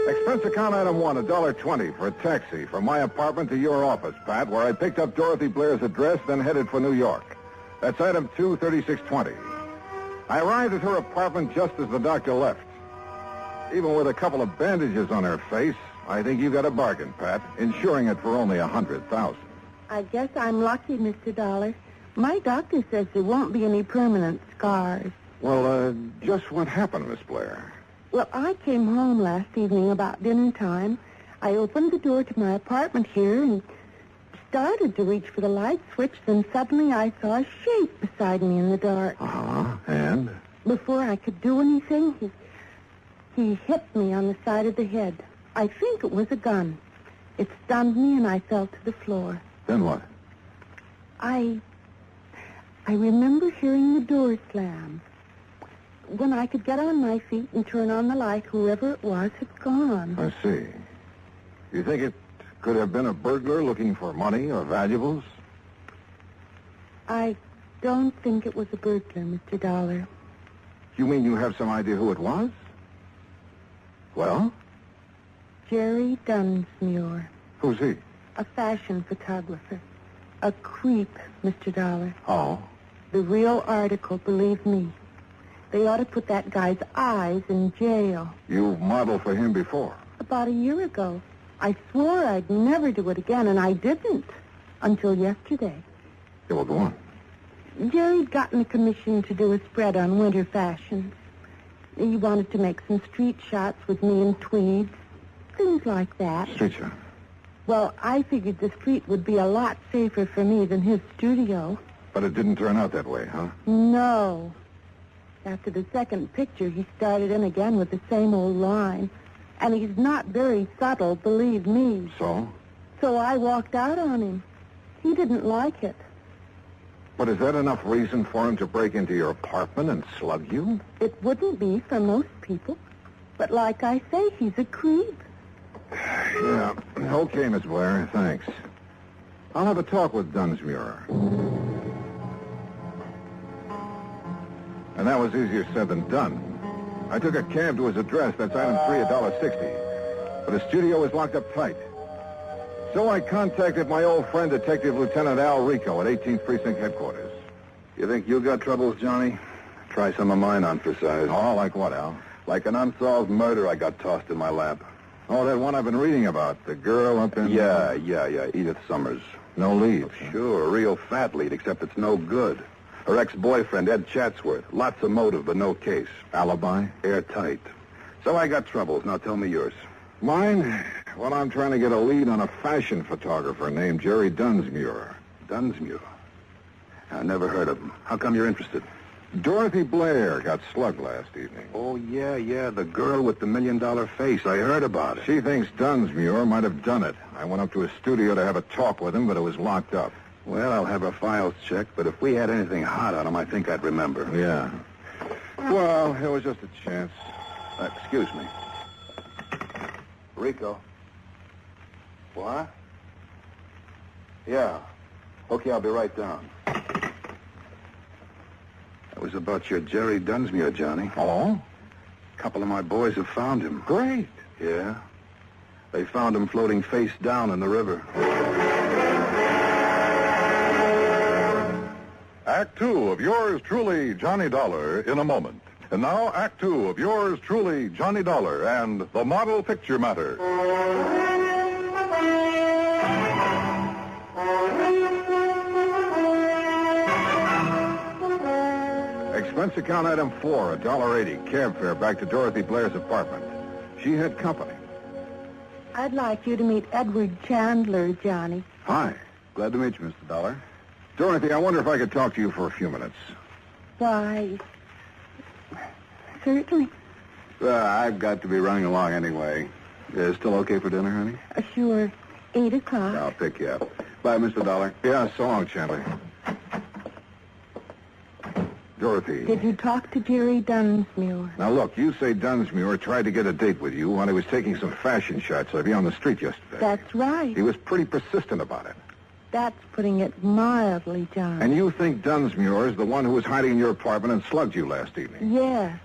Expense account item 1, $1.20 for a taxi from my apartment to your office, Pat, where I picked up Dorothy Blair's address, then headed for New York. That's item 2, $36.20. I arrived at her apartment just as the doctor left. Even with a couple of bandages on her face, I think you got a bargain, Pat, insuring it for only $100,000. I guess I'm lucky, Mr. Dollar. My doctor says there won't be any permanent scars. Well, just what happened, Miss Blair? Well, I came home last evening about dinner time. I opened the door to my apartment here and started to reach for the light switch. Then suddenly I saw a shape beside me in the dark. Uh-huh. And? Before I could do anything, he hit me on the side of the head. I think it was a gun. It stunned me and I fell to the floor. Then what? I remember hearing the door slam. When I could get on my feet and turn on the light, whoever it was had gone. I see. You think it could have been a burglar looking for money or valuables? I don't think it was a burglar, Mr. Dollar. You mean you have some idea who it was? Well? Jerry Dunsmuir. Who's he? A fashion photographer. A creep, Mr. Dollar. Oh? The real article, believe me. They ought to put that guy's eyes in jail. You've modeled for him before? About a year ago. I swore I'd never do it again, and I didn't. Until yesterday. Yeah, well, go on. Jerry'd gotten a commission to do a spread on winter fashions. He wanted to make some street shots with me in tweeds. Things like that. Street shot? Well, I figured the street would be a lot safer for me than his studio. But it didn't turn out that way, huh? No. After the second picture, he started in again with the same old line. And he's not very subtle, believe me. So? So I walked out on him. He didn't like it. But is that enough reason for him to break into your apartment and slug you? It wouldn't be for most people. But like I say, he's a creep. Yeah. Okay, Miss Blair. Thanks. I'll have a talk with Dunsmuir. And that was easier said than done. I took a cab to his address. That's item 3, $1.60. But his studio was locked up tight. So I contacted my old friend, Detective Lieutenant Al Rico at 18th Precinct Headquarters. You think you got troubles, Johnny? Try some of mine on for size. Oh, like what, Al? Like an unsolved murder I got tossed in my lap. Oh, that one I've been reading about. The girl up in... Yeah. Edith Summers. No lead. Oh, sure, a real fat lead, except it's no good. Her ex-boyfriend, Ed Chatsworth. Lots of motive, but no case. Alibi? Airtight. So I got troubles. Now tell me yours. Mine? Well, I'm trying to get a lead on a fashion photographer named Jerry Dunsmuir. Dunsmuir? I never heard of him. How come you're interested? Dorothy Blair got slugged last evening. Oh, yeah, the girl with the $1 million face. I heard about it. She thinks Dunsmuir might have done it. I went up to his studio to have a talk with him, but it was locked up. Well, I'll have her files checked, but if we had anything hot on him, I think I'd remember. Yeah. Well, it was just a chance. Excuse me. Rico. What? Yeah. Okay, I'll be right down. That was about your Jerry Dunsmuir, Johnny. Oh? A couple of my boys have found him. Great. Yeah. They found him floating face down in the river. Act 2 of yours truly, Johnny Dollar, in a moment. And now, Act Two of yours truly, Johnny Dollar, and the Model Picture Matter. Expense account item 4, $1.80, cab fare back to Dorothy Blair's apartment. She had company. I'd like you to meet Edward Chandler, Johnny. Hi. Glad to meet you, Mr. Dollar. Dorothy, I wonder if I could talk to you for a few minutes. Why, certainly. I've got to be running along anyway. Still okay for dinner, honey? Sure. 8 o'clock. I'll pick you up. Bye, Mr. Dollar. Yeah, so long, Chandler. Dorothy. Did you talk to Jerry Dunsmuir? Now, look, you say Dunsmuir tried to get a date with you while he was taking some fashion shots of you on the street yesterday. That's right. He was pretty persistent about it. That's putting it mildly, John. And you think Dunsmuir is the one who was hiding in your apartment and slugged you last evening? Yes.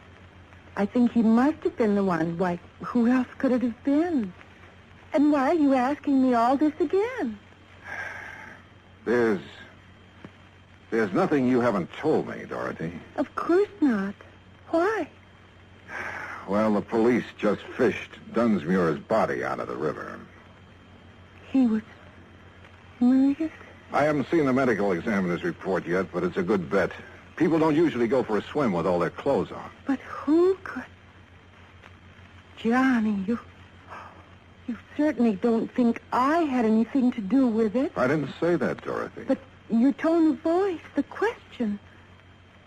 I think he must have been the one. Why, who else could it have been? And why are you asking me all this again? There's nothing you haven't told me, Dorothy. Of course not. Why? Well, the police just fished Dunsmuir's body out of the river. He was murdered? I haven't seen the medical examiner's report yet, but it's a good bet. People don't usually go for a swim with all their clothes on. But who could... Johnny, you certainly don't think I had anything to do with it. I didn't say that, Dorothy. But your tone of voice, the question.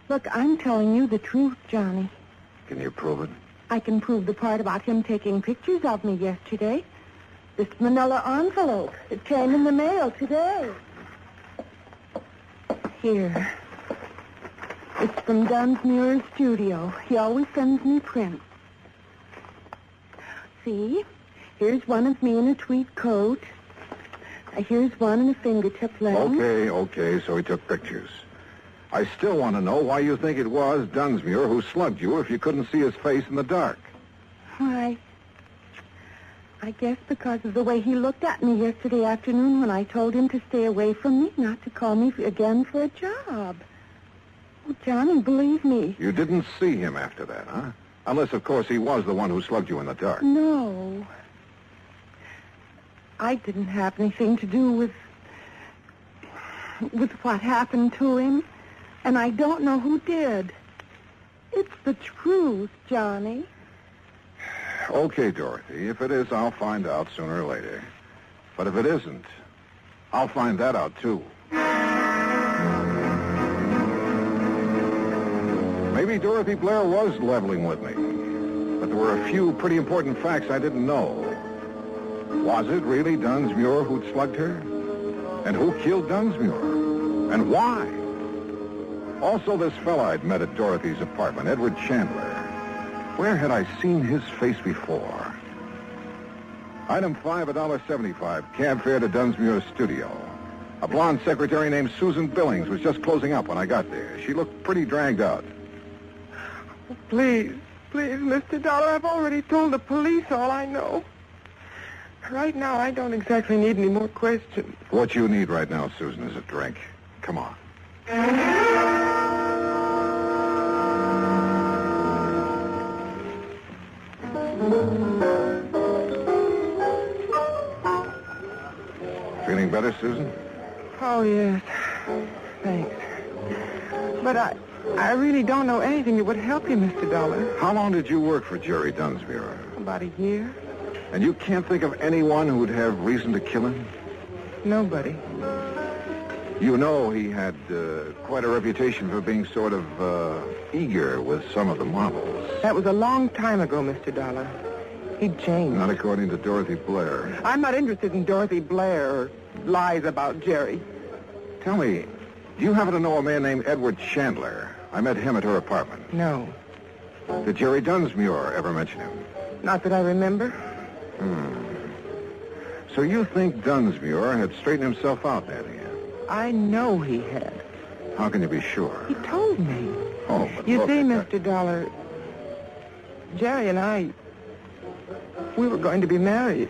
Look, I'm telling you the truth, Johnny. Can you prove it? I can prove the part about him taking pictures of me yesterday. This manila envelope. It came in the mail today. Here. It's from Dunsmuir's studio. He always sends me prints. See? Here's one of me in a tweed coat. Here's one in a fingertip length. Okay, so he took pictures. I still want to know why you think it was Dunsmuir who slugged you if you couldn't see his face in the dark. Why, I guess because of the way he looked at me yesterday afternoon when I told him to stay away from me, not to call me again for a job. Oh, Johnny, believe me. You didn't see him after that, huh? Unless, of course, he was the one who slugged you in the dark. No. I didn't have anything to do with what happened to him, and I don't know who did. It's the truth, Johnny. Okay, Dorothy. If it is, I'll find out sooner or later. But if it isn't, I'll find that out, too. Maybe Dorothy Blair was leveling with me, but there were a few pretty important facts I didn't know. Was it really Dunsmuir who'd slugged her? And who killed Dunsmuir? And why? Also, this fella I'd met at Dorothy's apartment, Edward Chandler. Where had I seen his face before? Item 5, $1.75, cab fare to Dunsmuir's studio. A blonde secretary named Susan Billings was just closing up when I got there. She looked pretty dragged out. Please, Mr. Dollar, I've already told the police all I know. Right now, I don't exactly need any more questions. What you need right now, Susan, is a drink. Come on. Feeling better, Susan? Oh, yes. Thanks. But I really don't know anything that would help you, Mr. Dollar. How long did you work for Jerry Dunsmuir? About a year. And you can't think of anyone who would have reason to kill him? Nobody. You know he had quite a reputation for being sort of eager with some of the models. That was a long time ago, Mr. Dollar. He'd changed. Not according to Dorothy Blair. I'm not interested in Dorothy Blair or lies about Jerry. Tell me, do you happen to know a man named Edward Chandler? I met him at her apartment. No. Did Jerry Dunsmuir ever mention him? Not that I remember. So you think Dunsmuir had straightened himself out, then? I know he had. How can you be sure? He told me. Oh, but You look see, at Mr. Dollar, Jerry and I, we were going to be married.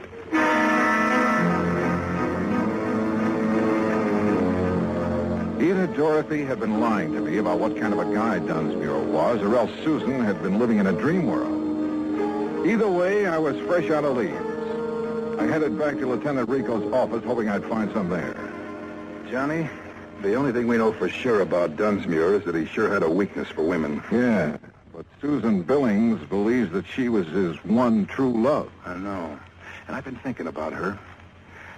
Either Dorothy had been lying to me about what kind of a guy Dunsmuir was, or else Susan had been living in a dream world. Either way, I was fresh out of leaves. I headed back to Lieutenant Rico's office, hoping I'd find some there. Johnny, the only thing we know for sure about Dunsmuir is that he sure had a weakness for women. Yeah, but Susan Billings believes that she was his one true love. I know. And I've been thinking about her.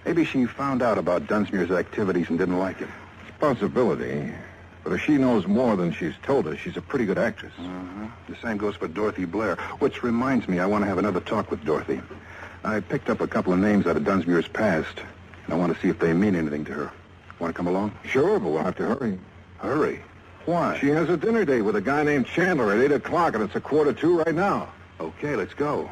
Maybe she found out about Dunsmuir's activities and didn't like him. It's a possibility. But if she knows more than she's told us, she's a pretty good actress. Uh-huh. The same goes for Dorothy Blair, which reminds me I want to have another talk with Dorothy. I picked up a couple of names out of Dunsmuir's past, and I want to see if they mean anything to her. Want to come along? Sure, but we'll have to hurry. Hurry? Why? She has a dinner date with a guy named Chandler at 8 o'clock, and it's 1:45 right now. Okay, let's go.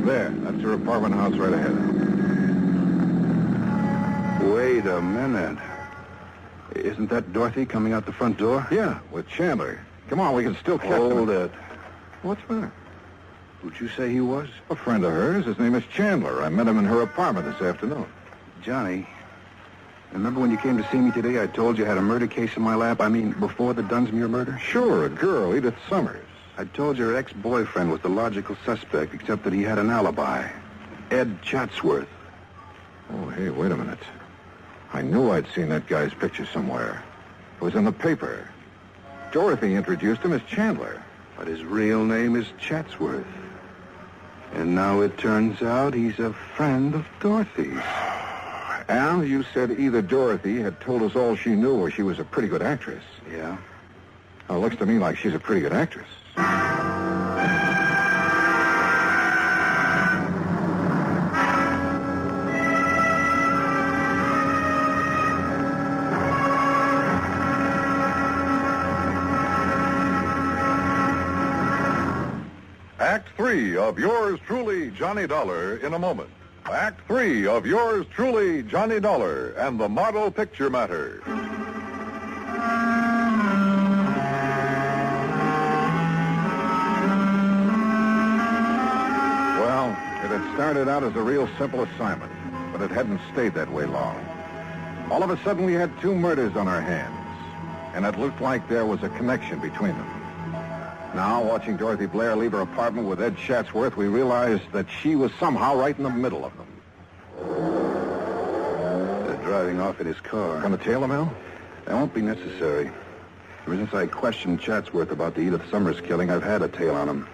There, that's her apartment house right ahead. Wait a minute. Isn't that Dorothy coming out the front door? Yeah, with Chandler. Come on, we can still catch them. Hold it. What's the matter? Who'd you say he was? A friend of hers. His name is Chandler. I met him in her apartment this afternoon. Johnny, remember when you came to see me today, I told you I had a murder case in my lap? I mean, before the Dunsmuir murder? Sure, a girl, Edith Summers. I told you her ex-boyfriend was the logical suspect, except that he had an alibi. Ed Chatsworth. Oh, hey, wait a minute. I knew I'd seen that guy's picture somewhere. It was in the paper. Dorothy introduced him as Chandler. But his real name is Chatsworth. And now it turns out he's a friend of Dorothy's. And you said either Dorothy had told us all she knew or she was a pretty good actress. Yeah? Well, it looks to me like she's a pretty good actress. Act 3 of yours truly, Johnny Dollar, in a moment. Act 3 of yours truly, Johnny Dollar, and the Model Picture Matter. Well, it had started out as a real simple assignment, but it hadn't stayed that way long. All of a sudden, we had two murders on our hands, and it looked like there was a connection between them. Now, watching Dorothy Blair leave her apartment with Ed Chatsworth, we realized that she was somehow right in the middle of them. They're driving off in his car. Going to tail him, Al? That won't be necessary. Ever since I questioned Chatsworth about the Edith Summers killing, I've had a tail on him.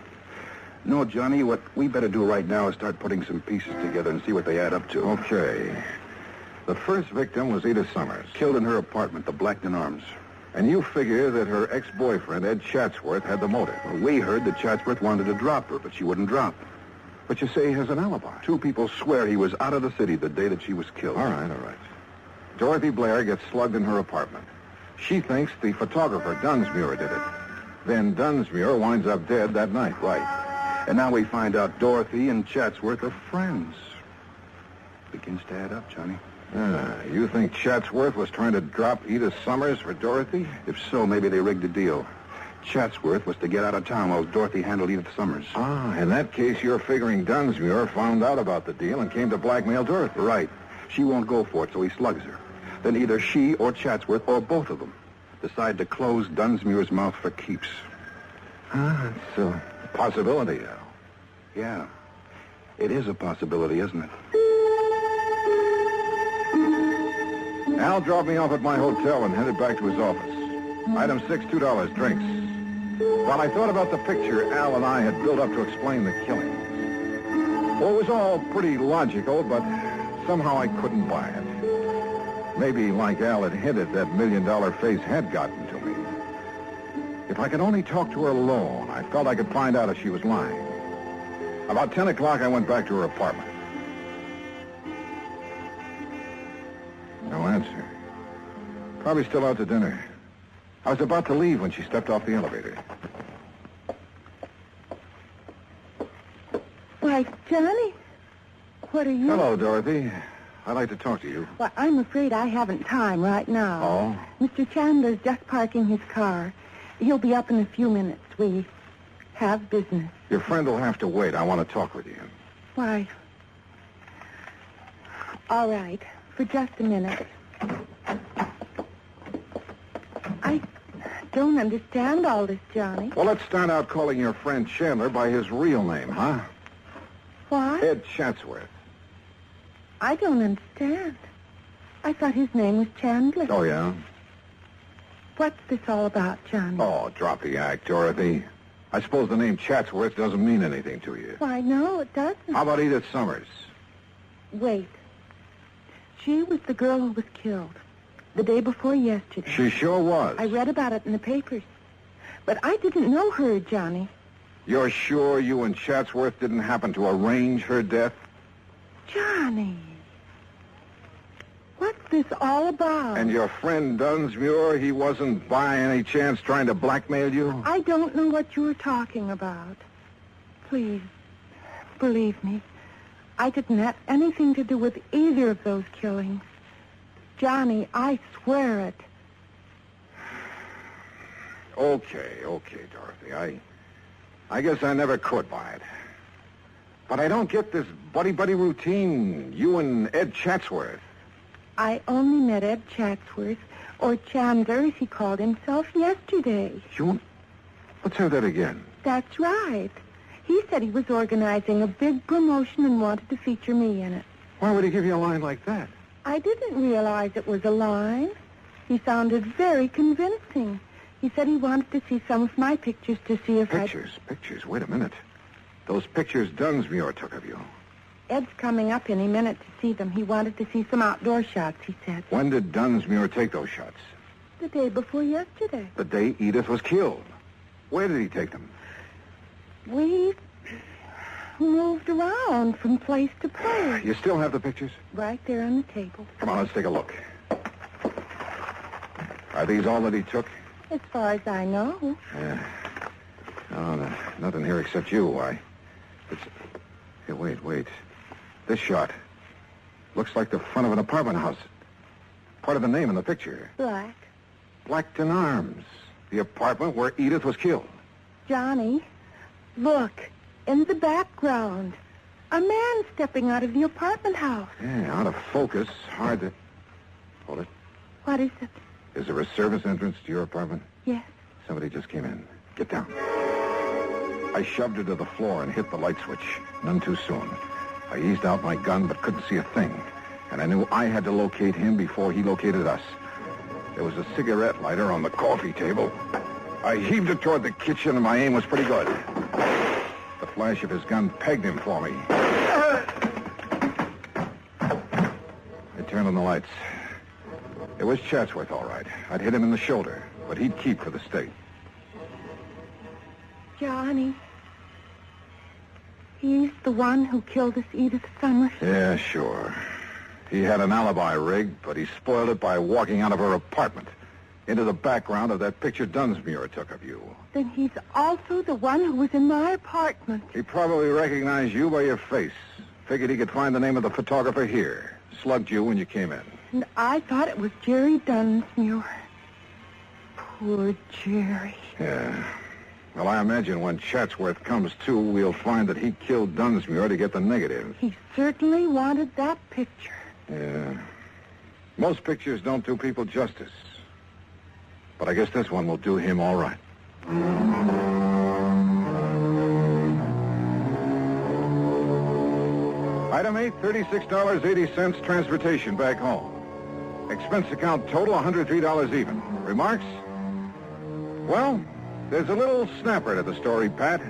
No, Johnny, what we better do right now is start putting some pieces together and see what they add up to. Okay. The first victim was Edith Summers. Killed in her apartment, the Blackton Arms. And you figure that her ex-boyfriend, Ed Chatsworth, had the motive. Well, we heard that Chatsworth wanted to drop her, but she wouldn't drop. But you say he has an alibi. Two people swear he was out of the city the day that she was killed. All right. Dorothy Blair gets slugged in her apartment. She thinks the photographer, Dunsmuir, did it. Then Dunsmuir winds up dead that night. Right. And now we find out Dorothy and Chatsworth are friends. Begins to add up, Johnny. You think Chatsworth was trying to drop Edith Summers for Dorothy? If so, maybe they rigged the deal. Chatsworth was to get out of town while Dorothy handled Edith Summers. In that case, you're figuring Dunsmuir found out about the deal and came to blackmail Dorothy. Right. She won't go for it, so he slugs her. Then either she or Chatsworth, or both of them, decide to close Dunsmuir's mouth for keeps. It's a possibility, Al. Yeah. It is a possibility, isn't it? Al dropped me off at my hotel and headed back to his office. Item 6, $2, drinks. While I thought about the picture Al and I had built up to explain the killing. Well, it was all pretty logical, but somehow I couldn't buy it. Maybe, like Al had hinted, that $1 million face had gotten to me. If I could only talk to her alone, I felt I could find out if she was lying. About 10 o'clock, I went back to her apartment. No answer. Probably still out to dinner. I was about to leave when she stepped off the elevator. Why, Johnny, what are you... Hello, Dorothy. I'd like to talk to you. Well, I'm afraid I haven't time right now. Oh? Mr. Chandler's just parking his car. He'll be up in a few minutes. We have business. Your friend will have to wait. I want to talk with you. Why? All right. For just a minute. I don't understand all this, Johnny. Well, let's start out calling your friend Chandler by his real name, huh? What? Ed Chatsworth. I don't understand. I thought his name was Chandler. Oh, yeah? What's this all about, Johnny? Oh, drop the act, Dorothy. I suppose the name Chatsworth doesn't mean anything to you. Why, no, it doesn't. How about Edith Summers? Wait. She was the girl who was killed the day before yesterday. She sure was. I read about it in the papers. But I didn't know her, Johnny. You're sure you and Chatsworth didn't happen to arrange her death? Johnny. What's this all about? And your friend Dunsmuir, he wasn't by any chance trying to blackmail you? I don't know what you're talking about. Please, believe me. I didn't have anything to do with either of those killings. Johnny, I swear it. Okay, Dorothy. I guess I never could buy it. But I don't get this buddy-buddy routine, you and Ed Chatsworth. I only met Ed Chatsworth, or Chandler, as he called himself, yesterday. Let's have that again. That's right. He said he was organizing a big promotion and wanted to feature me in it. Why would he give you a line like that? I didn't realize it was a line. He sounded very convincing. He said he wanted to see some of my pictures to see if Pictures? Wait a minute. Those pictures Dunsmuir took of you. Ed's coming up any minute to see them. He wanted to see some outdoor shots, he said. When did Dunsmuir take those shots? The day before yesterday. The day Edith was killed. Where did he take them? We moved around from place to place. You still have the pictures? Right there on the table. Come on, let's take a look. Are these all that he took? As far as I know. Yeah. No, nothing here except you. Here, wait. This shot looks like the front of an apartment house. Part of the name in the picture. Blackton Arms. The apartment where Edith was killed. Johnny, look. In the background. A man stepping out of the apartment house. Yeah, out of focus. Hard to... Hold it. What is it? Is there a service entrance to your apartment? Yes. Somebody just came in. Get down. I shoved her to the floor and hit the light switch. None too soon. I eased out my gun but couldn't see a thing. And I knew I had to locate him before he located us. There was a cigarette lighter on the coffee table. I heaved it toward the kitchen and my aim was pretty good. The flash of his gun pegged him for me. I turned on the lights. It was Chatsworth, all right. I'd hit him in the shoulder, but he'd keep for the state. Johnny. He's the one who killed us, Edith Summers. Yeah, sure. He had an alibi rigged, but he spoiled it by walking out of her apartment into the background of that picture Dunsmuir took of you. Then he's also the one who was in my apartment. He probably recognized you by your face. Figured he could find the name of the photographer here. Slugged you when you came in. And I thought it was Jerry Dunsmuir. Poor Jerry. Yeah. Well, I imagine when Chatsworth comes to, we'll find that he killed Dunsmuir to get the negative. He certainly wanted that picture. Yeah. Most pictures don't do people justice. But I guess this one will do him all right. Item 8, $36.80 transportation back home. Expense account total, $103 even. Remarks? Well, there's a little snapper to the story, Pat.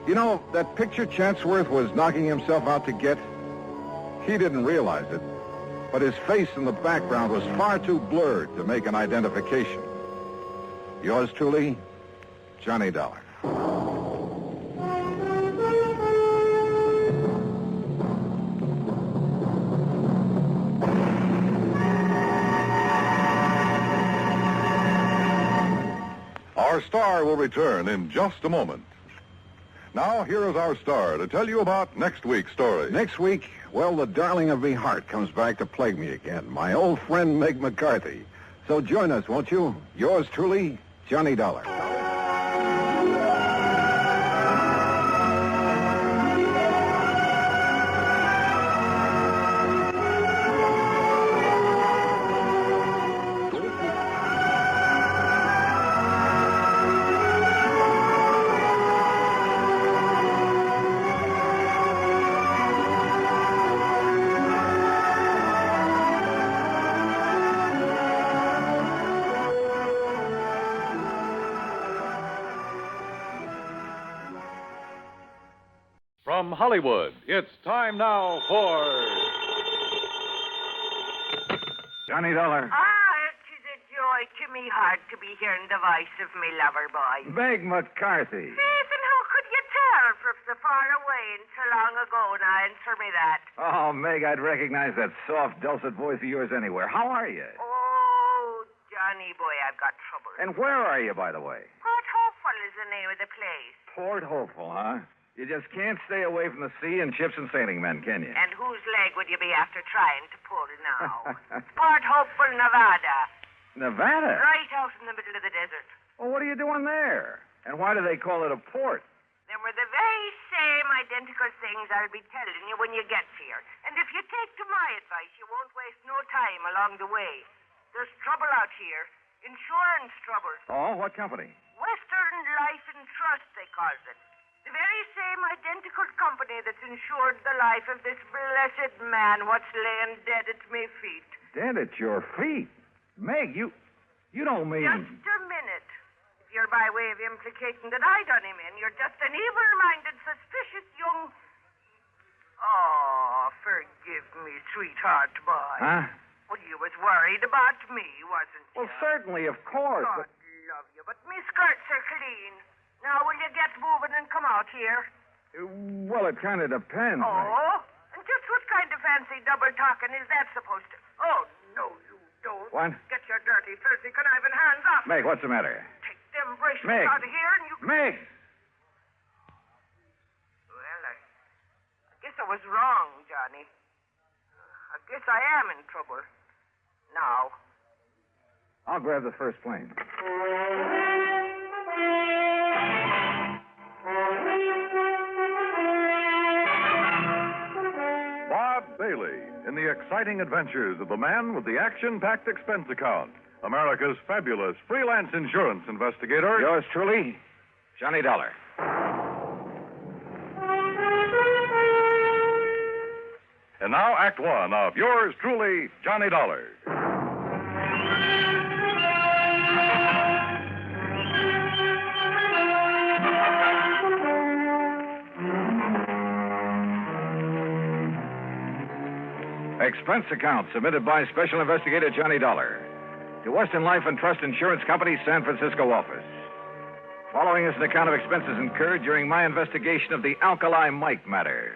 You know, that picture Chatsworth was knocking himself out to get? He didn't realize it, but his face in the background was far too blurred to make an identification. Yours truly, Johnny Dollar. Our star will return in just a moment. Now, here is our star to tell you about next week's story. Next week, Well, the darling of me heart comes back to plague me again. My old friend Meg McCarthy. So join us, won't you? Yours truly, Johnny Dollar. From Hollywood, it's time now for Johnny Dollar. It is a joy to me heart to be hearing the voice of me lover boy. Meg McCarthy. Yes, and how could you tell from so far away and so long ago? Now answer me that. Oh, Meg, I'd recognize that soft, dulcet voice of yours anywhere. How are you? Oh, Johnny boy, I've got trouble. And where are you, by the way? Port Hopeful is the name of the place. Port Hopeful, huh? You just can't stay away from the sea and ships and sailing men, can you? And whose leg would you be after trying to pull now? Port Hopeful, Nevada. Nevada? Right out in the middle of the desert. Well, what are you doing there? And why do they call it a port? Them were the very same identical things I'll be telling you when you get here. And if you take to my advice, you won't waste no time along the way. There's trouble out here. Insurance trouble. Oh, what company? Western Life and Trust, they calls it. The very same identical company that's insured the life of this blessed man what's laying dead at me feet. Dead at your feet? Meg, you don't mean... Just a minute. If you're by way of implicating that I done him in, you're just an evil-minded, suspicious young... Oh, forgive me, sweetheart boy. Huh? Well, you was worried about me, wasn't you? Well, certainly, of course. God love you, but me skirts are clean. Now, will you get moving and come out here? Well, it kind of depends. Oh? Meg. And just what kind of fancy double talking is that supposed to... Oh, no, you don't. What? Get your dirty, filthy, conniving hands off. Meg, what's the matter? Take them bracelets Meg. out of here and you... Meg! Well, I guess I was wrong, Johnny. I guess I am in trouble. Now. I'll grab the first plane. Bob Bailey in the exciting adventures of the man with the action-packed expense account, America's fabulous freelance insurance investigator. Yours truly, Johnny Dollar. And now, Act One of yours truly, Johnny Dollar. Expense account submitted by Special Investigator Johnny Dollar to Western Life and Trust Insurance Company's San Francisco office. Following is an account of expenses incurred during my investigation of the Alkali Mike matter.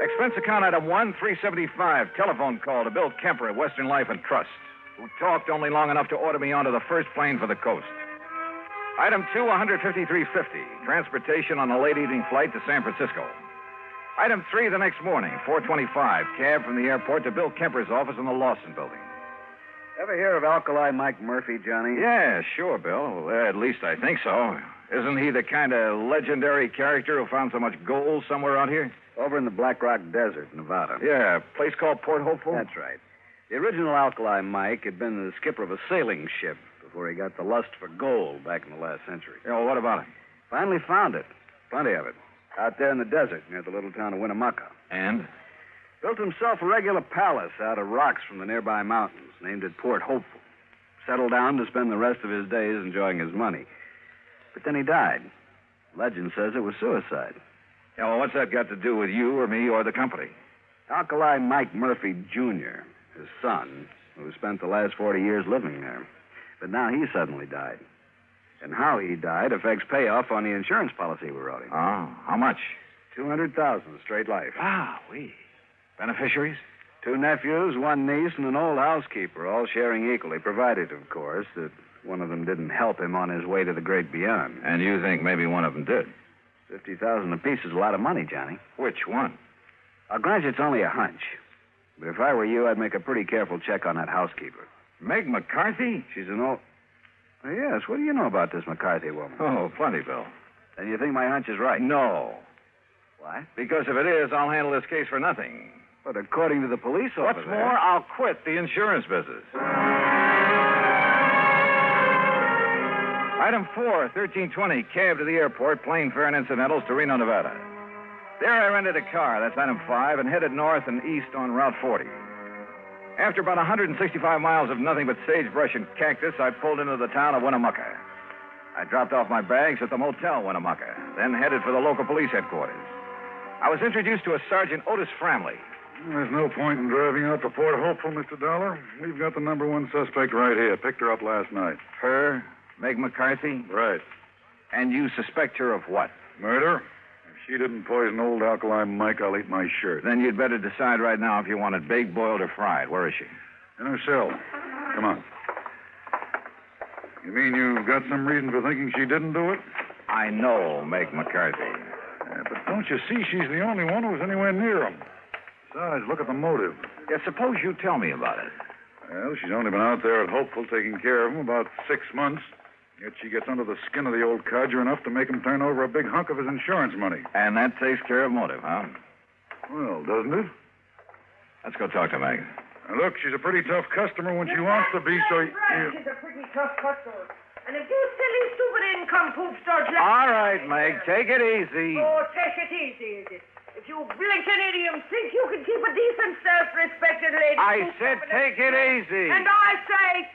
Expense account item 1, 375, telephone call to Bill Kemper at Western Life and Trust, who talked only long enough to order me onto the first plane for the coast. Item 2, 153.50, transportation on a late evening flight to San Francisco. Item 3, the next morning, 4:25, cab from the airport to Bill Kemper's office in the Lawson building. Ever hear of Alkali Mike Murphy, Johnny? Yeah, sure, Bill. Well, at least I think so. Isn't he the kind of legendary character who found so much gold somewhere out here? Over in the Black Rock Desert, Nevada. Yeah, a place called Port Hopeful? That's right. The original Alkali Mike had been the skipper of a sailing ship before he got the lust for gold back in the last century. Yeah, well, what about it? Finally found it. Plenty of it. Out there in the desert near the little town of Winnemucca. And? Built himself a regular palace out of rocks from the nearby mountains, named it Port Hopeful. Settled down to spend the rest of his days enjoying his money. But then he died. Legend says it was suicide. Yeah, well, what's that got to do with you or me or the company? Alkali Mike Murphy, Jr., his son, who spent the last 40 years living there. But now he suddenly died. And how he died affects payoff on the insurance policy we wrote him. Oh, how much? $200,000 straight life. Ah, Beneficiaries? 2 nephews, 1 niece, and an old housekeeper, all sharing equally, provided, of course, that one of them didn't help him on his way to the great beyond. And you think maybe one of them did? $50,000 apiece is a lot of money, Johnny. Which one? I'll grant you it's only a hunch. But if I were you, I'd make a pretty careful check on that housekeeper. Meg McCarthy? She's an old... Oh, yes, what do you know about this McCarthy woman? Oh, plenty, Bill. Then you think my hunch is right? No. What? Because if it is, I'll handle this case for nothing. But according to the police officer... What's more, I'll quit the insurance business. Item 4, 1320, cab to the airport, plane fare and incidentals to Reno, Nevada. There I rented a car, that's item 5, and headed north and east on Route 40. After about 165 miles of nothing but sagebrush and cactus, I pulled into the town of Winnemucca. I dropped off my bags at the Motel Winnemucca, then headed for the local police headquarters. I was introduced to a Sergeant Otis Framley. There's no point in driving out to Port Hopeful, Mr. Dollar. We've got the number 1 suspect right here. Picked her up last night. Her? Meg McCarthy? Right. And you suspect her of what? Murder? If she didn't poison old Alkali Mike, I'll eat my shirt. Then you'd better decide right now if you want it baked, boiled, or fried. Where is she? In her cell. Come on. You mean you've got some reason for thinking she didn't do it? I know Meg McCarthy. Yeah, but don't you see she's the only one who's anywhere near him? Besides, look at the motive. Yeah, suppose you tell me about it. Well, she's only been out there at Hopeful taking care of him about 6 months. Yet she gets under the skin of the old codger enough to make him turn over a big hunk of his insurance money. And that takes care of motive, huh? Well, doesn't it? Let's go talk to Meg. Now, look, she's a pretty tough customer when she wants to be, so... She's a pretty tough customer. And if you silly, stupid income-poop start... All right, Meg, take it easy. Oh, take it easy, is it? If you blinking idiom think you can keep a decent, self-respected lady... I said take it easy. And I say,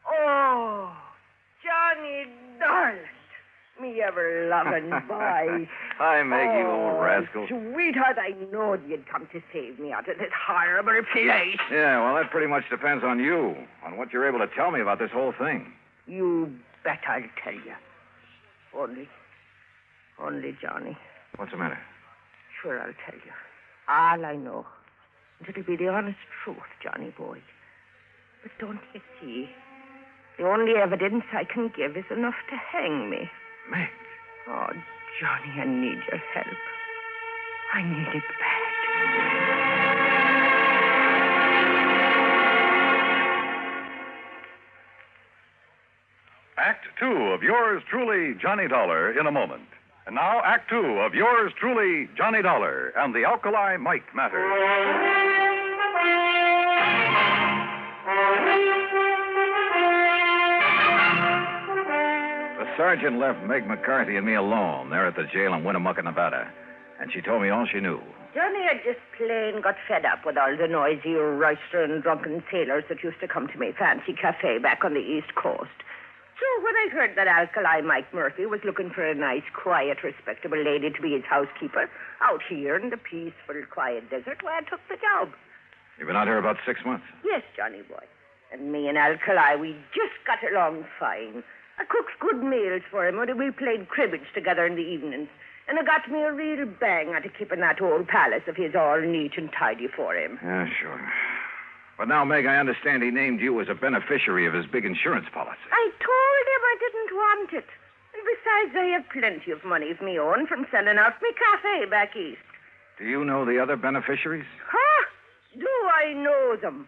Oh, Johnny darling, me ever-loving boy. Hi, Meg, you old rascal. Sweetheart, I knowed you'd come to save me out of this horrible place. Yeah, well, that pretty much depends on you, on what you're able to tell me about this whole thing. You bet I'll tell you. Only, Johnny. What's the matter? Sure, I'll tell you. All I know. And it'll be the honest truth, Johnny boy. But don't you see? The only evidence I can give is enough to hang me. Meg. Oh, Johnny, I need your help. I need it bad. Act 2 of yours truly, Johnny Dollar, in a moment. And now, Act 2 of yours truly, Johnny Dollar, and the Alkali Mike matter. The sergeant left Meg McCarthy and me alone there at the jail in Winnemucca, Nevada. And she told me all she knew. Johnny had just plain got fed up with all the noisy, roistering, drunken sailors that used to come to my fancy cafe back on the East Coast. So when I heard that Alkali Mike Murphy was looking for a nice, quiet, respectable lady to be his housekeeper out here in the peaceful, quiet desert, well, I took the job. You've been out here about 6 months. Yes, Johnny boy. And me and Alkali, we just got along fine. I cooked good meals for him, and we played cribbage together in the evenings. And it got me a real bang out of keeping that old palace of his all neat and tidy for him. Yeah, sure. But now, Meg, I understand he named you as a beneficiary of his big insurance policy. I told him I didn't want it. And besides, I have plenty of money of me own from selling out me cafe back east. Do you know the other beneficiaries? Huh? Do I know them?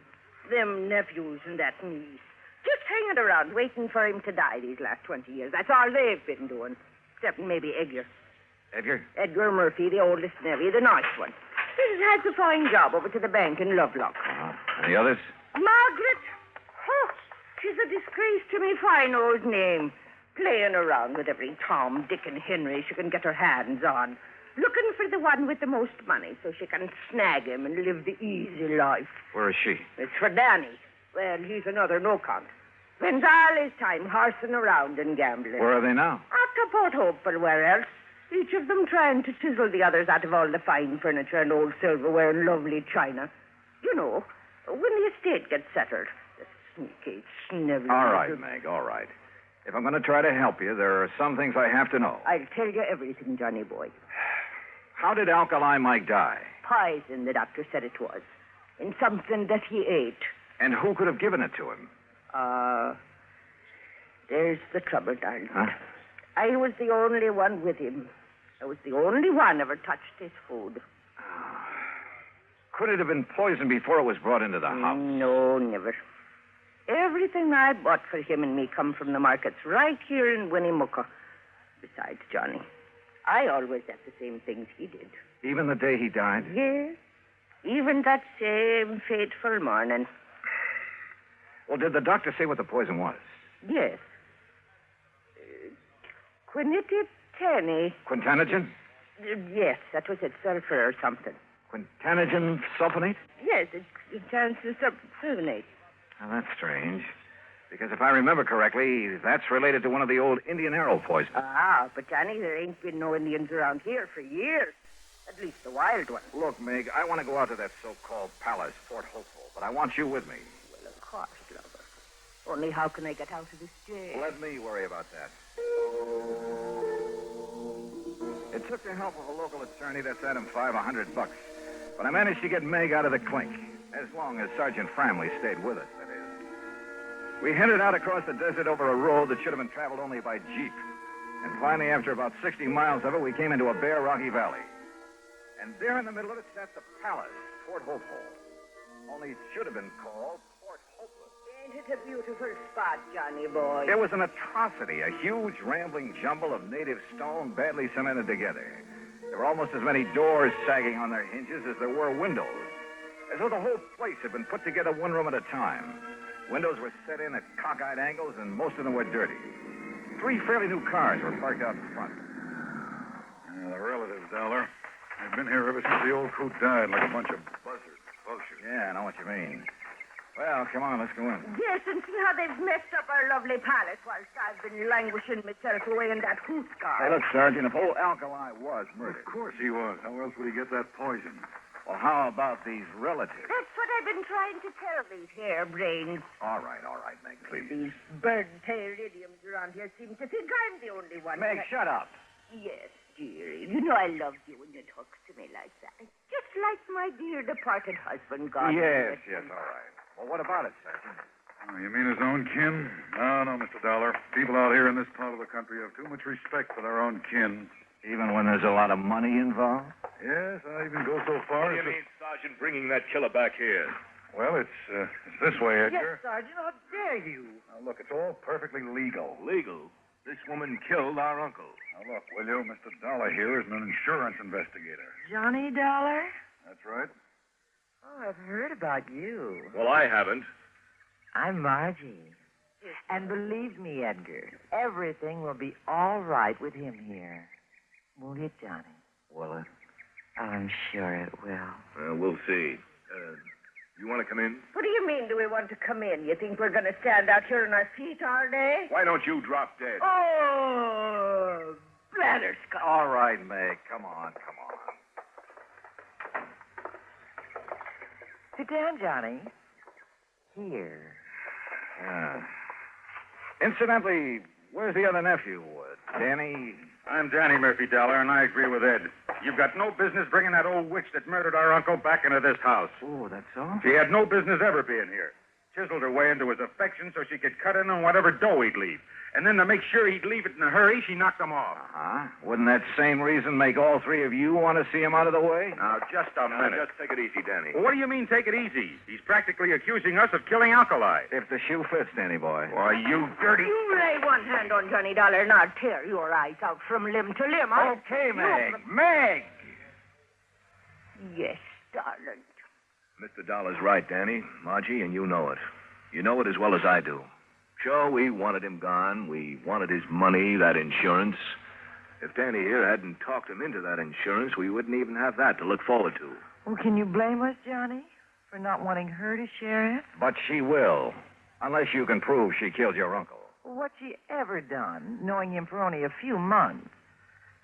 Them nephews and that niece. Just hanging around waiting for him to die these last 20 years. That's all they've been doing. Except maybe Edgar. Edgar? Edgar Murphy, the oldest nephew, the nice one. He's had a fine job over to the bank in Lovelock. And the others? Margaret. Oh, she's a disgrace to me fine old name. Playing around with every Tom, Dick, and Henry she can get her hands on. Looking for the one with the most money so she can snag him and live the easy life. Where is she? It's for Danny. Well, he's another no-count. Spends all his time horsing around and gambling. Where are they now? Out to Port Hopeful, where else? Each of them trying to chisel the others out of all the fine furniture and old silverware and lovely china. You know, when the estate gets settled. The sneaky, snivelly... All right, Meg, all right. If I'm going to try to help you, there are some things I have to know. I'll tell you everything, Johnny boy. How did Alkali Mike die? Poison, the doctor said it was. In something that he ate. And who could have given it to him? There's the trouble, darling. Huh? I was the only one with him. I was the only one ever touched his food. Could it have been poisoned before it was brought into the house? No, never. Everything I bought for him and me come from the markets right here in Winnemucca. Besides, Johnny, I always had the same things he did. Even the day he died? Yes. Even that same fateful morning. Well, did the doctor say what the poison was? Yes. Quinititani. Quintanogen? Yes, that was it. Sulfur or something. Quintanogen sulfonate? Yes, it's chances of sulfonate. Now, that's strange. Because if I remember correctly, that's related to one of the old Indian arrow poisons. Ah, but Johnny, there ain't been no Indians around here for years. At least the wild ones. Look, Meg, I want to go out to that so-called palace, Fort Hopeful, but I want you with me. Well, of course, lover. Only how can I get out of this jail? Let me worry about that. It took the help of a local attorney that set him $500. But I managed to get Meg out of the clink, as long as Sergeant Framley stayed with us, that is. We headed out across the desert over a road that should have been traveled only by jeep. And finally, after about 60 miles of it, we came into a bare, rocky valley. And there in the middle of it sat the palace, Fort Hopeful. Only it should have been called Fort Hopeless. Ain't it a beautiful spot, Johnny boy? It was an atrocity, a huge, rambling jumble of native stone badly cemented together. There were almost as many doors sagging on their hinges as there were windows, as though the whole place had been put together one room at a time. Windows were set in at cockeyed angles, and most of them were dirty. 3 fairly new cars were parked out in front. The relatives, Dollar. They've been here ever since the old coot died, like a bunch of buzzards. Vultures. Yeah, I know what you mean. Well, come on, let's go in. Yes, and see how they've messed up our lovely palace whilst I've been languishing myself away in that hoot car. Hey, look, Sergeant, if old Alkali was murdered. Of course he was. How else would he get that poison? Well, how about these relatives? That's what I've been trying to tell these harebrains. All right, Meg, please. These bird-tailed idioms around here seem to think I'm the only one. Meg, shut up. Yes, dearie. You know I loved you when you talked to me like that. Just like my dear departed husband, God. Yes, all right. Well, what about it, Sergeant? Oh, you mean his own kin? No, Mr. Dollar. People out here in this part of the country have too much respect for their own kin. Even when there's a lot of money involved? Yes, I even go so far What do you mean, Sergeant, bringing that killer back here? Well, it's this way, Edgar. Yes, Sergeant, how dare you? Now, look, it's all perfectly legal. Legal? This woman killed our uncle. Now, look, will you? Mr. Dollar here is an insurance investigator. Johnny Dollar? That's right. Oh, I've heard about you. Well, I haven't. I'm Margie. And believe me, Edgar, everything will be all right with him here. Won't it, Johnny? Will it? I'm sure it will. We'll see. You want to come in? What do you mean, do we want to come in? You think we're going to stand out here on our feet all day? Why don't you drop dead? Oh, blatherskite. All right, Meg, come on. Sit down, Johnny. Here. Incidentally, where's the other nephew? Danny? I'm Danny Murphy, Dollar, and I agree with Ed. You've got no business bringing that old witch that murdered our uncle back into this house. Oh, that's all? She had no business ever being here. Chiseled her way into his affection so she could cut in on whatever dough he'd leave. And then to make sure he'd leave it in a hurry, she knocked him off. Uh-huh. Wouldn't that same reason make all 3 of you want to see him out of the way? Now, just a minute. Just take it easy, Danny. Well, what do you mean, take it easy? He's practically accusing us of killing Alkali. If the shoe fits, Danny boy. Why, you dirty... You lay one hand on Johnny Dollar and I'll tear your eyes out from limb to limb. Okay, Meg. Meg! Yes, darling. Mr. Dollar's right, Danny. Margie, and you know it. You know it as well as I do. Sure, we wanted him gone. We wanted his money, that insurance. If Danny here hadn't talked him into that insurance, we wouldn't even have that to look forward to. Well, can you blame us, Johnny, for not wanting her to share it? But she will. Unless you can prove she killed your uncle. Well, what's she ever done, knowing him for only a few months,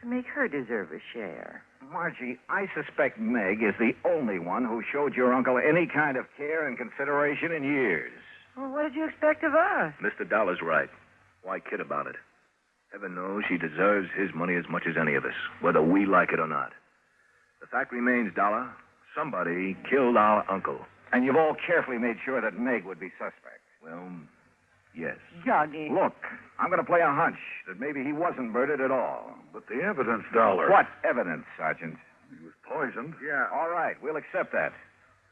to make her deserve a share? Margie, I suspect Meg is the only one who showed your uncle any kind of care and consideration in years. Well, what did you expect of us? Mr. Dollar's right. Why kid about it? Heaven knows she deserves his money as much as any of us, whether we like it or not. The fact remains, Dollar, somebody killed our uncle. And you've all carefully made sure that Meg would be suspect. Well, Yes. Johnny. Look, I'm going to play a hunch that maybe he wasn't murdered at all. But the evidence, Dollar. What evidence, Sergeant? He was poisoned. Yeah. All right, we'll accept that.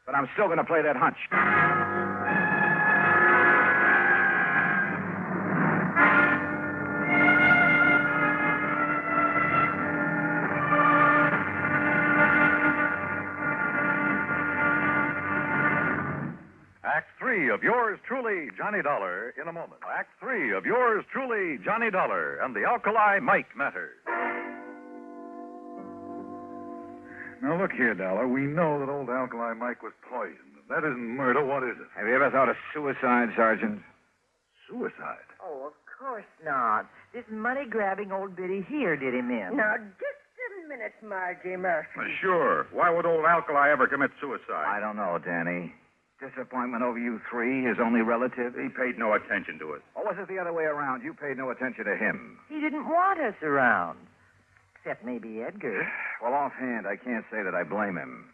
But I'm still going to play that hunch. Act 3 of yours truly, Johnny Dollar, in a moment. Act 3 of yours truly, Johnny Dollar, and the Alkali Mike matter. Now, look here, Dollar. We know that old Alkali Mike was poisoned. If that isn't murder, what is it? Have you ever thought of suicide, Sergeant? Suicide? Oh, of course not. This money-grabbing old biddy here did him in. Now, just a minute, Margie Murphy. Sure. Why would old Alkali ever commit suicide? I don't know, Danny. Disappointment over you three, his only relative? He paid no attention to us. Or was it the other way around? You paid no attention to him. He didn't want us around. Except maybe Edgar. Well, offhand, I can't say that I blame him.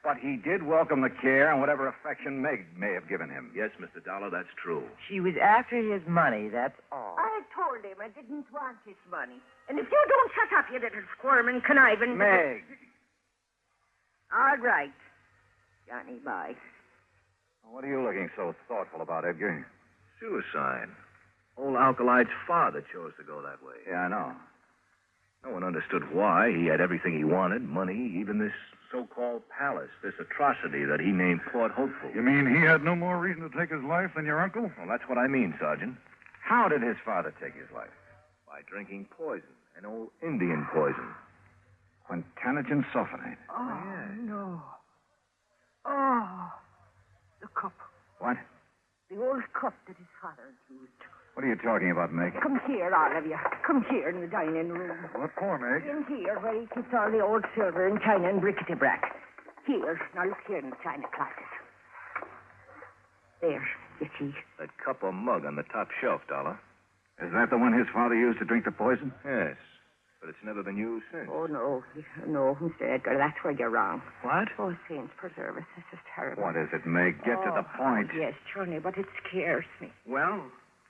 But he did welcome the care and whatever affection Meg may have given him. Yes, Mr. Dollar, that's true. She was after his money, that's all. I told him I didn't want his money. And if you don't shut up, you little squirm and conniving... Meg! All right. Johnny, bye. What are you looking so thoughtful about, Edgar? Suicide. Old Alkali's father chose to go that way. Yeah, I know. No one understood why. He had everything he wanted, money, even this so-called palace, this atrocity that he named Port Hopeful. You mean he had no more reason to take his life than your uncle? Well, that's what I mean, Sergeant. How did his father take his life? By drinking poison, an old Indian poison. Quintanogen sulfonate. Oh, no. Oh, the cup. What? The old cup that his father had used. What are you talking about, Meg? Come here, all of you. Come here in the dining room. What for, Meg? In here, where he keeps all the old silver and china and bric-a-brac. Here. Now look here in the china closet. There, you see. That cup or mug on the top shelf, Dollar. Is that the one his father used to drink the poison? Yes, but it's never been used since. Oh, no. No, Mr. Edgar, that's where you're wrong. What? Oh, saints preserve us. This is terrible. What is it, Meg? Get to the point. Yes, Johnny, but it scares me. Well?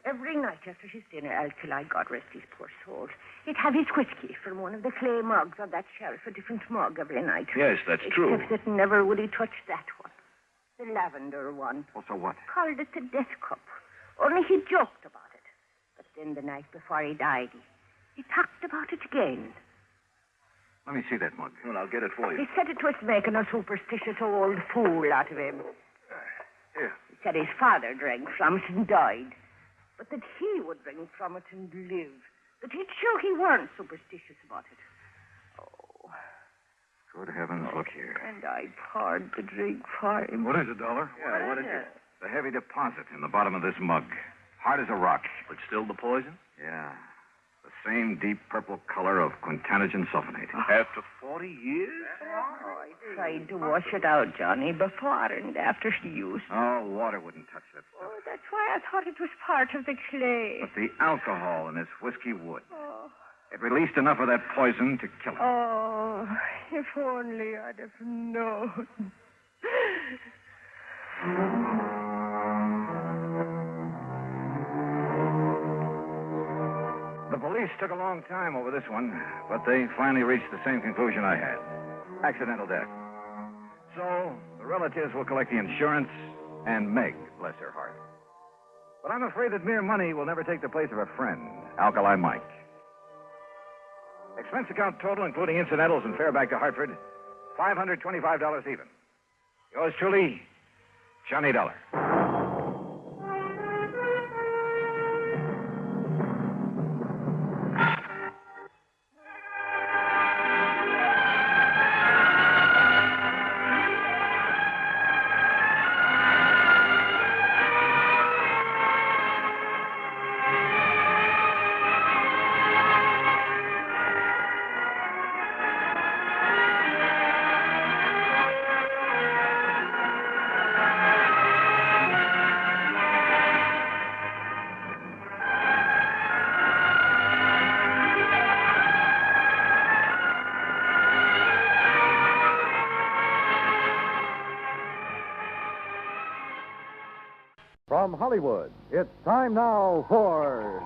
Every night after his dinner, Alkali, God rest his poor soul, he'd have his whiskey from one of the clay mugs on that shelf, a different mug every night. Yes, that's true. Except that never would he touch that one. The lavender one. Well, so what? Called it the death cup. Only he joked about it. But then the night before he died, he talked about it again. Let me see that mug. Well, I'll get it for you. He said it was making a superstitious old fool out of him. Here. He said his father drank from it and died. But that he would drink from it and live. That he'd show he weren't superstitious about it. Oh. Good heavens, look here. And I poured the drink for him. What is it, Dollar? Yeah, what is it? The heavy deposit in the bottom of this mug. Hard as a rock. But still the poison? Yeah. The same deep purple color of quintanogen sulfonate. After 40 years? Oh, I tried to wash it out, Johnny, before and after use. Oh, water wouldn't touch that stuff. Oh, that's why I thought it was part of the clay. But the alcohol in this whiskey would. Oh. It released enough of that poison to kill him. Oh, if only I'd have known. The police took a long time over this one, but they finally reached the same conclusion I had. Accidental death. So, the relatives will collect the insurance, and Meg, bless her heart. But I'm afraid that mere money will never take the place of a friend, Alkali Mike. Expense account total, including incidentals and fare back to Hartford, $525 even. Yours truly, Johnny Dollar. From Hollywood, it's time now for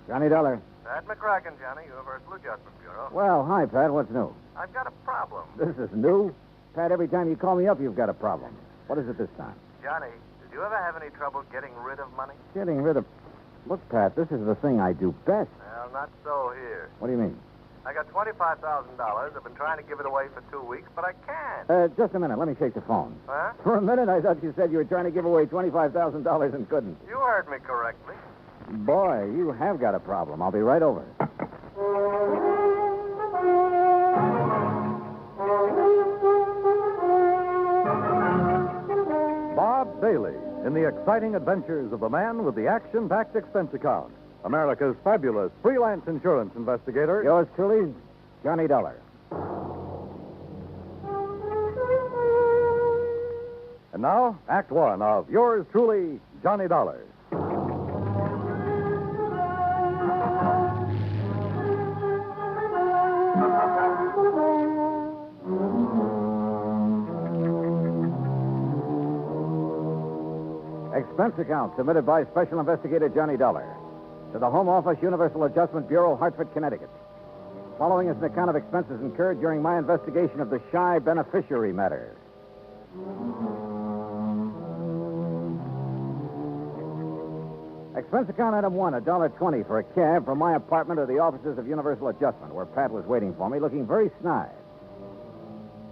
Johnny Dollar. Pat McCracken, Johnny, Universal Adjustment Bureau. Well, hi, Pat. What's new? I've got a problem. This is new? Pat, every time you call me up, you've got a problem. What is it this time? Johnny, did you ever have any trouble getting rid of money? Getting rid of... Look, Pat, this is the thing I do best. Well, not so here. What do you mean? I got $25,000. I've been trying to give it away for 2 weeks, but I can't. Just a minute. Let me shake the phone. Huh? For a minute, I thought you said you were trying to give away $25,000 and couldn't. You heard me correctly. Boy, you have got a problem. I'll be right over. Bob Bailey in the exciting adventures of the man with the action-packed expense account. America's fabulous freelance insurance investigator. Yours truly, Johnny Dollar. And now, Act One of yours truly, Johnny Dollar. Expense account submitted by Special Investigator Johnny Dollar to the Home Office, Universal Adjustment Bureau, Hartford, Connecticut. Following is an account of expenses incurred during my investigation of the Shy beneficiary matter. Expense account item one, $1.20 for a cab from my apartment to the offices of Universal Adjustment, where Pat was waiting for me, looking very snide.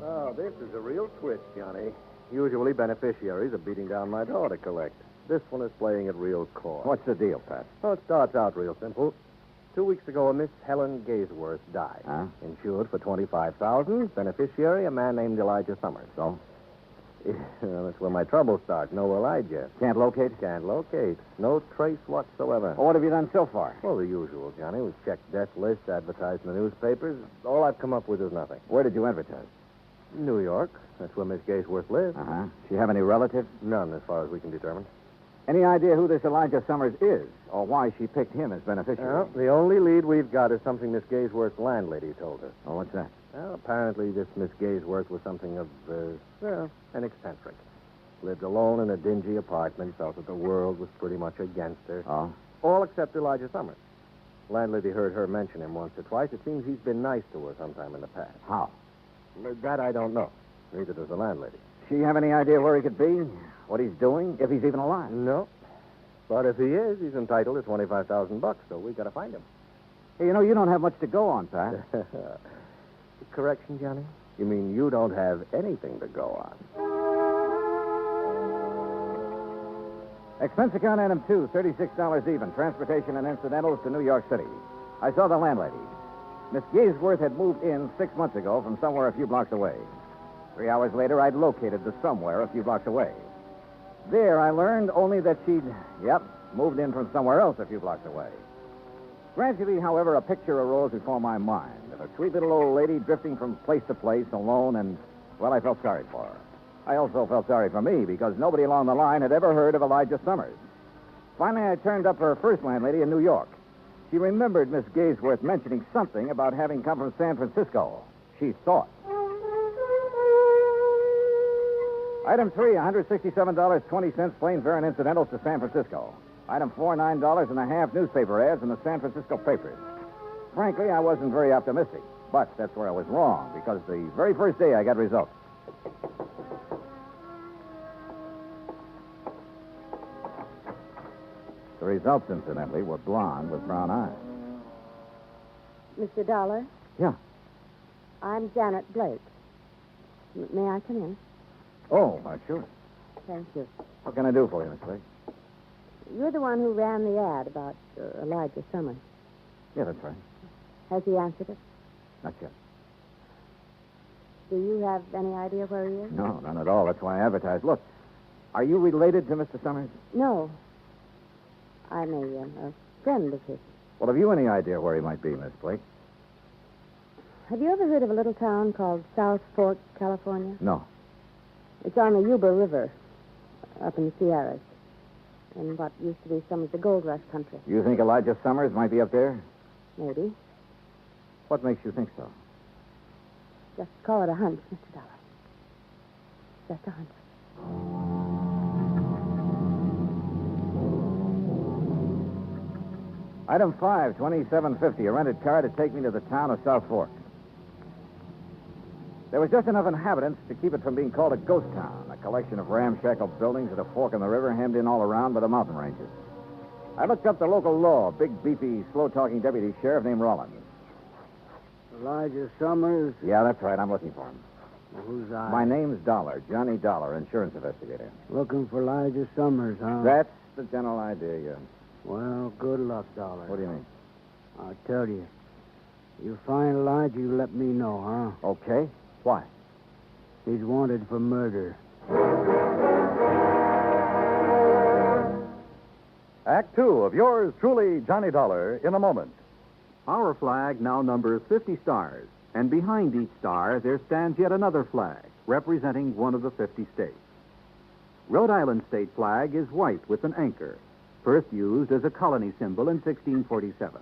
Oh, this is a real twist, Johnny. Usually beneficiaries are beating down my door to collect. This one is playing it real coy. What's the deal, Pat? Well, it starts out real simple. 2 weeks ago, a Miss Helen Gaysworth died. Huh? Insured for $25,000. Beneficiary, a man named Elijah Summers. So? Well, that's where my trouble starts. No Elijah. Can't locate? Can't locate. No trace whatsoever. Well, what have you done so far? Well, the usual, Johnny. We've checked death lists, advertised in the newspapers. All I've come up with is nothing. Where did you advertise? New York. That's where Miss Gaysworth lives. Uh-huh. She have any relatives? None, as far as we can determine. Any idea who this Elijah Summers is, or why she picked him as beneficiary? Well, the only lead we've got is something Miss Gaysworth's landlady told us. Oh, what's that? Well, apparently this Miss Gaysworth was something of, an eccentric. Lived alone in a dingy apartment, felt that the world was pretty much against her. Oh? All except Elijah Summers. Landlady heard her mention him once or twice. It seems he's been nice to her sometime in the past. How? That I don't know. Neither does the landlady. She have any idea where he could be? What he's doing? If he's even alive? No. But if he is, he's entitled to $25,000, so we got to find him. Hey, you know, you don't have much to go on, Pat. Correction, Johnny? You mean you don't have anything to go on? Expense account item two, $36 even. Transportation and incidentals to New York City. I saw the landlady. Miss Gaysworth had moved in 6 months ago from somewhere a few blocks away. 3 hours later, I'd located the somewhere a few blocks away. There, I learned only that she'd, moved in from somewhere else a few blocks away. Gradually, however, a picture arose before my mind of a sweet little old lady drifting from place to place alone, and, well, I felt sorry for her. I also felt sorry for me because nobody along the line had ever heard of Elijah Summers. Finally, I turned up her first landlady in New York. She remembered Miss Gaysworth mentioning something about having come from San Francisco. She thought. Item 3, $167.20 plain fare and incidentals to San Francisco. Item 4, $9.50 newspaper ads in the San Francisco papers. Frankly, I wasn't very optimistic, but that's where I was wrong, because the very first day I got results. The results, incidentally, were blonde with brown eyes. Mr. Dollar? Yeah. I'm Janet Blake. May I come in? Oh, sure. Thank you. What can I do for you, Miss Blake? You're the one who ran the ad about Elijah Summers. Yeah, that's right. Has he answered it? Not yet. Do you have any idea where he is? No, none at all. That's why I advertised. Look, are you related to Mr. Summers? No. I'm a friend of his. Well, have you any idea where he might be, Miss Blake? Have you ever heard of a little town called South Fork, California? No. It's on the Yuba River, up in the Sierras, in what used to be some of the gold rush country. You think Elijah Summers might be up there? Maybe. What makes you think so? Just call it a hunch, Mr. Dollar. Just a hunch. Item 5, 2750, a rented car to take me to the town of South Fork. There was just enough inhabitants to keep it from being called a ghost town, a collection of ramshackle buildings at a fork in the river hemmed in all around by the mountain ranges. I looked up the local law, a big, beefy, slow-talking deputy sheriff named Rollins. Elijah Summers? Yeah, that's right. I'm looking for him. Well, who's I? My name's Dollar, Johnny Dollar, insurance investigator. Looking for Elijah Summers, huh? That's the general idea, yeah. Well, good luck, Dollar. What do you mean? I'll tell you. You find Elijah, you let me know, huh? Okay. Why? He's wanted for murder. Act 2 of yours truly, Johnny Dollar, in a moment. Our flag now numbers 50 stars, and behind each star there stands yet another flag, representing one of the 50 states. Rhode Island's state flag is white with an anchor, first used as a colony symbol in 1647.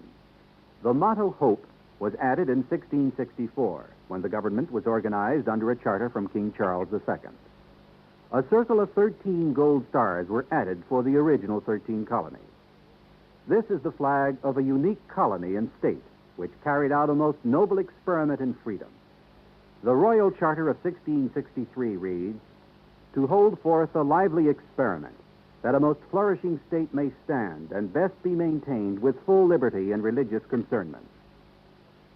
The motto Hope was added in 1664, when the government was organized under a charter from King Charles II. A circle of 13 gold stars were added for the original 13 colonies. This is the flag of a unique colony and state which carried out a most noble experiment in freedom. The Royal Charter of 1663 reads, "To hold forth a lively experiment, that a most flourishing state may stand and best be maintained with full liberty and religious concernment."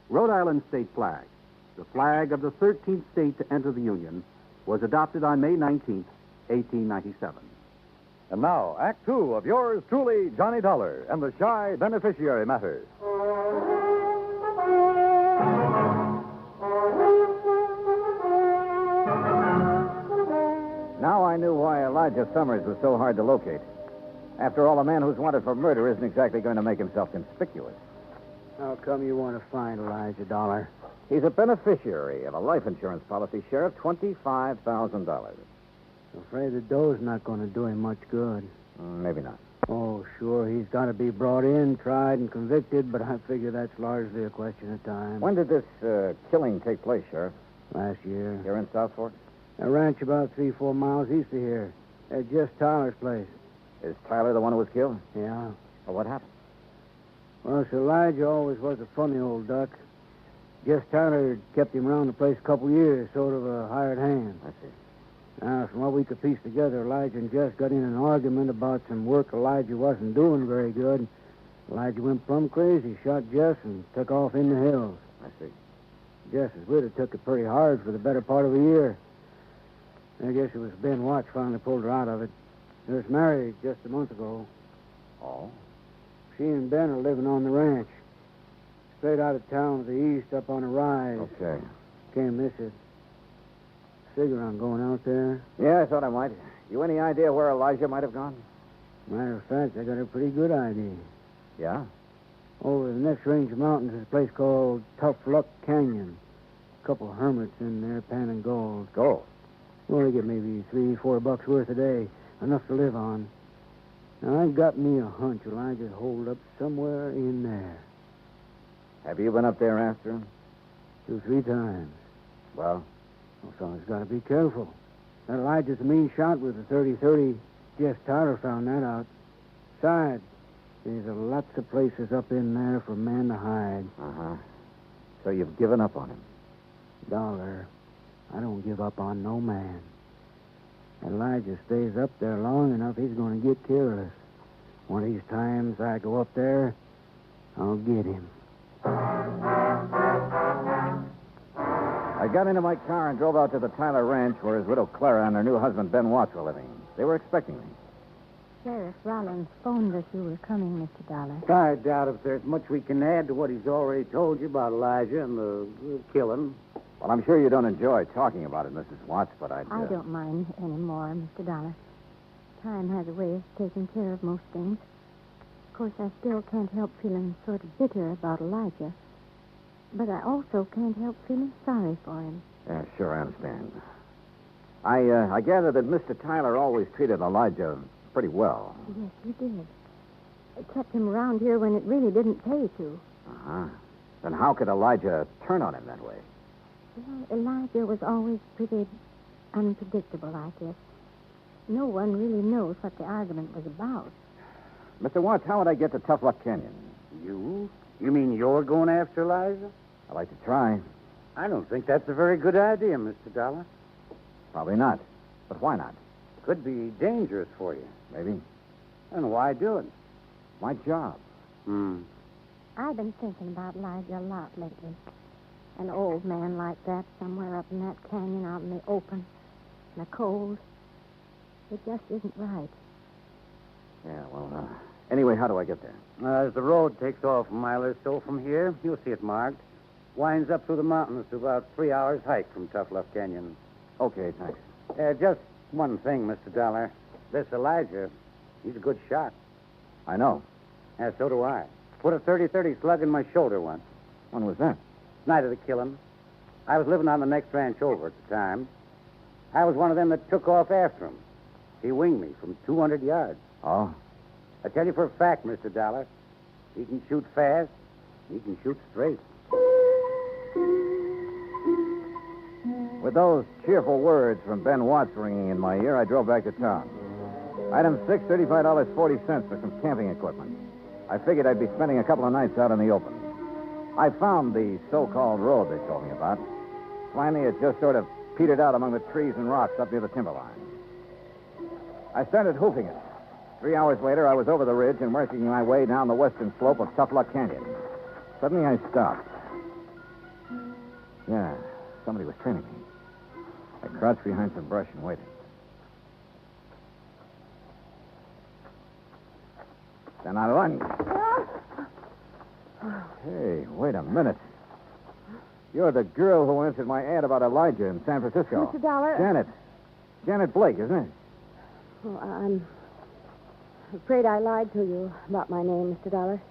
Rhode Island's state flag, the flag of the 13th state to enter the Union, was adopted on May 19th, 1897. And now, Act 2 of yours truly, Johnny Dollar, and the shy beneficiary matters. Now I knew why Elijah Summers was so hard to locate. After all, a man who's wanted for murder isn't exactly going to make himself conspicuous. How come you want to find Elijah, Dollar? He's a beneficiary of a life insurance policy, Sheriff, $25,000. I'm afraid the dough's not going to do him much good. Maybe not. Oh, sure, he's got to be brought in, tried, and convicted, but I figure that's largely a question of time. When did this killing take place, Sheriff? Last year. Here in South Fork? A ranch about 3-4 miles east of here. At Jess Tyler's place. Is Tyler the one who was killed? Yeah. Well, what happened? Well, so Elijah always was a funny old duck. Jess Tyler kept him around the place a couple years, sort of a hired hand. I see. Now, from what we could piece together, Elijah and Jess got in an argument about some work Elijah wasn't doing very good. Elijah went plumb crazy, shot Jess, and took off in the hills. I see. Jess's widow took it pretty hard for the better part of a year. I guess it was Ben Watts finally pulled her out of it. They was married just a month ago. Oh? She and Ben are living on the ranch. Straight out of town to the east, up on a rise. Okay. Can't miss it. Figure on going out there. Yeah, I thought I might. You any idea where Elijah might have gone? Matter of fact, I got a pretty good idea. Yeah? Over the next range of mountains is a place called Tough Luck Canyon. A couple of hermits in there panning gold. Gold? Well, they get maybe $3-4 worth a day. Enough to live on. Now, I got me a hunch Elijah's holed up somewhere in there. Have you been up there after him? 2-3 times. Well? Well, someone's got to be careful. That Elijah's a mean shot with a 30-30. Jeff Tyler found that out. Besides, there's lots of places up in there for men to hide. Uh-huh. So you've given up on him? Dollar, I don't give up on no man. Elijah stays up there long enough, he's going to get careless. One of these times I go up there, I'll get him. I got into my car and drove out to the Tyler Ranch where his widow Clara and her new husband Ben Watts were living. They were expecting me. Sheriff Rollins phoned us you were coming, Mr. Dollar. I doubt if there's much we can add to what he's already told you about Elijah and the killing. Well, I'm sure you don't enjoy talking about it, Mrs. Watts, but I don't mind any more, Mr. Dollar. Time has a way of taking care of most things. Of course, I still can't help feeling sort of bitter about Elijah. But I also can't help feeling sorry for him. Yeah, sure, I understand. I gather that Mr. Tyler always treated Elijah pretty well. Yes, he did. It kept him around here when it really didn't pay to. Uh-huh. Then how could Elijah turn on him that way? Well, Elijah was always pretty unpredictable, I guess. No one really knows what the argument was about. Mr. Watts, how would I get to Tough Luck Canyon? You? You mean you're going after Elijah? I'd like to try. I don't think that's a very good idea, Mr. Dollar. Probably not. But why not? Could be dangerous for you. Maybe. And why do it? My job. I've been thinking about Elijah a lot lately. An old man like that somewhere up in that canyon out in the open, in the cold. It just isn't right. Yeah, well, anyway, how do I get there? As the road takes off a mile or so from here, you'll see it marked. Winds up through the mountains to about 3 hours hike from Tough Luck Canyon. Okay, thanks. Just one thing, Mr. Dollar. This Elijah, he's a good shot. I know. Yeah, so do I. Put a 30-30 slug in my shoulder once. When was that? Night of the killing. I was living on the next ranch over at the time. I was one of them that took off after him. He winged me from 200 yards. Oh? I tell you for a fact, Mr. Dollar, he can shoot fast, he can shoot straight. With those cheerful words from Ben Watts ringing in my ear, I drove back to town. Item 6, $35.40 for some camping equipment. I figured I'd be spending a couple of nights out in the open. I found the so-called road they told me about. Finally, it just sort of petered out among the trees and rocks up near the timberline. I started hoofing it. 3 hours later, I was over the ridge and working my way down the western slope of Tough Luck Canyon. Suddenly, I stopped. Yeah, somebody was trailing me. I crouched behind some brush and waited. Then I lunged. Hey, wait a minute. You're the girl who answered my ad about Elijah in San Francisco. Mr. Dollar. Janet. Janet Blake, isn't it? Oh, I'm afraid I lied to you about my name, Mr. Dollar.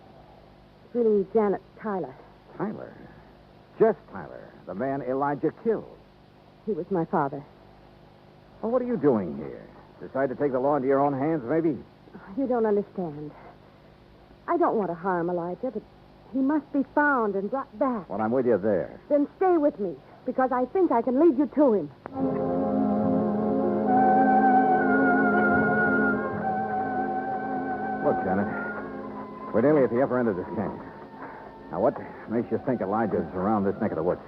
It's really Janet Tyler. Tyler? Just Tyler, the man Elijah killed. He was my father. Well, what are you doing here? Decide to take the law into your own hands, maybe? You don't understand. I don't want to harm Elijah, but he must be found and brought back. Well, I'm with you there. Then stay with me, because I think I can lead you to him. Look, Janet, we're nearly at the upper end of this canyon. Now, what makes you think Elijah's around this neck of the woods?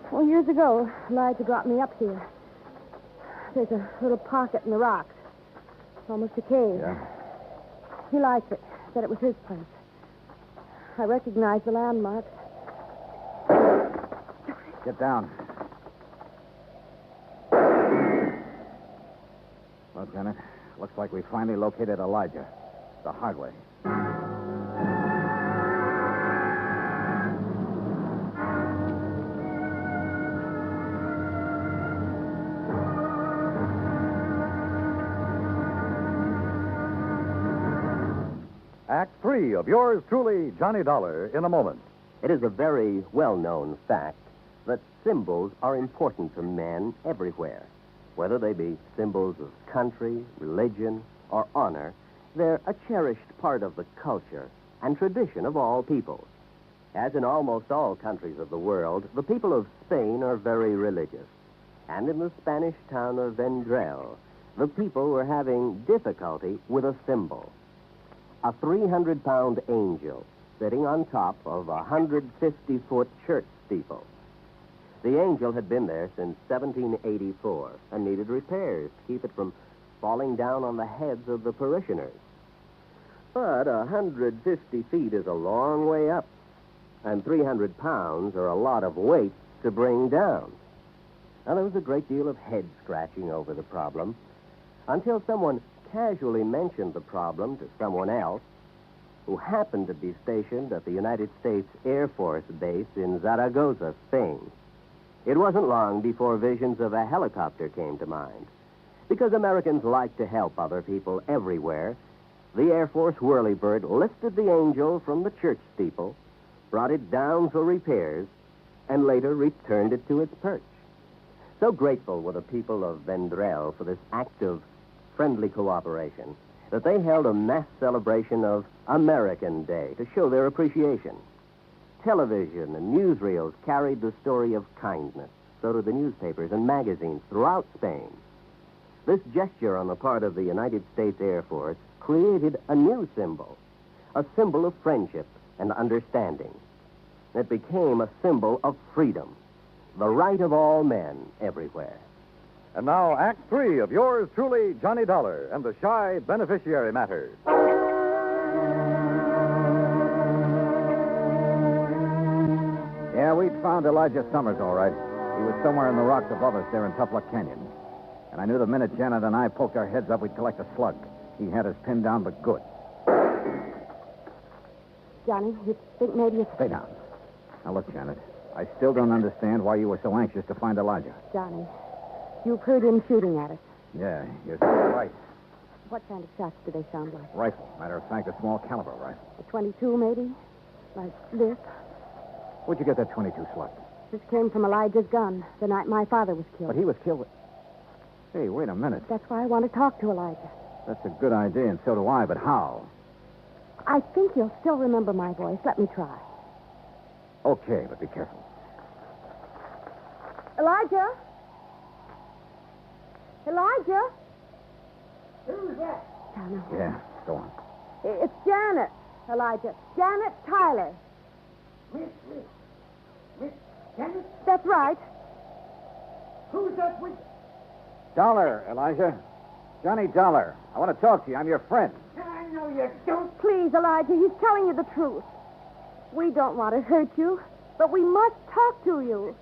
4 years ago, Elijah brought me up here. There's a little pocket in the rocks. It's almost a cave. Yeah? He liked it. Said it was his place. I recognize the landmarks. Get down. Well, Janet, looks like we finally located Elijah. The hard way. Act 3 of yours truly, Johnny Dollar, in a moment. It is a very well-known fact that symbols are important to men everywhere. Whether they be symbols of country, religion, or honor, they're a cherished part of the culture and tradition of all peoples. As in almost all countries of the world, the people of Spain are very religious. And in the Spanish town of Vendrell, the people were having difficulty with a symbol. A 300-pound angel sitting on top of a 150-foot church steeple. The angel had been there since 1784 and needed repairs to keep it from falling down on the heads of the parishioners. But 150 feet is a long way up, and 300 pounds are a lot of weight to bring down. Now, there was a great deal of head-scratching over the problem until someone casually mentioned the problem to someone else who happened to be stationed at the United States Air Force Base in Zaragoza, Spain. It wasn't long before visions of a helicopter came to mind. Because Americans like to help other people everywhere, the Air Force whirlybird lifted the angel from the church steeple, brought it down for repairs, and later returned it to its perch. So grateful were the people of Vendrell for this act of friendly cooperation that they held a mass celebration of American Day to show their appreciation. Television and newsreels carried the story of kindness. So did the newspapers and magazines throughout Spain. This gesture on the part of the United States Air Force created a new symbol, a symbol of friendship and understanding. It became a symbol of freedom, the right of all men everywhere. And now, Act 3 of yours truly, Johnny Dollar, and the Shy Beneficiary Matter. Yeah, we'd found Elijah Summers, all right. He was somewhere in the rocks above us there in Tough Luck Canyon. And I knew the minute Janet and I poked our heads up, we'd collect a slug. He had us pinned down, but good. Johnny, you think maybe it's... Stay down. Now, look, Janet, I still don't understand why you were so anxious to find Elijah. Johnny, you've heard him shooting at us. Yeah, you're right. What kind of shots do they sound like? Rifle. Matter of fact, a small caliber rifle. A 22, maybe? Like this? Where'd you get that 22 slug? This came from Elijah's gun the night my father was killed. But he was killed with... Hey, wait a minute. That's why I want to talk to Elijah. That's a good idea, and so do I, but how? I think you'll still remember my voice. Let me try. Okay, but be careful. Elijah? Elijah? Who's that? Johnny. Yeah, go on. It's Janet, Elijah. Janet Tyler. Miss Janet? That's right. Who's that with... Dollar, Elijah. Johnny Dollar. I want to talk to you. I'm your friend. I know you don't. Please, Elijah, he's telling you the truth. We don't want to hurt you, but we must talk to you.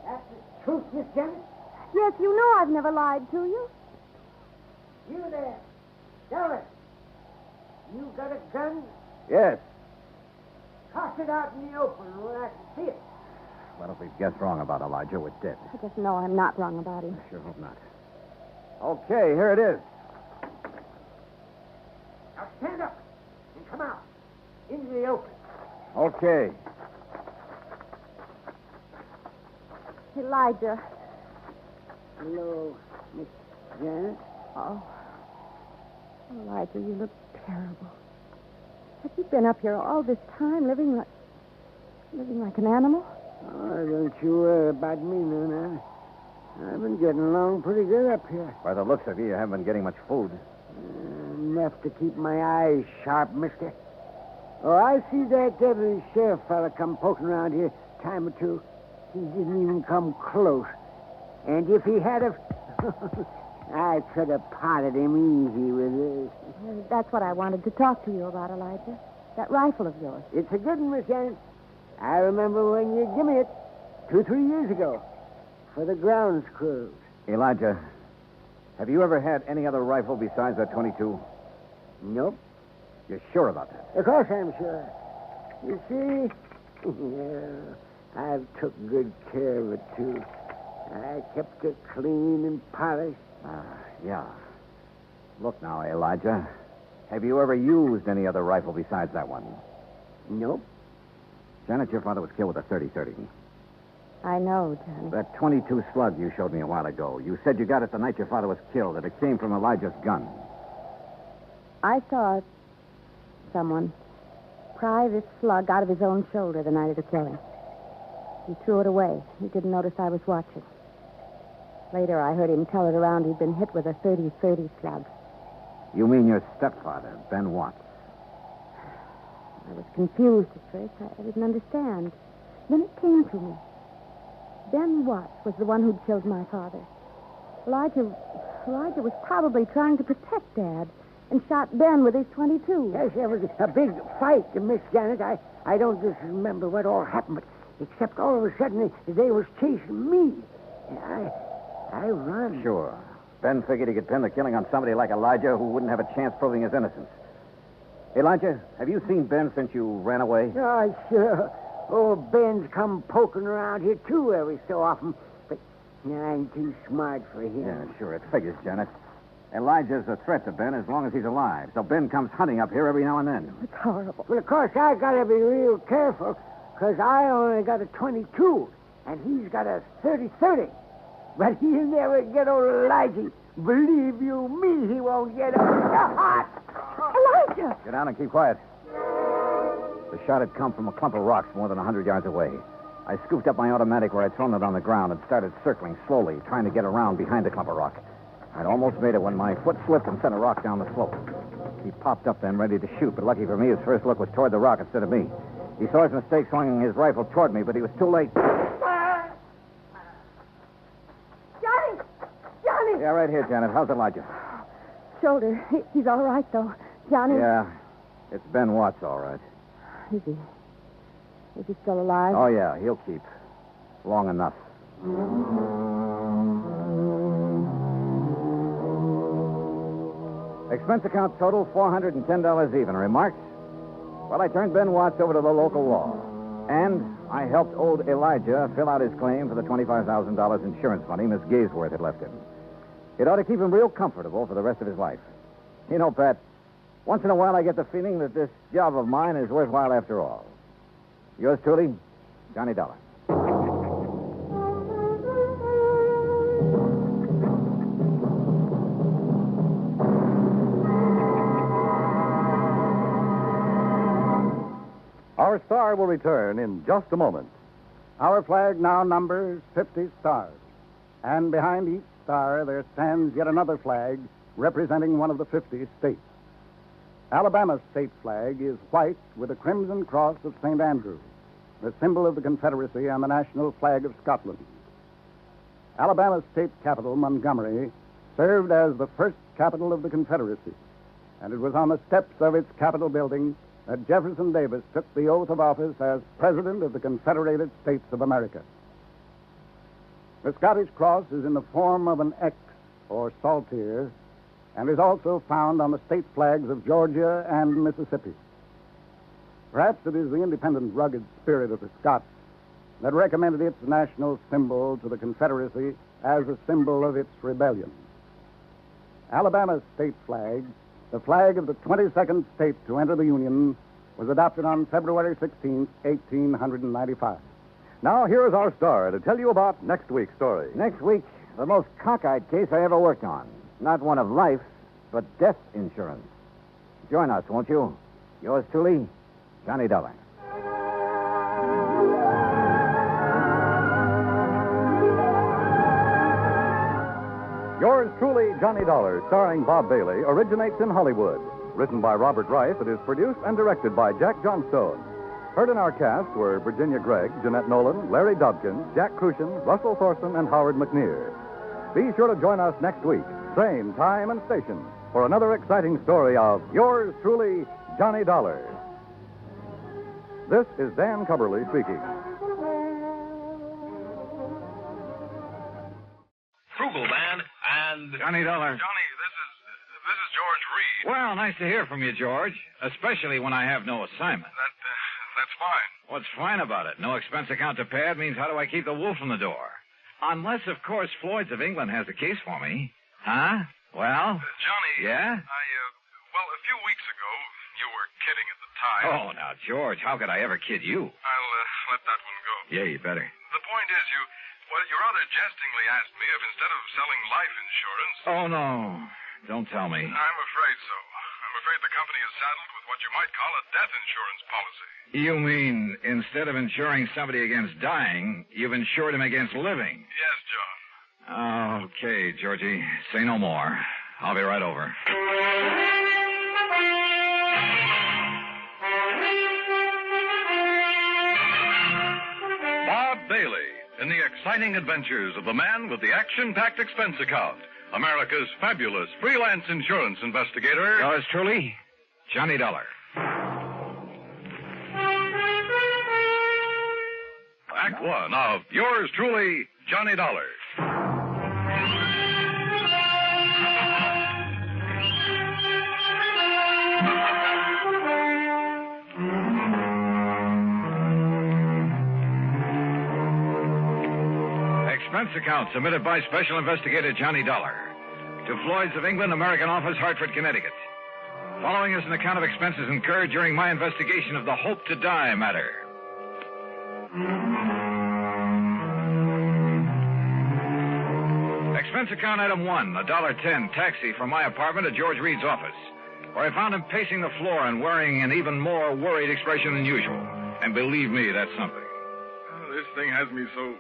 That's the truth, Miss Janet? Yes, you know I've never lied to you. You there. Dollar. You got a gun? Yes. Toss it out in the open where I can see it. Well, if we've guessed wrong about Elijah, we're dead. I just know I'm not wrong about him. I sure hope not. Okay, here it is. Now stand up and come out into the open. Okay. Elijah. Hello, Miss Janet. Oh. Elijah, you look terrible. Have you been up here all this time living like an animal? Oh, don't you worry about me, Nana. I've been getting along pretty good up here. By the looks of you, you haven't been getting much food. Enough to keep my eyes sharp, mister. Oh, I see that deputy sheriff fella come poking around here a time or two. He didn't even come close. And if he had I could have potted him easy with this. That's what I wanted to talk to you about, Elijah. That rifle of yours. It's a good one, Miss Janet. I remember when you gave me it 2-3 years ago for the grounds crews. Elijah, have you ever had any other rifle besides that 22? Nope. You're sure about that? Of course I'm sure. You see, yeah, I've took good care of it, too. I kept it clean and polished. Yeah. Look now, Elijah. Have you ever used any other rifle besides that one? Nope. Janet, your father was killed with a 30-30. I know, Johnny. That 22 slug you showed me a while ago. You said you got it the night your father was killed, that it came from Elijah's gun. I saw someone pry this slug out of his own shoulder the night of the killing. He threw it away. He didn't notice I was watching. Later, I heard him tell it around he'd been hit with a 30-30 slug. You mean your stepfather, Ben Watts? I was confused at first. I didn't understand. Then it came to me. Ben Watts was the one who'd killed my father. Elijah was probably trying to protect Dad and shot Ben with his 22. Yes, there was a big fight, Miss Janet. I don't just remember what all happened, but except all of a sudden they was chasing me. I run. Sure. Ben figured he could pin the killing on somebody like Elijah who wouldn't have a chance proving his innocence. Elijah, have you seen Ben since you ran away? Oh, sure. Oh, Ben's come poking around here, too, every so often. But I'm too smart for him. Yeah, sure. It figures, Janet. Elijah's a threat to Ben as long as he's alive. So Ben comes hunting up here every now and then. It's horrible. Well, of course, I got to be real careful, because I only got a 22, and he's got a 30-30. But he'll never get old Elijah. Believe you me, he won't get old. Elijah! Get down and keep quiet. The shot had come from a clump of rocks more than 100 yards away. I scooped up my automatic where I'd thrown it on the ground and started circling slowly, trying to get around behind the clump of rock. I'd almost made it when my foot slipped and sent a rock down the slope. He popped up then, ready to shoot, but lucky for me, his first look was toward the rock instead of me. He saw his mistake, swinging his rifle toward me, but he was too late. Johnny! Johnny! Yeah, right here, Janet. How's Elijah? Shoulder. He's all right, though. Johnny? Yeah, it's Ben Watts, all right. Is he still alive? Oh, yeah, he'll keep. Long enough. Expense account total, $410 even. Remarks? Well, I turned Ben Watts over to the local law. And I helped old Elijah fill out his claim for the $25,000 insurance money Miss Gaysworth had left him. It ought to keep him real comfortable for the rest of his life. You know, Pat, once in a while I get the feeling that this job of mine is worthwhile after all. Yours truly, Johnny Dollar. Our star will return in just a moment. Our flag now numbers 50 stars. And behind each star there stands yet another flag representing one of the 50 states. Alabama's state flag is white with a crimson cross of St. Andrew, the symbol of the Confederacy and the national flag of Scotland. Alabama's state capital, Montgomery, served as the first capital of the Confederacy, and it was on the steps of its Capitol building that Jefferson Davis took the oath of office as President of the Confederated States of America. The Scottish cross is in the form of an X, or saltire, and is also found on the state flags of Georgia and Mississippi. Perhaps it is the independent, rugged spirit of the Scots that recommended its national symbol to the Confederacy as a symbol of its rebellion. Alabama's state flag, the flag of the 22nd state to enter the Union, was adopted on February 16, 1895. Now, here is our star to tell you about next week's story. Next week, the most cockeyed case I ever worked on. Not one of life, but death insurance. Join us, won't you? Yours truly, Johnny Dollar. Yours truly, Johnny Dollar, starring Bob Bailey, originates in Hollywood. Written by Robert Rife, it is produced and directed by Jack Johnstone. Heard in our cast were Virginia Gregg, Jeanette Nolan, Larry Dobkin, Jack Crucian, Russell Thorson, and Howard McNear. Be sure to join us next week, same time and station, for another exciting story of Yours truly, Johnny Dollar. This is Dan Cubberly speaking. Frugal Man and... Johnny Dollar. Johnny, this is George Reed. Well, nice to hear from you, George. Especially when I have no assignment. That's fine. What's fine about it? No expense account to pad means how do I keep the wolf from the door? Unless, of course, Floyd's of England has the case for me. Huh? Well? Johnny. Yeah? Well, a few weeks ago, you were kidding at the time. Oh, now, George, how could I ever kid you? I'll let that one go. Yeah, you better. The point is, you rather jestingly asked me if instead of selling life insurance... Oh, no. Don't tell me. I'm afraid so. I'm afraid the company is saddled with what you might call a death insurance policy. You mean instead of insuring somebody against dying, you've insured him against living? Yes, John. Okay, Georgie. Say no more. I'll be right over. Bob Bailey in the exciting adventures of the man with the action-packed expense account, America's fabulous freelance insurance investigator. Yours truly, Johnny Dollar. Act one of Yours truly, Johnny Dollar. Expense account submitted by Special Investigator Johnny Dollar to Floyd's of England, American Office, Hartford, Connecticut. Following is an account of expenses incurred during my investigation of the Hope to Die matter. Expense account item 1, $1.10 taxi from my apartment to George Reed's office, where I found him pacing the floor and wearing an even more worried expression than usual. And believe me, that's something. This This thing has me so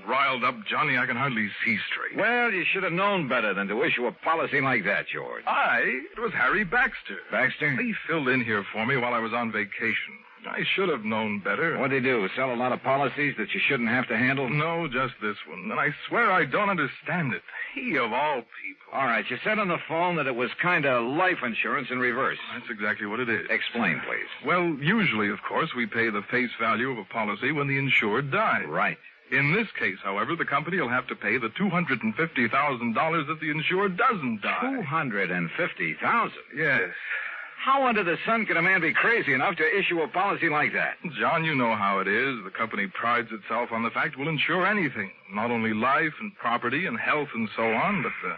riled up, Johnny, I can hardly see straight. Well, you should have known better than to issue a policy like that, George. It was Harry Baxter. Baxter? He filled in here for me while I was on vacation. I should have known better. What'd he do? Sell a lot of policies that you shouldn't have to handle? No, just this one. And I swear I don't understand it. He, of all people. All right, you said on the phone that it was kind of life insurance in reverse. That's exactly what it is. Explain, please. Well, usually, of course, we pay the face value of a policy when the insured dies. Right. In this case, however, the company will have to pay the $250,000 if the insured doesn't die. $250,000? Yes. How under the sun can a man be crazy enough to issue a policy like that? John, you know how it is. The company prides itself on the fact we'll insure anything. Not only life and property and health and so on, but the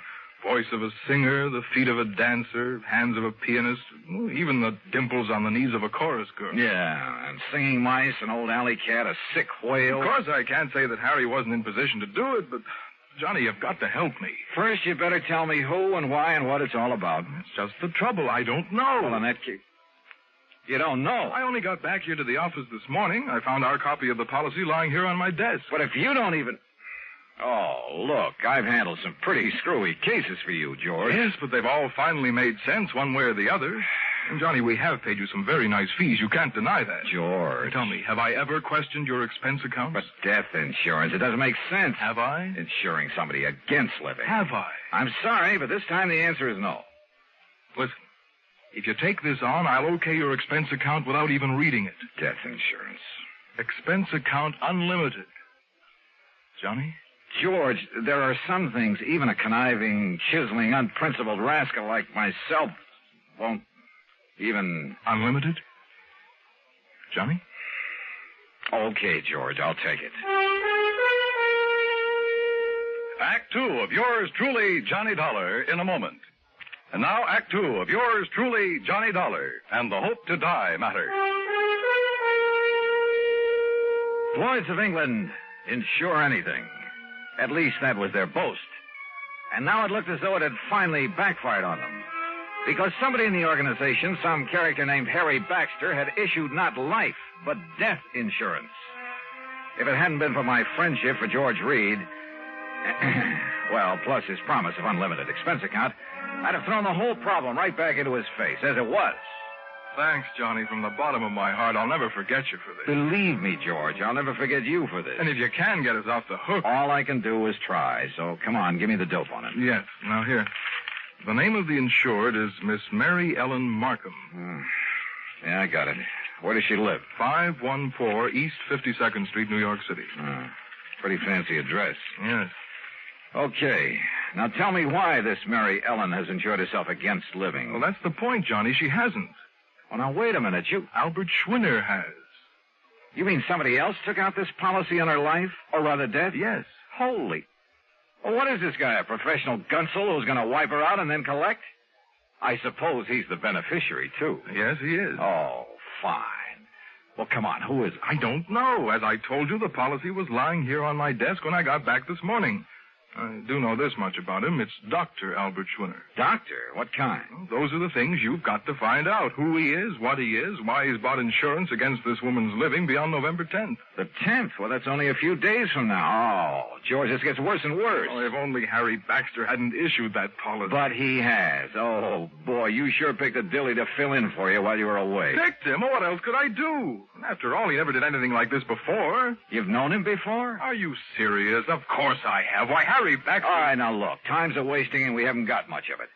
voice of a singer, the feet of a dancer, hands of a pianist, even the dimples on the knees of a chorus girl. Yeah, and singing mice, an old alley cat, a sick whale. Of course, I can't say that Harry wasn't in position to do it, but... Johnny, you've got to help me. First, you better tell me who and why and what it's all about. It's just the trouble. I don't know. Well, in that case... You don't know? I only got back here to the office this morning. I found our copy of the policy lying here on my desk. But if you don't even... Oh, look, I've handled some pretty screwy cases for you, George. Yes, but they've all finally made sense one way or the other. And, Johnny, we have paid you some very nice fees. You can't deny that. George. Tell me, have I ever questioned your expense accounts? But death insurance, it doesn't make sense. Have I? Insuring somebody against living. Have I? I'm sorry, but this time the answer is no. Listen, if you take this on, I'll okay your expense account without even reading it. Death insurance. Expense account unlimited. Johnny? George, there are some things even a conniving, chiseling, unprincipled rascal like myself won't even... Unlimited? Johnny? Okay, George, I'll take it. Act 2 of yours truly, Johnny Dollar, in a moment. And now, Act 2 of yours truly, Johnny Dollar, and the Hope to Die matter. Lloyd's of England insure anything. At least that was their boast. And now it looked as though it had finally backfired on them. Because somebody in the organization, some character named Harry Baxter, had issued not life, but death insurance. If it hadn't been for my friendship for George Reed, well, plus his promise of unlimited expense account, I'd have thrown the whole problem right back into his face, as it was. Thanks, Johnny, from the bottom of my heart. I'll never forget you for this. Believe me, George, I'll never forget you for this. And if you can get us off the hook... All I can do is try, so come on, give me the dope on it. Yes. Now, here. The name of the insured is Miss Mary Ellen Markham. Yeah, I got it. Where does she live? 514 East 52nd Street, New York City. Pretty fancy address. Yes. Okay. Now tell me why this Mary Ellen has insured herself against living. Well, that's the point, Johnny. She hasn't. Well, now, wait a minute. Albert Schwinner has. You mean somebody else took out this policy on her life? Or rather death? Yes. Holy. Well, what is this guy, a professional gunsel who's going to wipe her out and then collect? I suppose he's the beneficiary, too. Yes, he is. Oh, fine. Well, come on, who is it? I don't know. As I told you, the policy was lying here on my desk when I got back this morning. I do know this much about him. It's Dr. Albert Schwinner. Doctor? What kind? Well, those are the things you've got to find out. Who he is, what he is, why he's bought insurance against this woman's living beyond November 10th. The 10th? Well, that's only a few days from now. Oh, George, this gets worse and worse. Oh, if only Harry Baxter hadn't issued that policy. But he has. Oh, boy, you sure picked a dilly to fill in for you while you were away. Picked him? What else could I do? After all, he never did anything like this before. You've known him before? Are you serious? Of course I have. Why, Harry Baxter... All right, now look, time's a wasting and we haven't got much of it.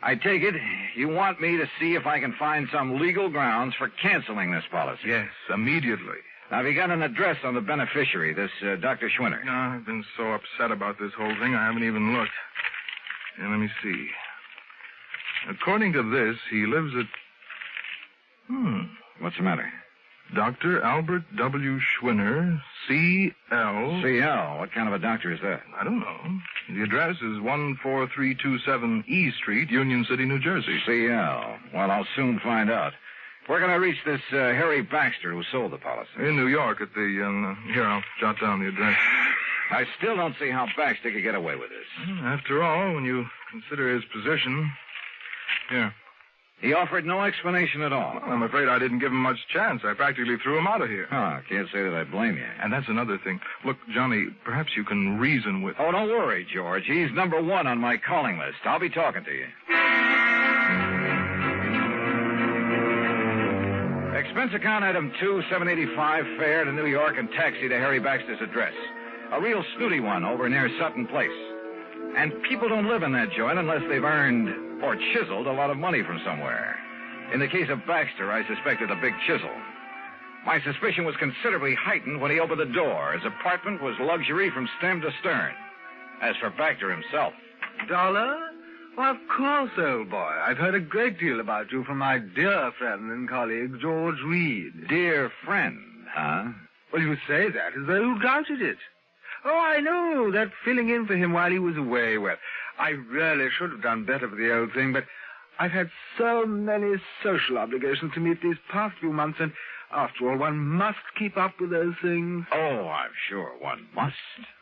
I take it you want me to see if I can find some legal grounds for canceling this policy. Yes, immediately. Now, have you got an address on the beneficiary, this Dr. Schwinner? No, I've been so upset about this whole thing, I haven't even looked. And let me see. According to this, he lives at... What's the matter? Dr. Albert W. Schwinner, C.L. C.L.? What kind of a doctor is that? I don't know. The address is 14327 E Street, Union City, New Jersey. C.L. Well, I'll soon find out. We're going to reach this Harry Baxter who sold the policy. In New York at the... here, I'll jot down the address. I still don't see how Baxter could get away with this. After all, when you consider his position... Here. He offered no explanation at all. Well, I'm afraid I didn't give him much chance. I practically threw him out of here. Oh, can't say that I blame you. And that's another thing. Look, Johnny, perhaps you can reason with... Oh, don't worry, George. He's number one on my calling list. I'll be talking to you. Expense account item 2, $785, fare to New York and taxi to Harry Baxter's address. A real snooty one over near Sutton Place. And people don't live in that joint unless they've earned or chiseled a lot of money from somewhere. In the case of Baxter, I suspected a big chisel. My suspicion was considerably heightened when he opened the door. His apartment was luxury from stem to stern. As for Baxter himself... Dollar? Well, of course, old boy. I've heard a great deal about you from my dear friend and colleague, George Reed. Dear friend, huh? Well, you say that as though you doubted it. Oh, I know, that filling in for him while he was away. Well, I really should have done better for the old thing, but I've had so many social obligations to meet these past few months, and after all, one must keep up with those things. Oh, I'm sure one must.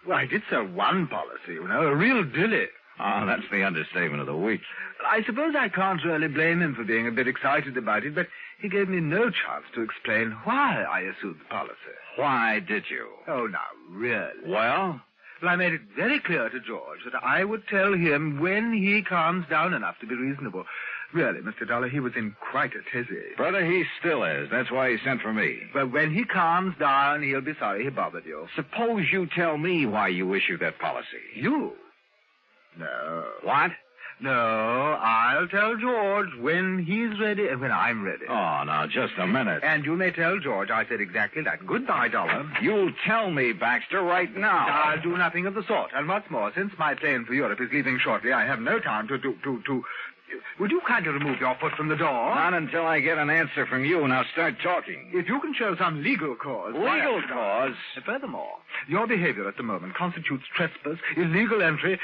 Well, I did sell one policy, you know, a real dilly. Oh, that's the understatement of the week. I suppose I can't really blame him for being a bit excited about it, but he gave me no chance to explain why I issued the policy. Why did you? Oh, now, really. Well? Well, I made it very clear to George that I would tell him when he calms down enough to be reasonable. Really, Mr. Dollar, he was in quite a tizzy. Brother, he still is. That's why he sent for me. But when he calms down, he'll be sorry he bothered you. Suppose you tell me why you issued that policy. You? No. What? No, I'll tell George when he's ready and when I'm ready. Oh, now, just a minute. And you may tell George I said exactly that. Goodbye, Dollar. You'll tell me, Baxter, right now. I'll do nothing of the sort. And what's more, since my plane for Europe is leaving shortly, I have no time to... Would you kindly remove your foot from the door? Not until I get an answer from you. Now start talking. If you can show some legal cause... Legal cause? Furthermore, your behavior at the moment constitutes trespass, illegal entry,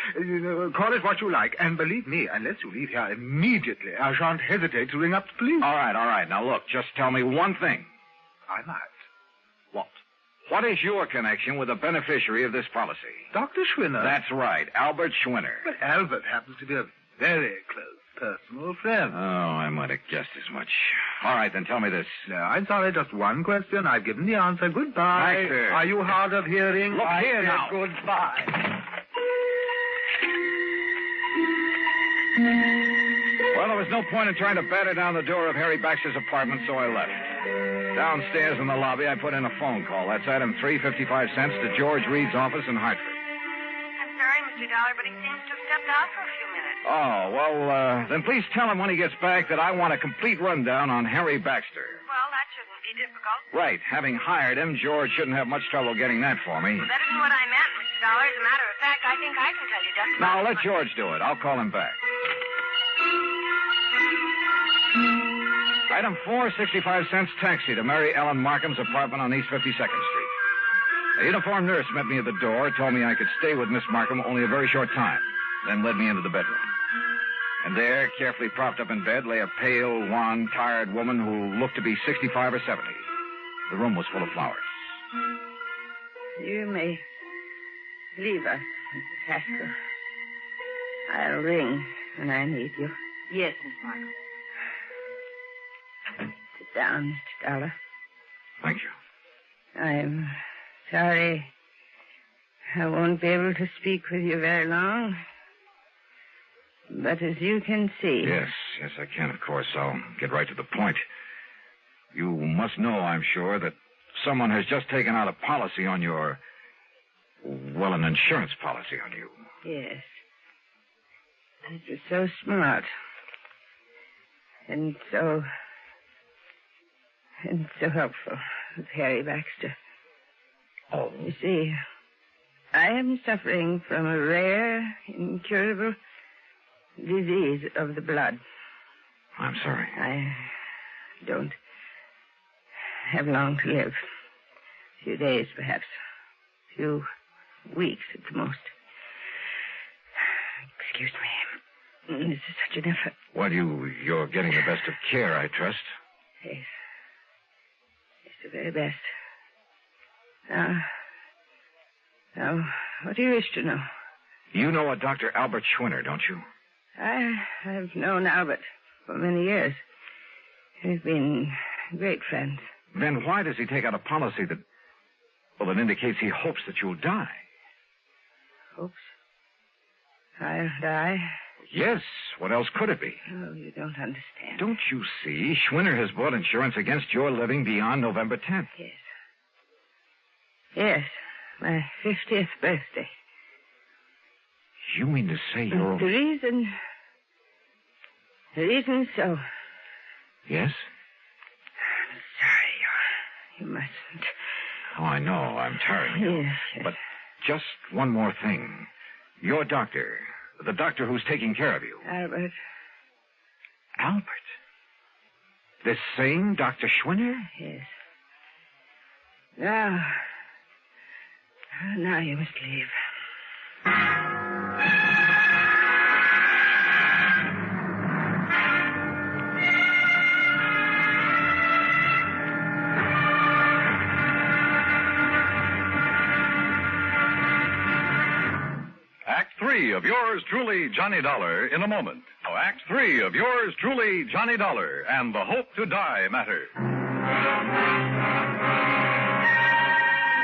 call it what you like. And believe me, unless you leave here immediately, I shan't hesitate to ring up the police. All right. Now look, just tell me one thing. I might. What? What is your connection with the beneficiary of this policy? Dr. Schwinner. That's right, Albert Schwinner. But Albert happens to be a very close personal friend. Oh, I might have guessed as much. All right, then tell me this. No, I'm sorry, just one question. I've given the answer. Goodbye. Baxter. Are you hard of hearing? Look here now. Goodbye. Well, there was no point in trying to batter down the door of Harry Baxter's apartment, so I left. Downstairs in the lobby, I put in a phone call. That's item 3, 55 cents to George Reed's office in Hartford. I'm sorry, Mr. Dollar, but he seems to have stepped out for a few minutes. Oh, well, then please tell him when he gets back that I want a complete rundown on Harry Baxter. Well, that shouldn't be difficult. Right. Having hired him, George shouldn't have much trouble getting that for me. Well, that isn't what I meant, Mr. Dollar. As a matter of fact, I think I can tell you just Now, let George do it. I'll call him back. Item 4, 65 cents taxi to Mary Ellen Markham's apartment on East 52nd Street. A uniformed nurse met me at the door, told me I could stay with Miss Markham only a very short time, then led me into the bedroom. And there, carefully propped up in bed, lay a pale, wan, tired woman who looked to be 65 or 70. The room was full of flowers. You may leave us, Mrs. Haskell. I'll ring when I need you. Yes, Miss Markham. Sit down, Mr. Dollar. Thank you. I'm sorry I won't be able to speak with you very long. But as you can see... Yes, I can, of course. I'll get right to the point. You must know, I'm sure, that someone has just taken out a policy on your... Well, an insurance policy on you. Yes. It was so smart. And so helpful with Harry Baxter. Oh. You see, I am suffering from a rare, incurable disease of the blood. I'm sorry. I don't have long to live. A few days, perhaps. A few weeks at the most. Excuse me. This is such an effort. Well, you're getting the best of care, I trust. Yes. It's the very best. Now, what do you wish to know? You know a Dr. Albert Schwinner, don't you? I've known Albert for many years. We've been great friends. Then why does he take out a policy that indicates he hopes that you'll die? Hopes? I'll die? Yes. What else could it be? Oh, you don't understand. Don't you see? Schwinner has bought insurance against your living beyond November 10th. Yes. Yes. My 50th birthday. You mean to say you're... The reason so. Yes? You mustn't. Oh, I know. I'm tiring you. Yes. But just one more thing. Your doctor, the doctor who's taking care of you. Albert. Albert? This same Dr. Schwinner? Yes. Now you must leave. Act 3 of yours truly, Johnny Dollar, in a moment. Now, Act 3 of yours truly, Johnny Dollar, and the Hope to Die matter.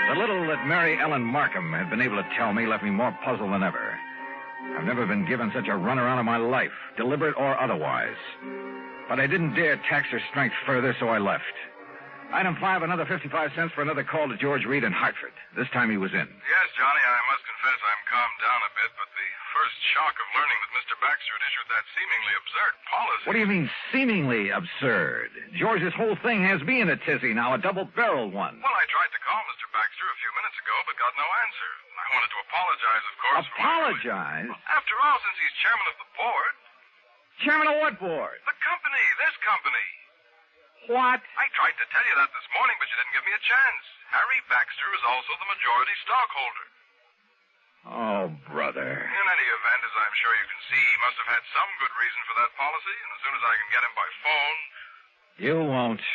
The little that Mary Ellen Markham had been able to tell me left me more puzzled than ever. I've never been given such a runaround of my life, deliberate or otherwise. But I didn't dare tax her strength further, so I left. Item 5, another 55 cents for another call to George Reed in Hartford. This time he was in. Yes, Johnny, I must confess I'm calmed down a bit, but the first shock of learning that Mr. Baxter had issued that seemingly absurd policy... What do you mean, seemingly absurd? George's whole thing has me in a tizzy now, a double-barreled one. Well, I tried to call Mr. Baxter a few minutes ago, but got no answer. I wanted to apologize, of course. Apologize? After all, since he's chairman of the board... Chairman of what board? The company, this company. What? I tried to tell you that this morning, but you didn't give me a chance. Harry Baxter is also the majority stockholder. Oh, brother. In any event, as I'm sure you can see, he must have had some good reason for that policy, and as soon as I can get him by phone... You won't.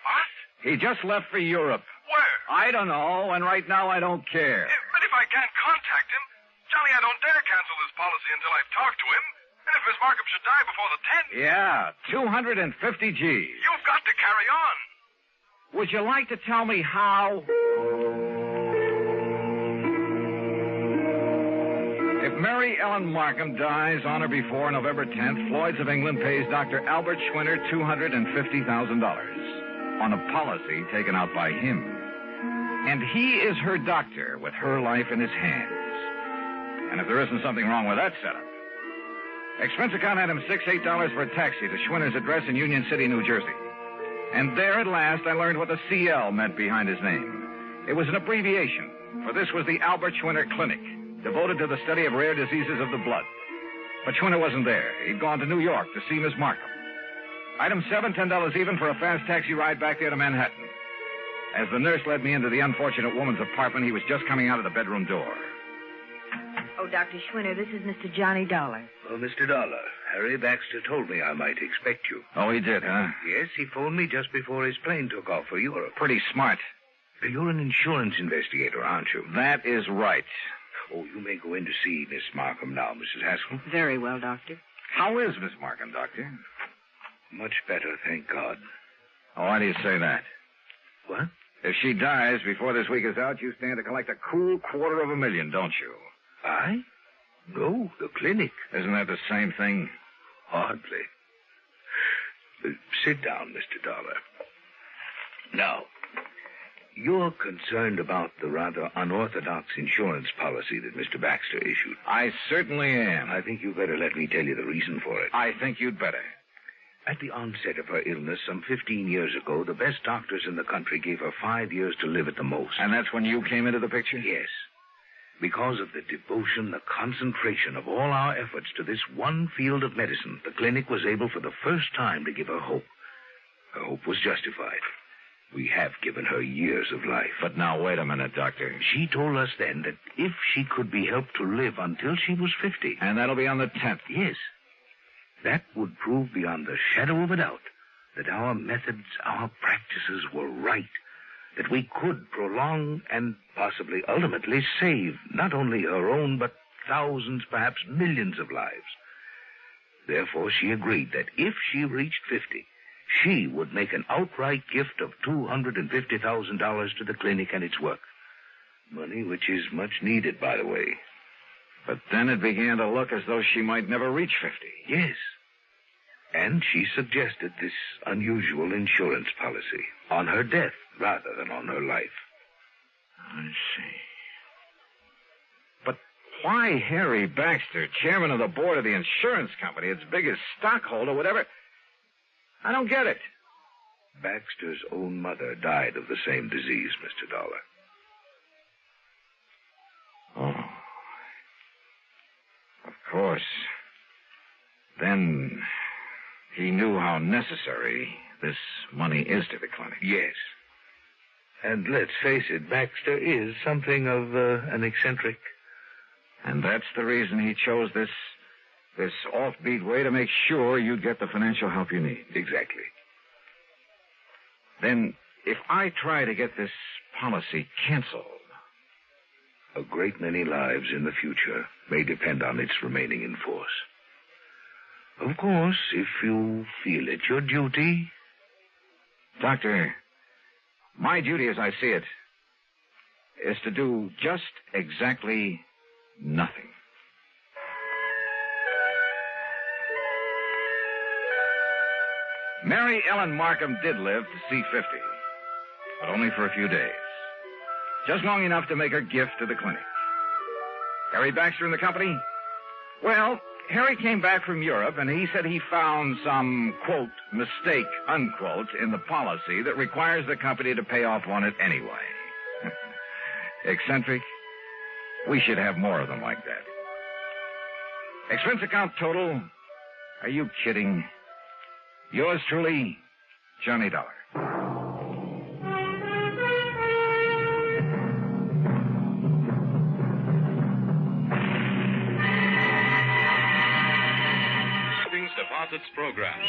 What? He just left for Europe. Where? I don't know, and right now I don't care. But if I can't contact him, Johnny, I don't dare cancel this policy until I've talked to him. And if Miss Markham should die before the 10th... Yeah, 250 G's. You've got to carry on. Would you like to tell me how? If Mary Ellen Markham dies on or before November 10th, Floyd's of England pays Dr. Albert Schwinner $250,000 on a policy taken out by him. And he is her doctor with her life in his hands. And if there isn't something wrong with that setup, expense account had him $8 for a taxi to Schwinner's address in Union City, New Jersey. And there at last I learned what the CL meant behind his name. It was an abbreviation, for this was the Albert Schwinner Clinic, devoted to the study of rare diseases of the blood. But Schwinner wasn't there. He'd gone to New York to see Miss Markham. Item 7, $10 even for a fast taxi ride back there to Manhattan. As the nurse led me into the unfortunate woman's apartment, he was just coming out of the bedroom door. Oh, Dr. Schwinner, this is Mr. Johnny Dollar. Oh, Mr. Dollar, Harry Baxter told me I might expect you. Oh, he did, huh? Yes, he phoned me just before his plane took off for Europe. Pretty smart. You're an insurance investigator, aren't you? That is right. Oh, you may go in to see Miss Markham now, Mrs. Haskell. Very well, Doctor. How is Miss Markham, Doctor? Much better, thank God. Oh, why do you say that? What? If she dies before this week is out, you stand to collect a cool $250,000, don't you? I? No, the clinic. Isn't that the same thing? Hardly. Sit down, Mr. Dollar. Now, you're concerned about the rather unorthodox insurance policy that Mr. Baxter issued. I certainly am. I think you better let me tell you the reason for it. I think you'd better. At the onset of her illness some 15 years ago, the best doctors in the country gave her 5 years to live at the most. And that's when you came into the picture? Yes. Because of the devotion, the concentration of all our efforts to this one field of medicine, the clinic was able for the first time to give her hope. Her hope was justified. We have given her years of life. But now, wait a minute, Doctor. She told us then that if she could be helped to live until she was 50... And that'll be on the 10th? Yes. That would prove beyond the shadow of a doubt that our methods, our practices were right. That we could prolong and possibly ultimately save not only her own, but thousands, perhaps millions of lives. Therefore, she agreed that if she reached 50, she would make an outright gift of $250,000 to the clinic and its work. Money which is much needed, by the way. But then it began to look as though she might never reach 50. Yes. And she suggested this unusual insurance policy on her death rather than on her life. I see. But why Harry Baxter, chairman of the board of the insurance company, its biggest stockholder, whatever? I don't get it. Baxter's own mother died of the same disease, Mr. Dollar. Oh. Of course. Then he knew how necessary this money is to the clinic. Yes. And let's face it, Baxter is something of an eccentric. And that's the reason he chose this offbeat way to make sure you'd get the financial help you need. Exactly. Then, if I try to get this policy canceled... A great many lives in the future may depend on its remaining in force. Of course, if you feel it your duty... Doctor, my duty as I see it is to do just exactly nothing. Mary Ellen Markham did live to see 50, but only for a few days. Just long enough to make her gift to the clinic. Harry Baxter and the company? Well, Harry came back from Europe, and he said he found some, quote, mistake, unquote, in the policy that requires the company to pay off on it anyway. Eccentric? We should have more of them like that. Expense account total? Are you kidding? Yours truly, Johnny Dollar. Savings Deposits Program.